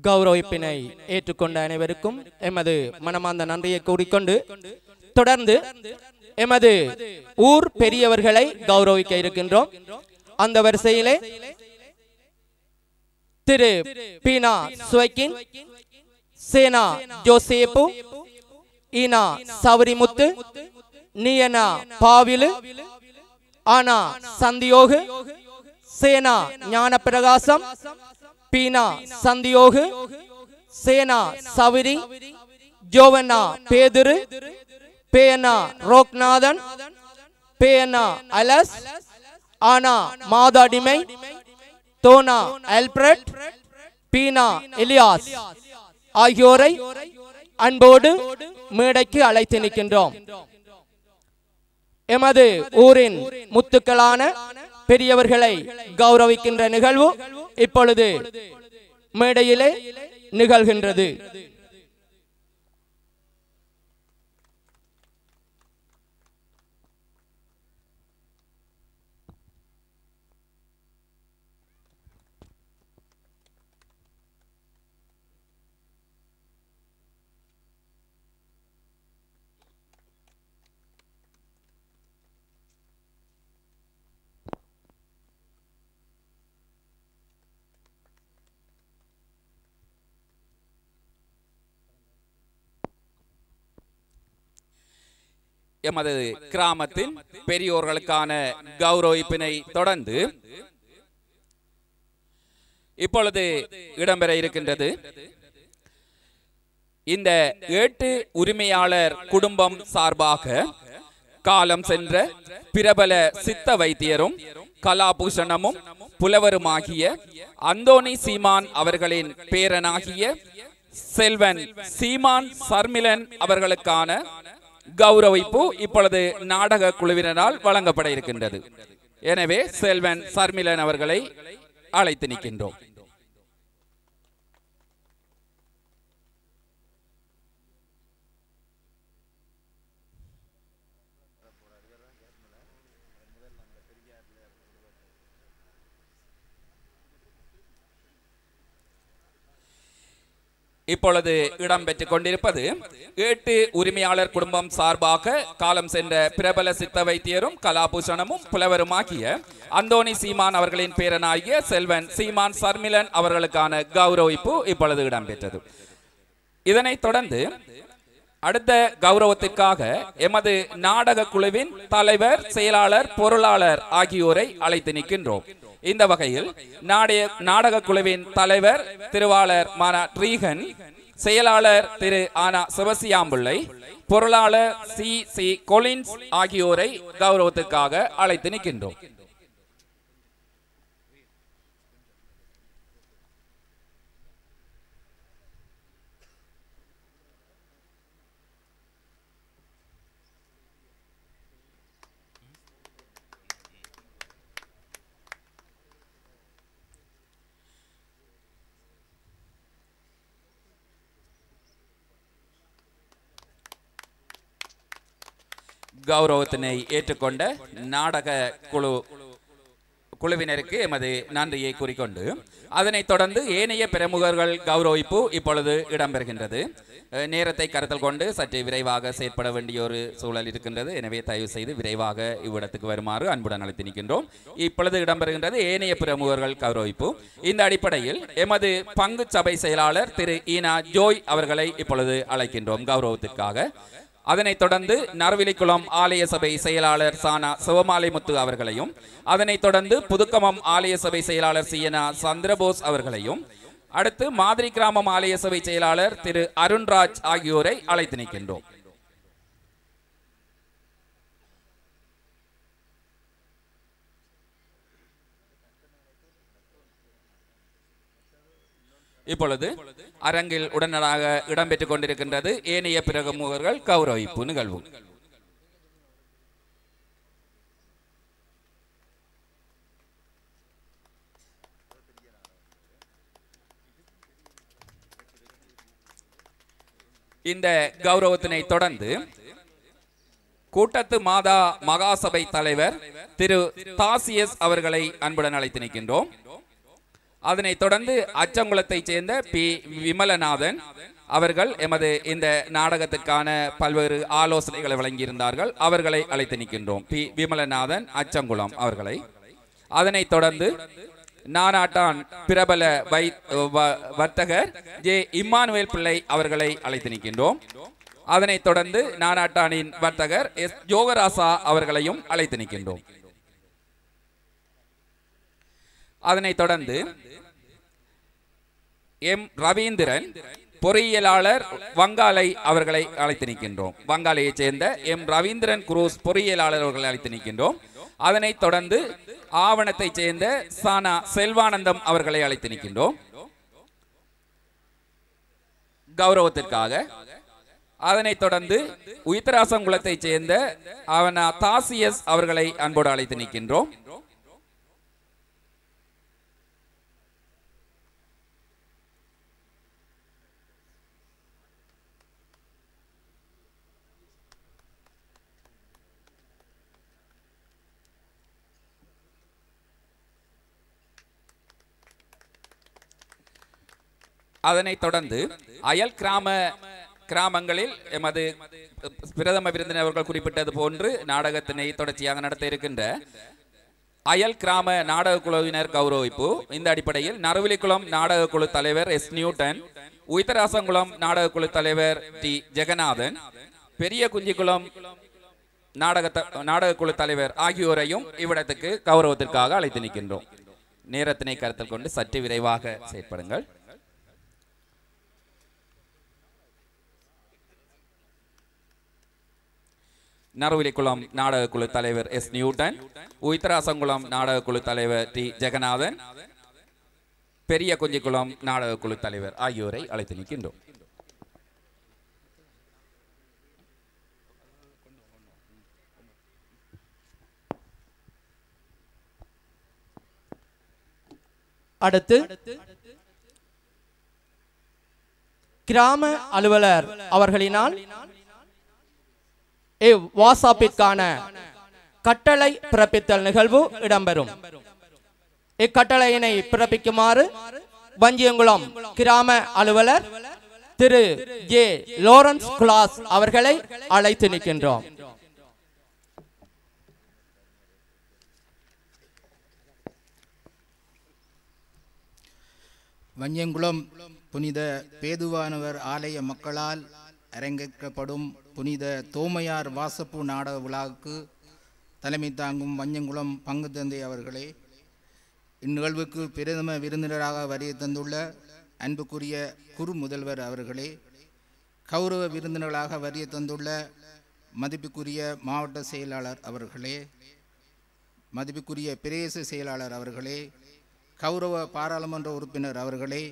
S1: கௌரவிப்பினை ஏற்றுக்கொண்ட அனைவருக்கும் எமது மனமார்ந்த நன்றியை கூறிக்கொண்டு தொடர்ந்து எமது ஊர் பெரியவர்களை கௌரவிக்க இருக்கின்றோம். அந்த வரிசையிலே திரு பீனா சுவைக்கின், சேனா ஜோசேப்பு, ஈனா சவரிமுத்து, நியனா பாவிலு, ஆனா சந்தியோகு, சேனா ஞான பிரகாசம், பீனா சந்தியோகு, சேனா சவிரி, ஜோவனா பேதுரு, பேயனா ரோக்நாதன், பேயனா அலஸ், ஆனா மாதாடிமை, தோனா அல்பிரட், பீனா எலியாஸ் ஆகியோரை அன்போடு மேடைக்கு அழைத்து நிற்கின்றோம். எமது ஊரின் முத்துக்களான பெரியவர்களை கௌரவிக்கின்ற நிகழ்வு இப்பொழுது மேடையிலே நிகழ்கின்றது.
S2: எமது கிராமத்தின் பெரியோர்களுக்கான கௌரவிப்பினை தொடர்ந்து இப்பொழுது இடம்பெற இருக்கின்றது. இந்த 8 உரிமையாளர் குடும்பம் சார்பாக காலம் சென்ற பிரபல சித்த வைத்தியரும் கலாபூஷணமும் புலவருமாகிய அந்தோணி சீமான் அவர்களின் பேரனாகிய செல்வன் சீமான் சர்மிலன் அவர்களுக்கான கௌரவிப்பு இப்பொழுது நாடக குழுவினரால் வழங்கப்பட இருக்கின்றது. எனவே செல்வன் சர்மிலன் அவர்களை அழைத்து நிற்கின்றோம். இப்பொழுது இடம்பெற்றுக் கொண்டிருப்பது 8 உரிமையாளர் குடும்பம் சார்பாக காலம் சென்ற பிரபல சித்த வைத்தியரும் கலாபூஷணமும் புலவருமாகிய அந்தோணி சீமான் அவர்களின் பேரனாகிய செல்வன் சீமான் சர்மிலன் அவர்களுக்கான கௌரவிப்பு இப்பொழுது இடம்பெற்றது. இதனைத் தொடர்ந்து அடுத்த கௌரவத்திற்காக எமது நாடக குழுவின் தலைவர், செயலாளர், பொருளாளர் ஆகியோரை அழைத்து நிற்கின்றோம். இந்த வகையில் நாடக குழுவின் தலைவர் திருவாளர் மானா ட்ரீகன், செயலாளர் திரு ஆனா சிவசியாம்பிள்ளை, பொருளாளர் சி கொலின்ஸ் ஆகியோரை கௌரவத்திற்காக அழைத்து நிற்கின்றோம். கௌரவத்தினை ஏற்றுக்கொண்ட நாடக குழு குழுவினருக்கு எமது நன்றியை கூறிக்கொண்டு அதனைத் தொடர்ந்து ஏனைய பிரமுகர்கள் கௌரவிப்பு இப்பொழுது இடம்பெறுகின்றது. நேரத்தை கருத்தில் கொண்டு சற்று விரைவாக செயற்பட வேண்டிய ஒரு சூழல் இருக்கின்றது. எனவே தயவு செய்து விரைவாக இவ்விடத்துக்கு வருமாறு அன்புடன் அழைத்து நிற்கின்றோம். இப்பொழுது இடம்பெறுகின்றது ஏனைய பிரமுகர்கள் கௌரவிப்பு. இந்த அடிப்படையில் எமது பங்கு சபை செயலாளர் திரு ஈனா ஜோய் அவர்களை இப்பொழுது அழைக்கின்றோம் கௌரவத்திற்காக. அதனைத் தொடர்ந்து நறுவிலிக்குளம் ஆலய சபை செயலாளர் சானா சிவமாலைமுத்து அவர்களையும், அதனைத் தொடர்ந்து புதுக்கமம் ஆலய சபை செயலாளர் சியனா சந்திரபோஸ் அவர்களையும், அடுத்து மாதிரி கிராமம் ஆலய சபை செயலாளர் திரு அருண்ராஜ் ஆகியோரை அழைத்து நிற்கின்றோம். இப்பொழுது அரங்கில் உடனடியாக இடம்பெற்றுக் கொண்டிருக்கின்றது ஏனைய பிரமுகர்கள் கௌரவிப்பு நிகழ்வு. இந்த கௌரவத்தினை தொடர்ந்து கூட்டத்து மாதா மகாசபை தலைவர் திரு தாசியஸ் அவர்களை அன்புடன் அழைத்து நிற்கின்றோம். அதனைத் தொடர்ந்து அச்சங்குளத்தைச் சேர்ந்த பி விமலநாதன் அவர்கள் எமது இந்த நாடகத்திற்கான பல்வேறு ஆலோசனைகளை வழங்கியிருந்தார்கள். அவர்களை அழைத்து நிற்கின்றோம். பி விமலநாதன் அச்சங்குளம் அவர்களை. அதனைத் தொடர்ந்து நானாட்டான் பிரபல வர்த்தகர் ஜே இம்மானுவேல் பிள்ளை அவர்களை அழைத்து நிற்கின்றோம். அதனைத் தொடர்ந்து நானாட்டானின் வர்த்தகர் எஸ் ஜோகராசா அவர்களையும் அழைத்து நிற்கின்றோம். அதனைத் தொடர்ந்து எம் ரவீந்திரன் பொறியியலாளர் வங்காளை அவர்களை அழைத்து நிற்கின்றோம். வங்காளையைச் சேர்ந்த எம் ரவீந்திரன் குரூஸ் பொறியியலாளர் அவர்களை அழைத்து நிற்கின்றோம். அதனைத் தொடர்ந்து ஆவணத்தைச் சேர்ந்த சானா செல்வானந்தம் அவர்களை அழைத்து நிற்கின்றோம் கௌரவத்திற்காக. அதனைத் தொடர்ந்து உயிர்த்தராசங்குளத்தைச் சேர்ந்த அவனா தாசியஸ் அவர்களை அன்போடு அழைத்து நிற்கின்றோம். அதனைத் தொடர்ந்து அயல் கிராமங்களில் எமது பிரதம விருந்தினர்கள் குறிப்பிட்டது போன்று நாடகத்தினை தொடர்ச்சியாக நடத்த இருக்கின்ற அயல் கிராம நாடக குழுவினர் கௌரவிப்பு. இந்த அடிப்படையில் நறுவிலிக்குளம் நாடக குழு தலைவர் எஸ் நியூட்டன், உயிர்த்தராசங்குளம் நாடக குழு தலைவர் டி ஜெகநாதன், பெரிய குஞ்சிக்குளம் நாடக குழு தலைவர் ஆகியோரையும் இவ்விடத்துக்கு கௌரவத்திற்காக அழைத்து நிற்கின்றோம். நேரத்தினை கருத்தில் கொண்டு சற்று விரைவாக செயற்படுங்கள். நறுவிலிக்குளம் நாடக குழு தலைவர் எஸ் நியூட்டன், உயிர்த்தராசங்குளம் நாடக குழு தலைவர் டி ஜெகநாதன், பெரிய குஞ்சிக்குளம் நாடக குழு தலைவர் ஆகியோரை அழைத்து நிற்கின்றோம்.
S1: அடுத்து கிராம அலுவலர் அவர்களினால் வாட்ஸ்அப்பிற்கான கட்டளை பிறப்பித்தல் நிகழ்வு இடம்பெறும். இக்கட்டளையினை பிறப்பிக்குமாறு வஞ்சியங்குளம் கிராம அலுவலர் திரு ஜே லாரன்ஸ் கிளாஸ் அவர்களை அழைத்து நிற்கின்றோம்.
S10: வஞ்சியங்குளம் புனித பேதுவானவர் ஆலய மக்களால் அரங்கேற்றப்படும் புனித தோமையார் வாசப்பு நாடக விழாவுக்கு தலைமை தாங்கும் வஞ்சியங்குளம் பங்கு தந்தை அவர்களே, இந்நிகழ்வுக்கு பிரதம விருந்தினராக வருகை தந்துள்ள அன்புக்குரிய குரு முதல்வர் அவர்களே, கௌரவ விருந்தினர்களாக வருகை தந்துள்ள மதிப்புக்குரிய மாவட்ட செயலாளர் அவர்களே, மதிப்புக்குரிய பிரதேச செயலாளர் அவர்களே, கௌரவ பாராளுமன்ற உறுப்பினர் அவர்களே,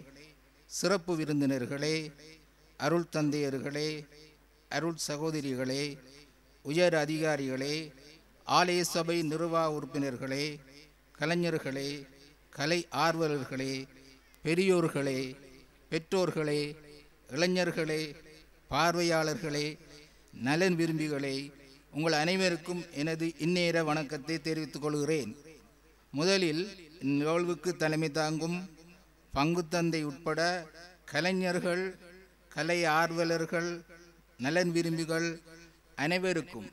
S10: சிறப்பு விருந்தினர்களே, அருள் தந்தையர்களே, அருள் சகோதரிகளே, உயர் அதிகாரிகளே, ஆலய சபை நிர்வாக உறுப்பினர்களே, கலைஞர்களே, கலை ஆர்வலர்களே, பெரியோர்களே, பெற்றோர்களே, இளைஞர்களே, பார்வையாளர்களே, நலன் விரும்பிகளே, உங்கள் அனைவருக்கும் எனது இந்நேர வணக்கத்தை தெரிவித்துக் கொள்கிறேன்.
S11: முதலில் இந்நிகழ்வுக்கு தலைமை தாங்கும் பங்குத்தந்தை உட்பட கலைஞர்கள், கலை ஆர்வலர்கள், நலன் விரும்பிகள் அனைவருக்கும்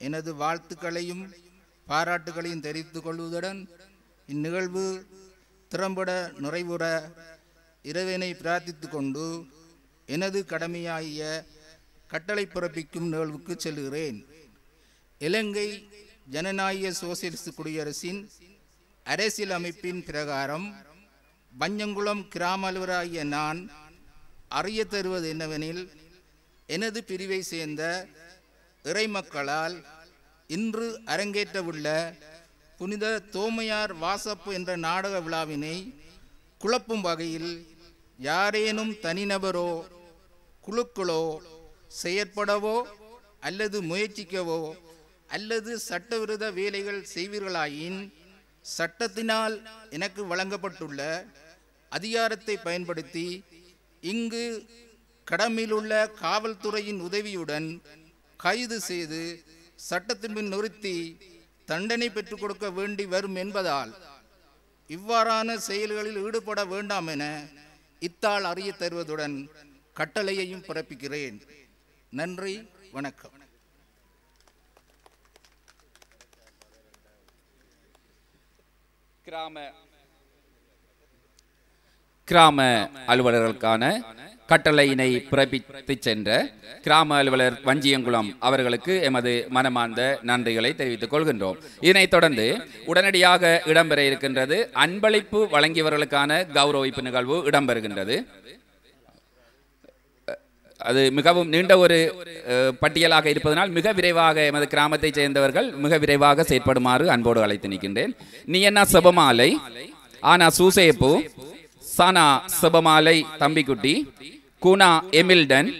S11: எனது வாழ்த்துக்களையும் பாராட்டுகளையும் தெரிவித்துக் கொள்வதுடன் இந்நிகழ்வு திறம்பட நிறைவுற இறைவனை பிரார்த்தித்து கொண்டு எனது கடமையாகிய கட்டளை பிறப்பிக்கும் நிகழ்வுக்கு செல்கிறேன். இலங்கை ஜனநாயக சோசியலிஸ்ட் குடியரசின் அரசியல் அமைப்பின் பிரகாரம் வஞ்சங்குளம் கிராம அலுவலராகிய நான் அறிய தருவது என்னவெனில், எனது பிரிவை சேர்ந்த இறைமக்களால் இன்று அரங்கேற்றவுள்ள புனித தோமையார் வாசப்பு என்ற நாடக விழாவினை குழப்பும் வகையில் யாரேனும் தனிநபரோ குழுக்களோ செயற்படவோ அல்லது முயற்சிக்கவோ அல்லது சட்டவிரோத வேலைகள் செய்வீர்களாயின் சட்டத்தினால் எனக்கு வழங்கப்பட்டுள்ள அதிகாரத்தை பயன்படுத்தி இங்கு கடமையிலுள்ள காவல்துறையின் உதவியுடன் கைது செய்து சட்டத்தின் முன் நிறுத்தி தண்டனை பெற்றுக் கொடுக்க வேண்டி வரும் என்பதால் இவ்வாறான செயல்களில் ஈடுபட வேண்டாம் என இத்தால் அறிய தருவதுடன் கட்டளையையும் பிறப்பிக்கிறேன். நன்றி, வணக்கம்.
S2: கிராம அலுவலர்களுக்கான கட்டளையினை பிறப்பித்து சென்ற கிராம அலுவலர் வஞ்சியங்குளம் அவர்களுக்கு எமது மனமார்ந்த நன்றிகளை தெரிவித்துக் கொள்கின்றோம். இதனைத் தொடர்ந்து உடனடியாக இடம்பெற இருக்கின்றது அன்பளிப்பு வழங்கியவர்களுக்கான கௌரவிப்பு நிகழ்வு இடம்பெறுகின்றது. அது மிகவும் நீண்ட ஒரு பட்டியலாக இருப்பதனால் மிக விரைவாக எமது கிராமத்தை சேர்ந்தவர்கள் மிக விரைவாக செயற்படுமாறு அன்போடு அழைத்து நிற்கின்றேன். நீயன்னா செபமாலை, ஆனா சூசேப்பு, சானா செபமாலை தம்பிக்குட்டி, கூனா எமில்டன்,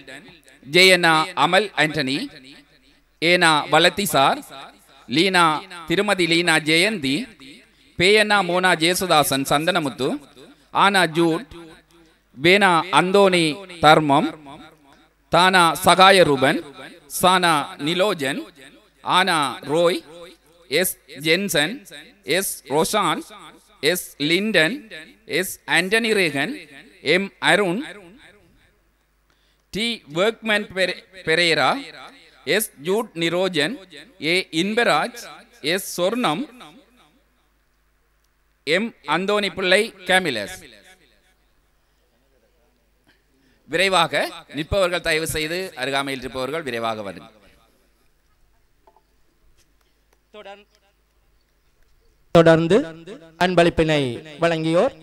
S2: ஜெயனா அமல் ஆண்டனி, ஏனா வலத்திசார், லீனா திருமதி லீனா ஜெயந்தி, பேயனா மோனா ஜேசுதாசன் சந்தனமுத்து, ஆனா ஜூட், பேனா அந்தோனி தர்மம், தானா சகாய ரூபன், சானா நிலோஜன், ஆனா Roy, S Jenson, S Roshan, S Linton, S Antony Regan, M Arun, D Workman Perera, S Jude Nirojan, A Inbaraj, S Sornam, M Anthony Pillai Camillus. விரைவாக நிற்பவர்கள் தயவு செய்து அருகாமையில் இருப்பவர்கள் விரைவாக வரும்.
S1: தொடர்ந்து அன்பளிப்பினை வழங்கியோர்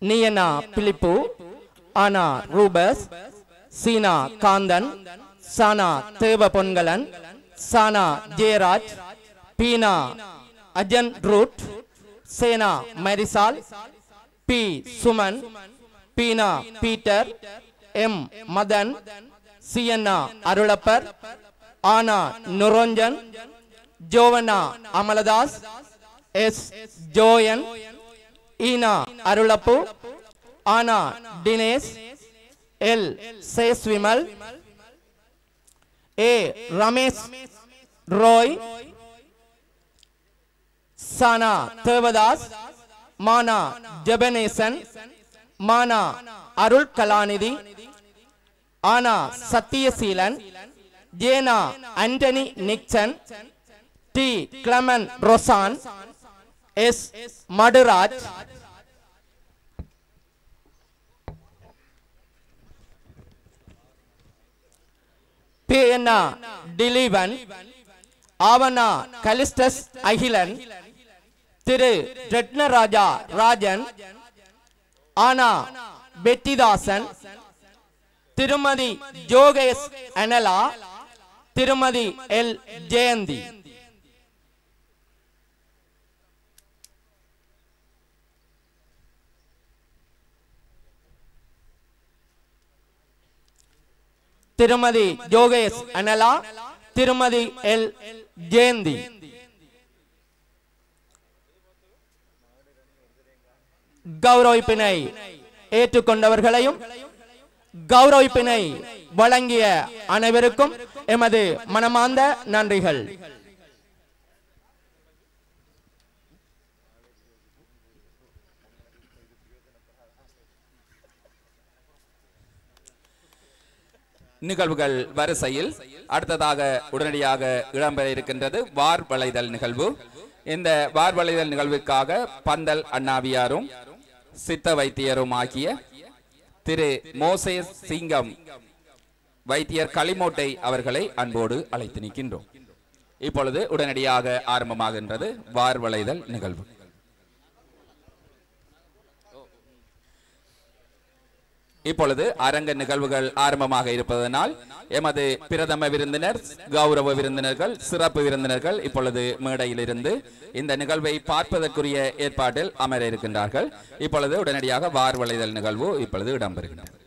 S1: நியனா பிலிப்பு, ஆனா ரூபஸ், சீனா காந்தன், சானா தேவ பொன்கலன், சானா ஜெயராஜ், பீனா அஜன் ரூட், சேனா மரிசால், பி சுமன், பீனா பீட்டர், எம் மதன், சியன்னா அருளப்பர், ஆனா நுரோஞ்சன், ஜோவனா அமலதாஸ், எஸ் ஜோயன், ஈனா அருளப்பு, ஆனா தினேஷ், எல் சேஸ்விமல், ஏ ரமேஷ் ரோய், சானா தேவதாஸ், மானா ஜெபனேசன், மானா அருள் கலாநிதி, ஆனா சத்தியசீலன், ஜேனா ஆண்டனி நிக்சன், டி கிளமன் ரொசான், எஸ் மடுராஜ், பேனா டிலீவன், ஆவனா கலிஸ்டஸ் அகிலன், திரு ரத்னராஜா ராஜன், ஆனா பெட்டிதாசன், திருமதி ஜோகேஷ் அனலா, திருமதி எல் ஜெயந்தி. திருமதி ஜோகேஷ் அனலா, திருமதி எல் ஜெயந்தி. கௌரவிப்பினை ஏற்றுக்கொண்டவர்களையும் கௌரவிப்பினை வழங்கிய அனைவருக்கும் எமது மனமார்ந்த நன்றிகள்.
S2: நிகழ்வுகள் வரிசையில் அடுத்ததாக உடனடியாக இடம்பெற இருக்கின்றது வார் வளைதல் நிகழ்வு. இந்த வார் வளைதல் நிகழ்வுக்காக பந்தல் அண்ணாவியாரும் சித்த வைத்தியரும் ஆகிய திரு மோசே சிங்கம் வைத்தியர் களிமோட்டை அவர்களை அன்போடு அழைத்து நிற்கின்றோம். இப்பொழுது உடனடியாக ஆரம்பமாகின்றது வார் வளைதல் நிகழ்வு. இப்பொழுது அரங்க நிகழ்வுகள் ஆரம்பமாக இருப்பதனால் எமது பிரதம விருந்தினர், கௌரவ விருந்தினர்கள், சிறப்பு விருந்தினர்கள் இப்பொழுது மேடையில் இருந்து இந்த நிகழ்வை பார்ப்பதற்குரிய ஏற்பாட்டில் அமர இருக்கின்றார்கள். இப்பொழுது உடனடியாக வார் வளைதல் நிகழ்வு இப்பொழுது இடம்பெறுகின்றது.